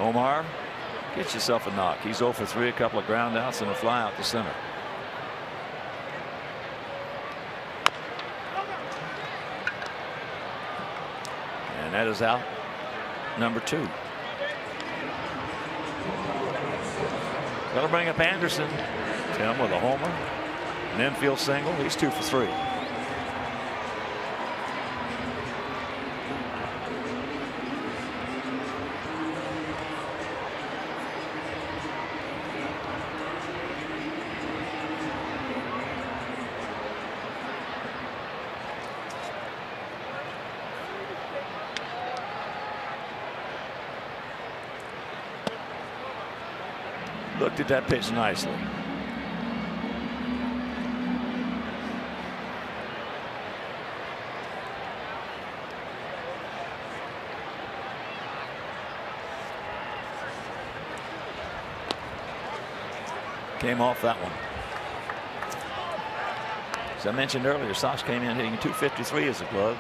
B: Omar, get yourself a knock. He's 0 for 3, a couple of ground outs and a fly out to center. And that is out number 2. That'll bring up Anderson. Tim with a homer, an infield single. He's 2 for 3. Looked at that pitch nicely. Came off that one. As I mentioned earlier, Sox came in hitting .253 as a club.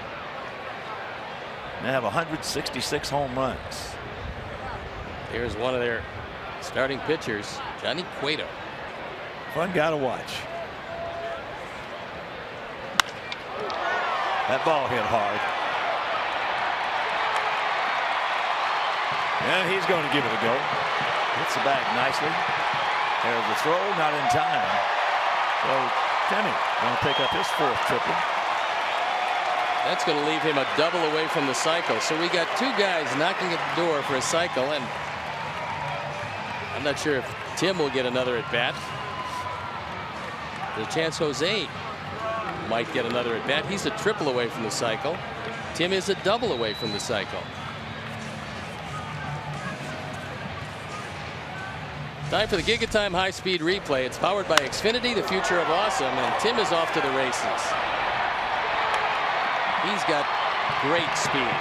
B: They have 166 home runs.
C: Here's one of their starting pitchers, Johnny Cueto.
B: Fun guy to watch. That ball hit hard. And he's going to give it a go. Hits the bag nicely. There's the throw, not in time. So Timmy going to pick up his 4th triple.
C: That's going to leave him a double away from the cycle. So we got 2 guys knocking at the door for a cycle, and I'm not sure if Tim will get another at bat. There's a chance Jose might get another at bat. He's a triple away from the cycle. Tim is a double away from the cycle. Time for the Giga-Time high-speed replay. It's powered by Xfinity, the future of awesome, and Tim is off to the races. He's got great speed.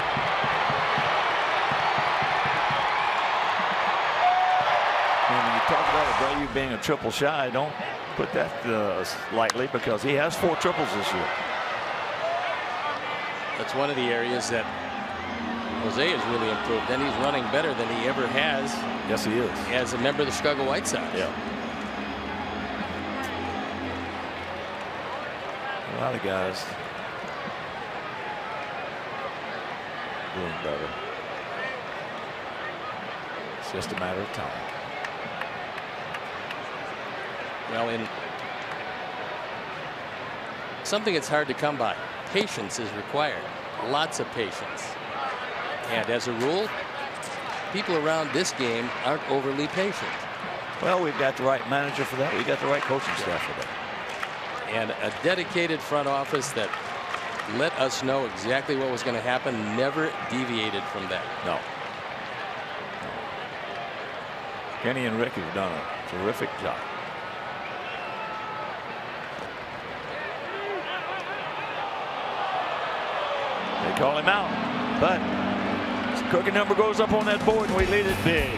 B: And when you talk about Abreu being a triple shy, don't put that lightly, because he has 4 triples this year.
C: That's one of the areas that Jose has really improved, and he's running better than he ever has.
B: Yes, he is.
C: As a member of the Chicago White Sox.
B: Yeah. A lot of guys doing better. It's just a matter of time.
C: Well, in something that's hard to come by, patience is required. Lots of patience. And as a rule, people around this game aren't overly patient.
B: Well, we've got the right manager for that. We've got the right coaching staff for that.
C: And a dedicated front office that let us know exactly what was going to happen, never deviated from that.
B: No. Kenny and Rick have done a terrific job. They call him out, but his cookie number goes up on that board and we lead it big.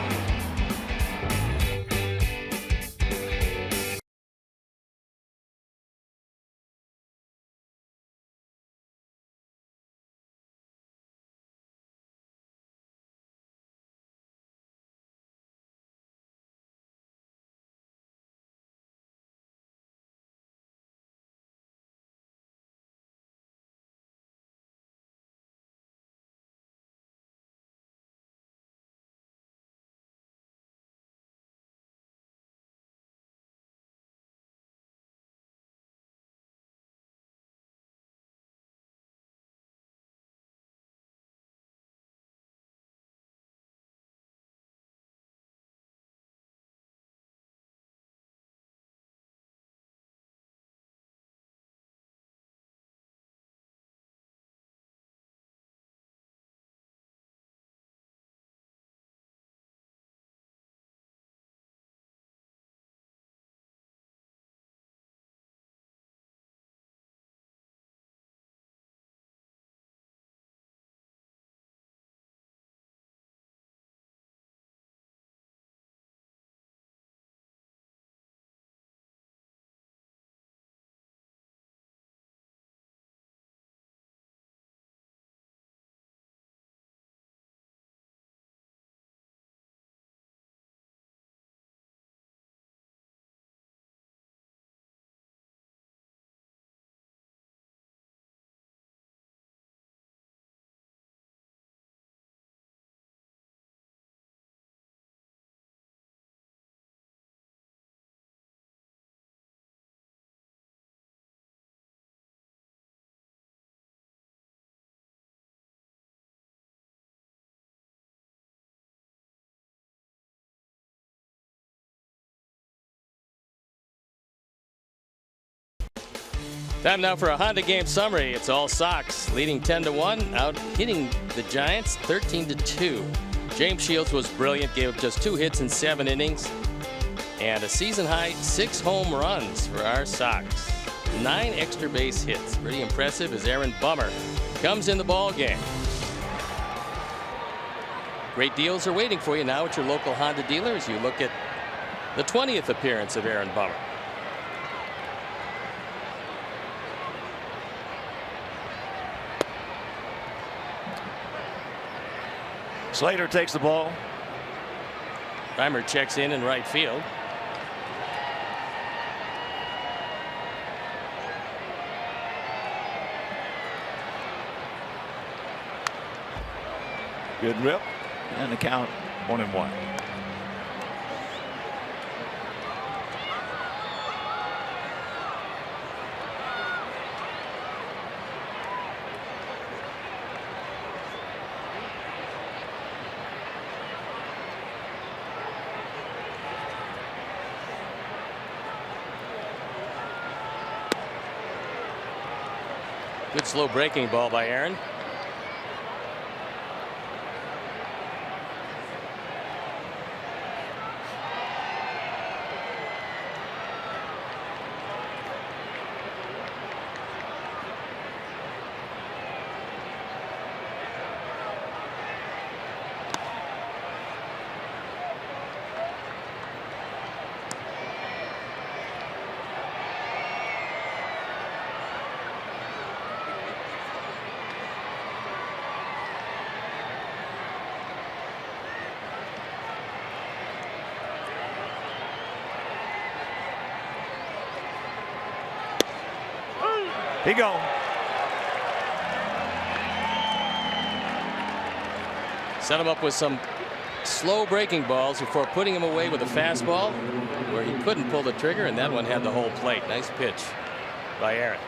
C: Time now for a Honda game summary. It's all Sox leading 10-1, out hitting the Giants 13-2. James Shields was brilliant, gave up just 2 hits in 7 innings, and a season-high 6 home runs for our Sox. 9 extra base hits. Pretty impressive as Aaron Bummer comes in the ball game. Great deals are waiting for you now at your local Honda dealer as you look at the 20th appearance of Aaron Bummer.
B: Slater takes the ball.
C: Reimer checks in right field.
B: Good rip, and the count 1-1.
C: Good slow breaking ball by Aaron.
B: He go.
C: Set him up with some slow breaking balls before putting him away with a fastball where he couldn't pull the trigger, and that one had the whole plate. Nice pitch by Aaron.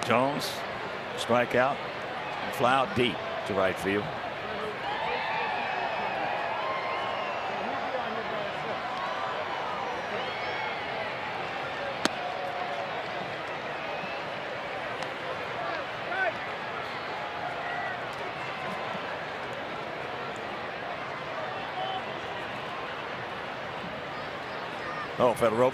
B: Jones, strike out, and fly out deep to right field. Oh, Federer.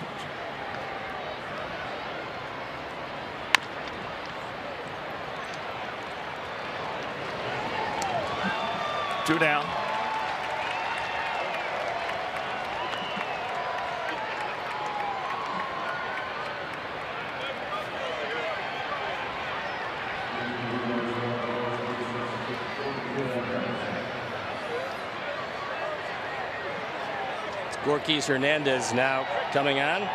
B: 2 down.
C: It's Gorkys Hernandez now coming on.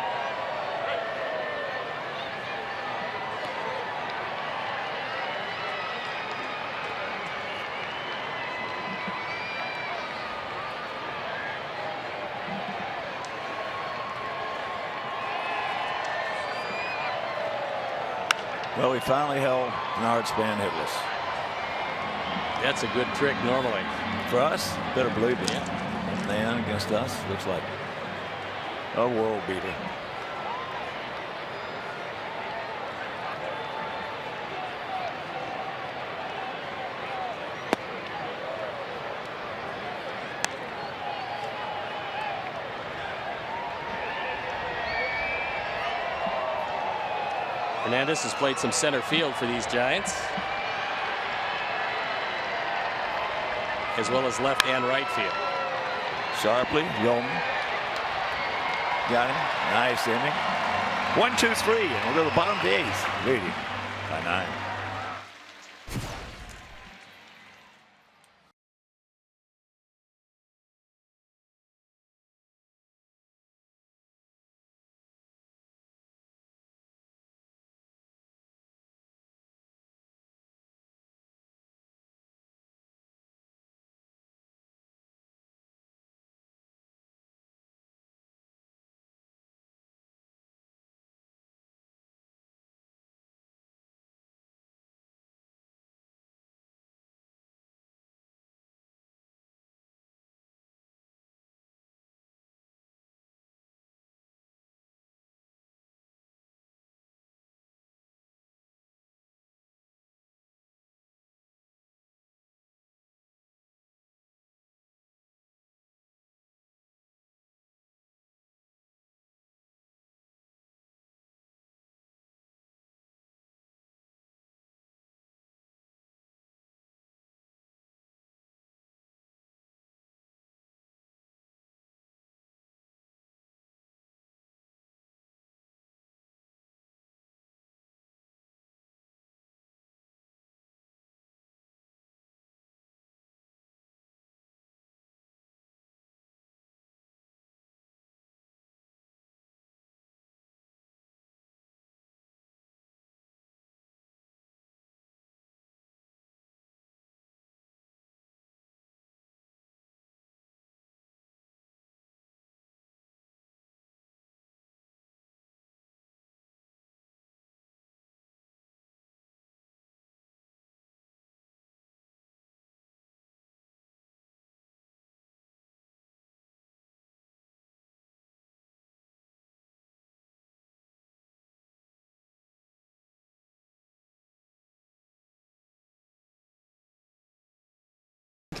B: Well, we finally held Bernard Span hitless.
C: That's a good trick normally.
B: For us, better believe it. Man against us looks like a world beater.
C: Hernandez has played some center field for these Giants, as well as left and right field.
B: Sharply, Yeoman got him. Nice inning. 1-2-3, and we'll go to the bottom of the 8th, leading by 9.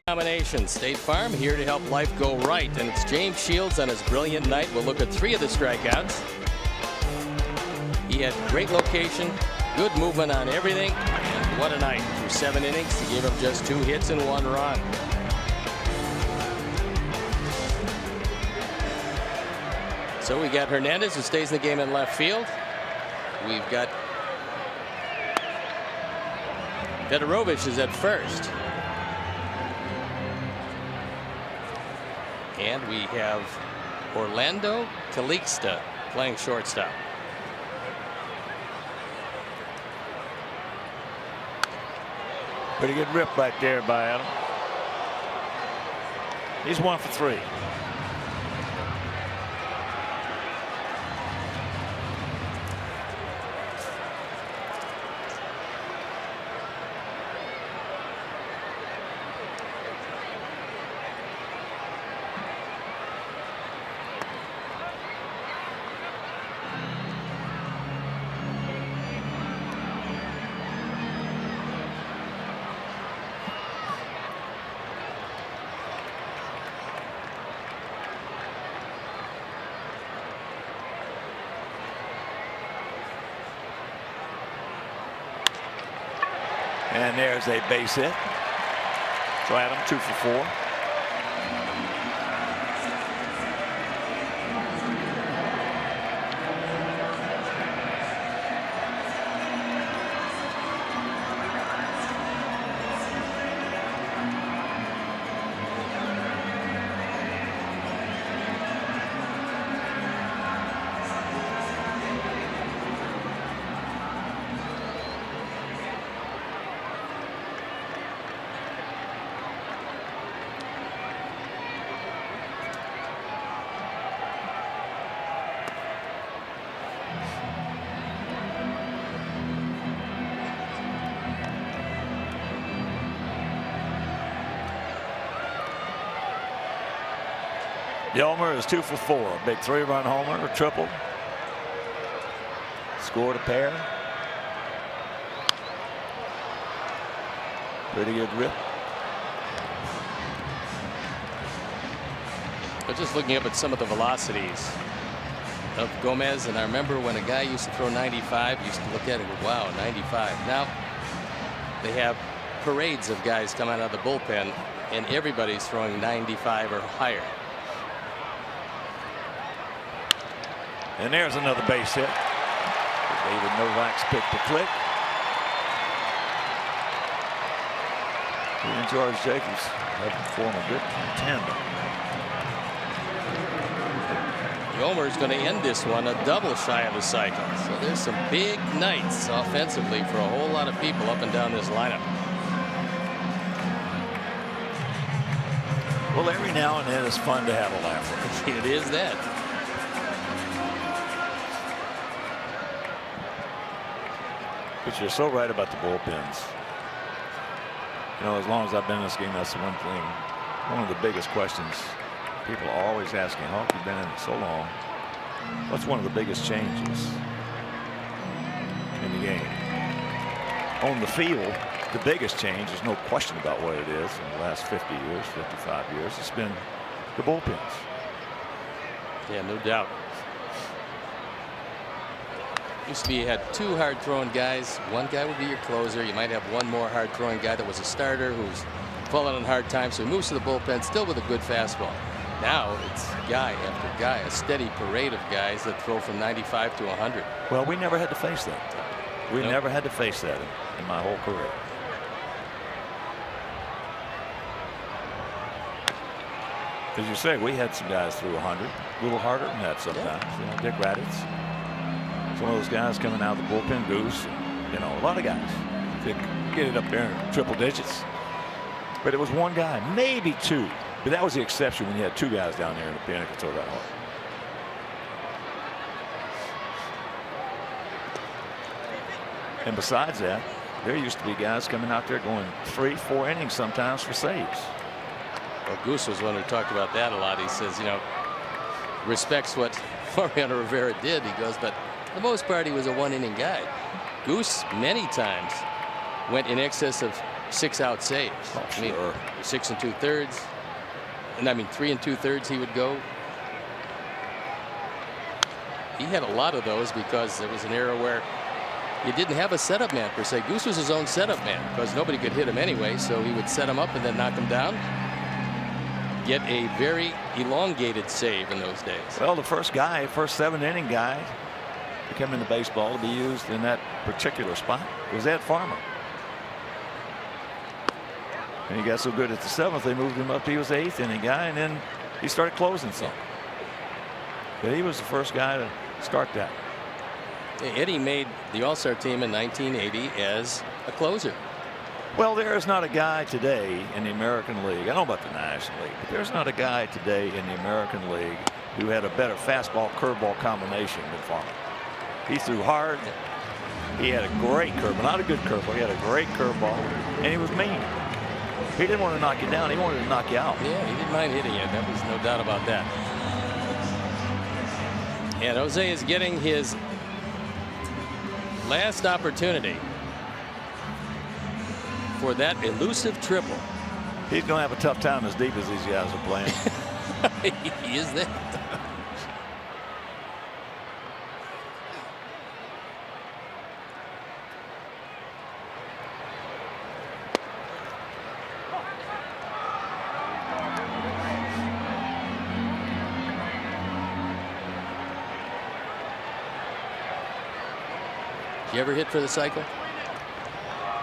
C: Nomination. State Farm here to help life go right. And it's James Shields on his brilliant night. We'll look at 3 of the strikeouts. He had great location, good movement on everything. And what a night. Through 7 innings, he gave up just 2 hits and 1 run. So we got Hernandez, who stays in the game in left field. We've got Fedorovich is at first. And we have Orlando Calixta playing shortstop.
B: Pretty good rip right there by Adam. He's 1 for 3. And there's a base hit. So Adam 2 for 4. Yelmer is 2 for 4. A big 3-run homer, a triple. Scored a pair. Pretty good rip.
C: But just looking up at some of the velocities of Gomez, and I remember when a guy used to throw 95, used to look at it and go, wow, 95. Now they have parades of guys coming out of the bullpen, and everybody's throwing 95 or higher.
B: And there's another base hit. David Novak's picked the click. He and George Jacobs have formed a good tandem.
C: Yomer's going to end this one a double shy of the cycle. So there's some big nights offensively for a whole lot of people up and down this lineup.
B: Well, every now and then it's fun to have a laugh.
C: It is that.
B: But you're so right about the bullpens. You know, as long as I've been in this game, that's the one thing. One of the biggest questions people are always asking, how have you been in it so long? What's one of the biggest changes in the game? On the field, the biggest change, there's no question about what it is in the last 50 years, 55 years. It's been the bullpens.
C: Yeah, no doubt. Used to be you had 2 hard throwing guys. One guy would be your closer. You might have one more hard throwing guy that was a starter who's fallen on hard times, so he moves to the bullpen still with a good fastball. Now it's guy after guy, a steady parade of guys that throw from 95 to 100.
B: Well, we never had to face that. We never had to face that in my whole career. As you say, we had some guys through 100, a little harder than that sometimes. You know, Dick Raditz, some of those guys coming out of the bullpen, Goose, you know, a lot of guys that get it up there in triple digits. But it was one guy, maybe 2. But that was the exception when you had 2 guys down there in the pen that could throw that hard. And besides that, there used to be guys coming out there going 3, 4 innings sometimes for saves.
C: Well, Goose was one who talked about that a lot. He says, you know, respects what Mariano Rivera did. He goes, but for the most part, he was a 1-inning guy. Goose many times went in excess of 6-out saves.
B: Oh,
C: I mean,
B: sure.
C: 6 2/3, and I mean 3 2/3 he would go. He had a lot of those because there was an era where you didn't have a setup man per se. Goose was his own setup man because nobody could hit him anyway, so he would set him up and then knock him down. Get a very elongated save in those days.
B: Well, the first 7-inning guy to come into baseball to be used in that particular spot was Ed Farmer. And he got so good at the 7th, they moved him up. He was the 8th-inning guy, and then he started closing some. But he was the first guy to start that.
C: Eddie made the All-Star team in 1980 as a closer.
B: Well, there is not a guy today in the American League. I don't know about the National League, but there's not a guy today in the American League who had a better fastball curveball combination than Farmer. He threw hard. He had a great curveball, not a good curveball. He had a great curveball, and he was mean. He didn't want to knock you down. He wanted to knock you out.
C: Yeah, he didn't mind hitting you. There was no doubt about that. And Jose is getting his last opportunity for that elusive triple.
B: He's going to have a tough time as deep as these guys are playing.
C: He is that. You ever hit for the cycle?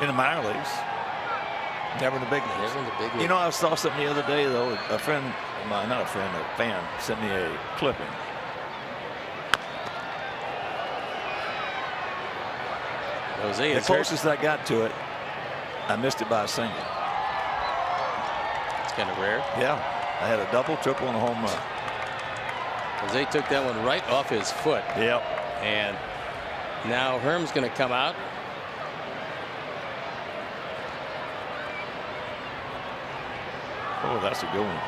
B: In the minor leagues. Never in the big leagues.
C: Never in the big leagues.
B: You know, I saw something the other day, though. A friend of mine, not a friend, a fan, sent me a clipping.
C: Jose,
B: The closest I got to it, I missed it by a single.
C: It's kind of rare.
B: Yeah. I had a double, triple, and a home run.
C: Jose took that one right off his foot.
B: Yep.
C: And now Herm's going to come out.
B: Oh, that's a good one.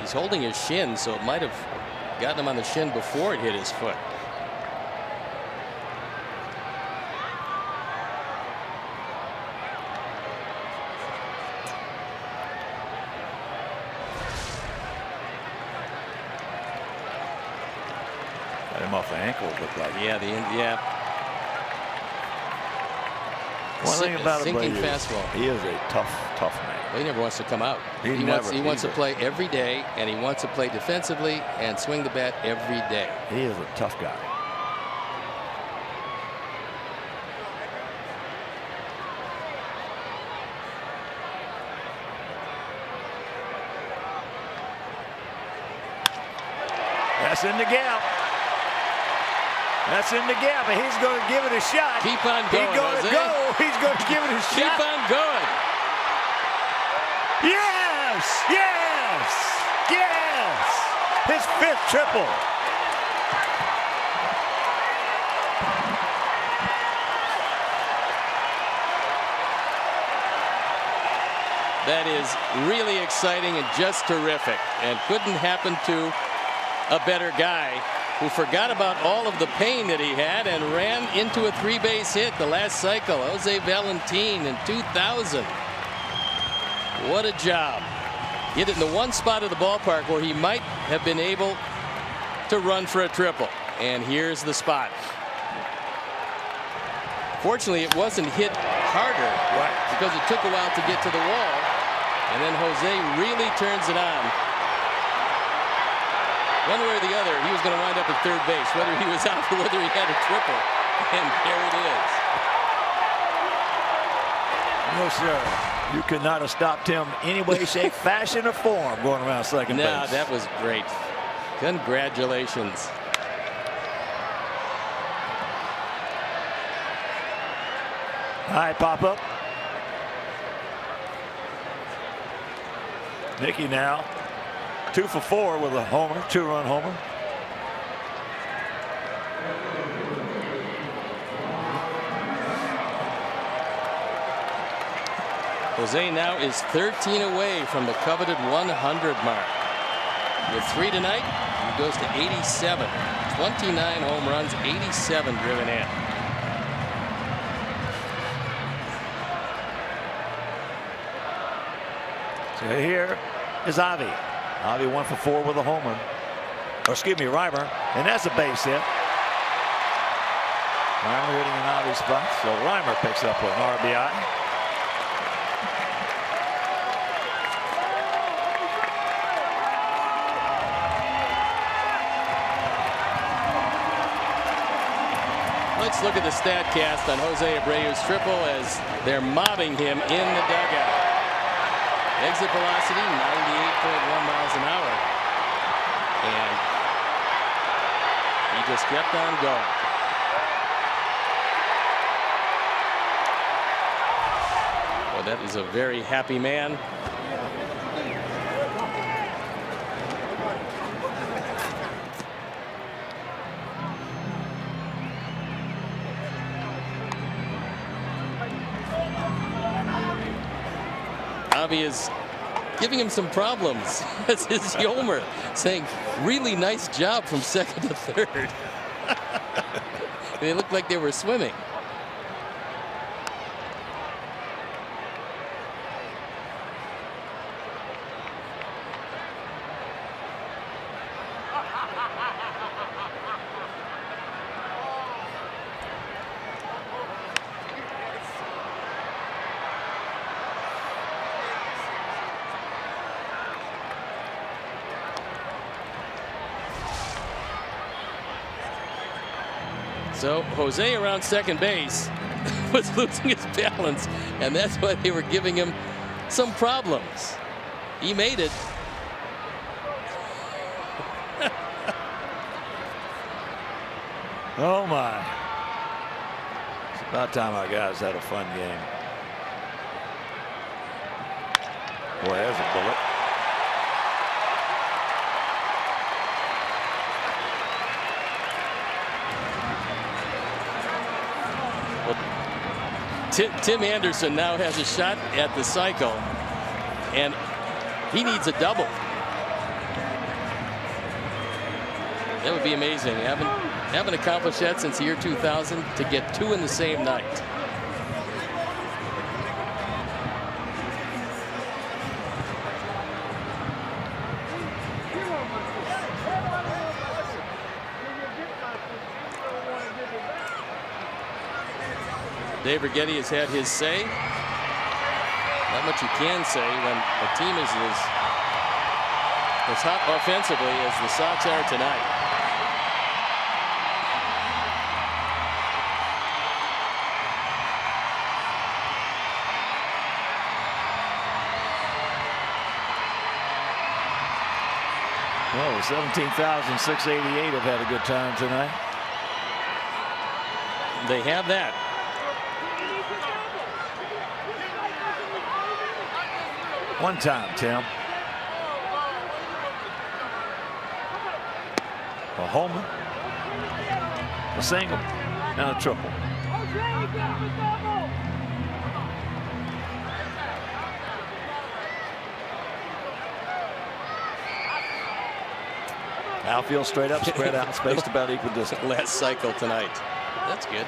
C: He's holding his shin, so it might have gotten him on the shin before it hit his foot.
B: Got him off the ankle, it looked like.
C: Yeah,
B: One thing about him,
C: sinking fastball.
B: he is a tough man.
C: Well, he never wants to come out.
B: He
C: wants to play every day, and he wants to play defensively and swing the bat every day.
B: He is a tough guy. That's in the gap. That's in the gap, and he's going to give it a shot.
C: Keep on going,
B: He's going to go. He's going to give it a shot.
C: Keep on going.
B: Yes! Yes! Yes! His 5th triple.
C: That is really exciting and just terrific, and couldn't happen to a better guy who forgot about all of the pain that he had and ran into a 3-base hit the last cycle. Jose Valentin in 2000. What a job. Hit it in the one spot of the ballpark where he might have been able to run for a triple. And here's the spot. Fortunately, it wasn't hit harder, because it took a while to get to the wall. And then Jose really turns it on. One way or the other, he was going to wind up at third base, whether he was out or whether he had a triple. And there it is.
B: No, sir. You could not have stopped him any way, shape, fashion, or form going around second base.
C: No, that was great. Congratulations.
B: All right, pop up. Nicky now 2 for 4 with a homer, 2-run homer.
C: Jose now is 13 away from the coveted 100 mark. With 3 tonight, he goes to 87. 29 home runs, 87 driven in.
B: So here is Avi. Avi 1 for 4 with a homer. Or excuse me, Reimer. And that's a base hit. Reimer hitting an Avi spot. So Reimer picks up an RBI.
C: Let's look at the StatCast on Jose Abreu's triple as they're mobbing him in the dugout. Exit velocity 98.1 miles an hour. And he just kept on going. Well, that is a very happy man. Avi is giving him some problems. That's his Yomer saying, really nice job from second to third. They looked like they were swimming. So Jose around second base was losing his balance, and that's why they were giving him some problems. He made it.
B: Oh my. It's about time our guys had a fun game. Boy, there's a bullet.
C: Tim Anderson now has a shot at the cycle, and he needs a double. That would be amazing. Haven't accomplished that since the year 2000 to get 2 in the same night. Dave Righetti has had his say. Not much you can say when a team is as hot offensively as the Sox are tonight.
B: Well, 17,688 have had a good time tonight.
C: They have that.
B: One time, Tim. A homer, a single, and a triple. Outfield straight up, spread out, spaced about equal distance.
C: Last cycle tonight. That's good.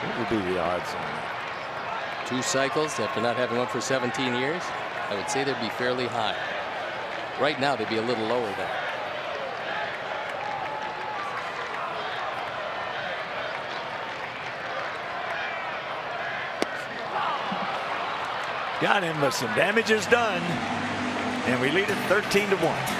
B: What would be the odds on that?
C: 2 cycles after not having one for 17 years. I would say they'd be fairly high. Right now, they'd be a little lower though.
B: Got him, but some damage is done, and we lead it 13-1.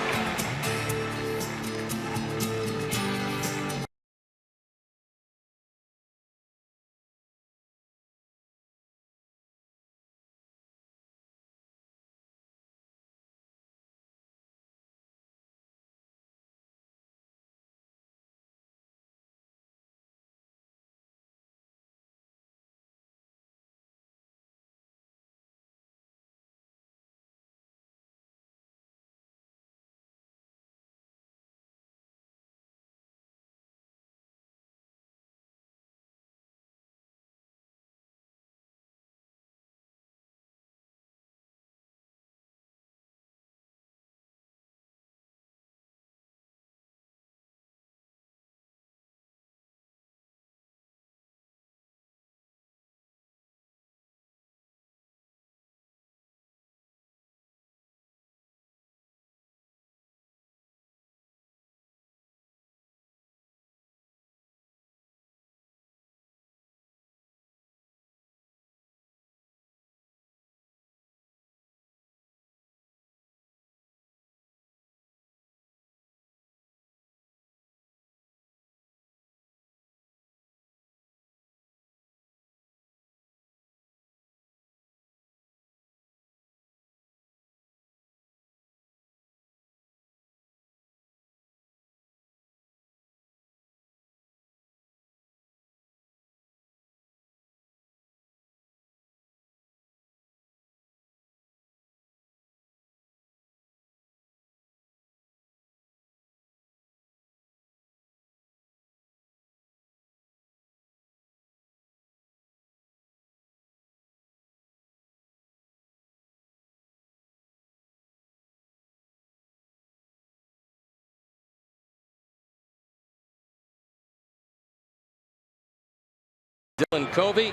C: Dylan Covey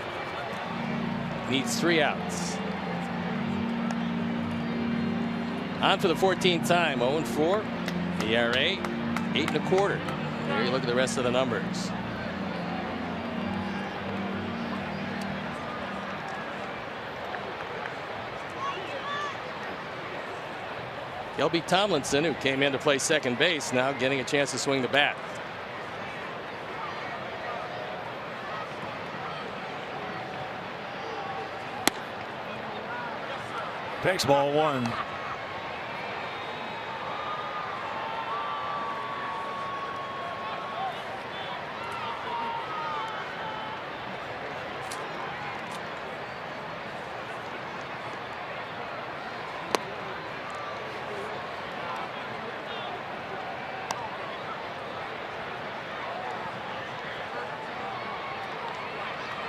C: needs 3 outs. On for the 14th time. 0-4. ERA 8.25. There you look at the rest of the numbers. Kelby Tomlinson, who came in to play second base, now getting a chance to swing the bat.
B: Takes ball 1.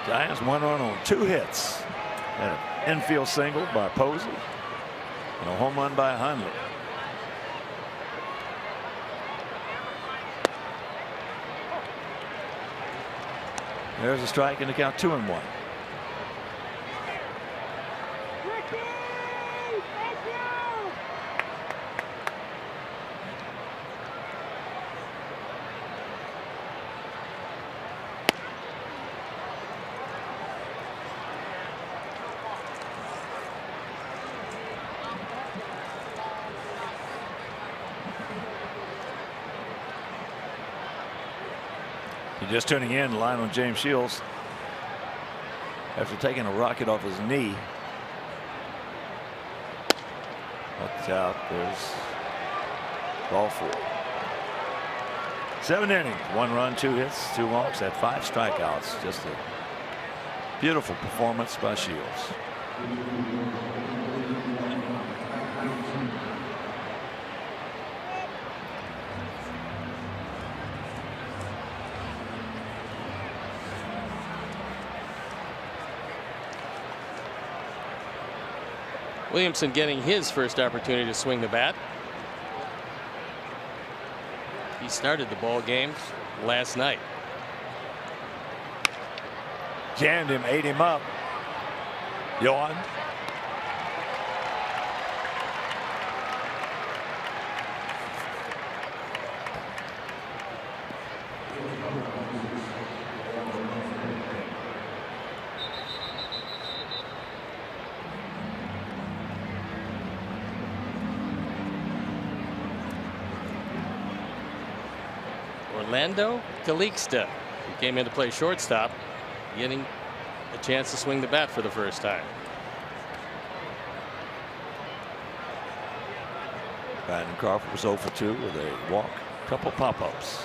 B: Giants 1 run on 2 hits. And an infield single by Posey and a home run by Hundley. There's a strike and the count 2-1. Just tuning in, the line on James Shields after taking a rocket off his knee. Watch out, there's ball 4. 7 innings, 1 run, 2 hits, 2 walks, had 5 strikeouts. Just a beautiful performance by Shields.
C: Williamson getting his first opportunity to swing the bat. He started the ball game last night.
B: Jammed him, ate him up. Yohan.
C: Orlando Calixta, who came in to play shortstop, getting a chance to swing the bat for the first time.
B: Brandon Crawford was 0 for 2 with a walk, couple pop-ups.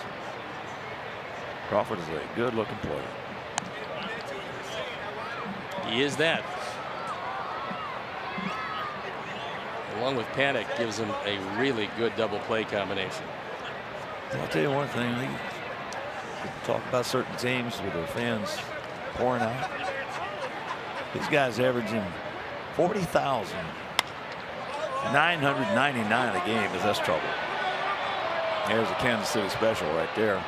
B: Crawford is a good-looking player.
C: He is that. Along with Panic, gives him a really good double play combination.
B: I'll tell you one thing. We talk about certain teams with their fans pouring out. These guys averaging 40,999 a game. Is that's trouble. There's a Kansas City special right there.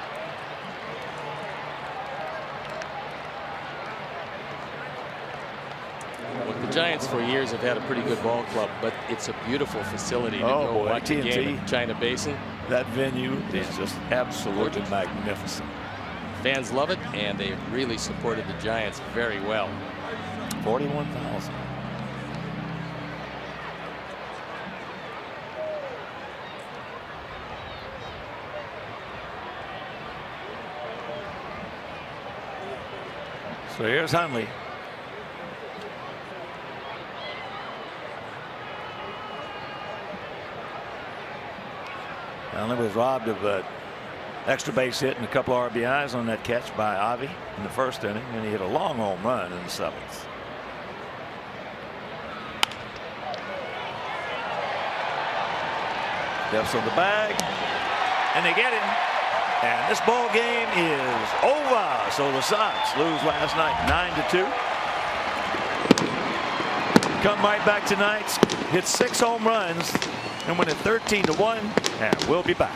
C: Look, the Giants for years have had a pretty good ball club, but it's a beautiful facility to go watch a game in China Basin.
B: That venue is just absolutely magnificent.
C: Fans love it, and they really supported the Giants very well.
B: 41,000. So here's Hundley. Hundley was robbed of an extra base hit and a couple RBIs on that catch by Avi in the first inning, and he hit a long home run in the 7th. Steps on the bag, and they get him. And this ball game is over. So the Sox lose last night 9-2. Come right back tonight, hit 6 home runs, and win it 13-1. And we'll be back.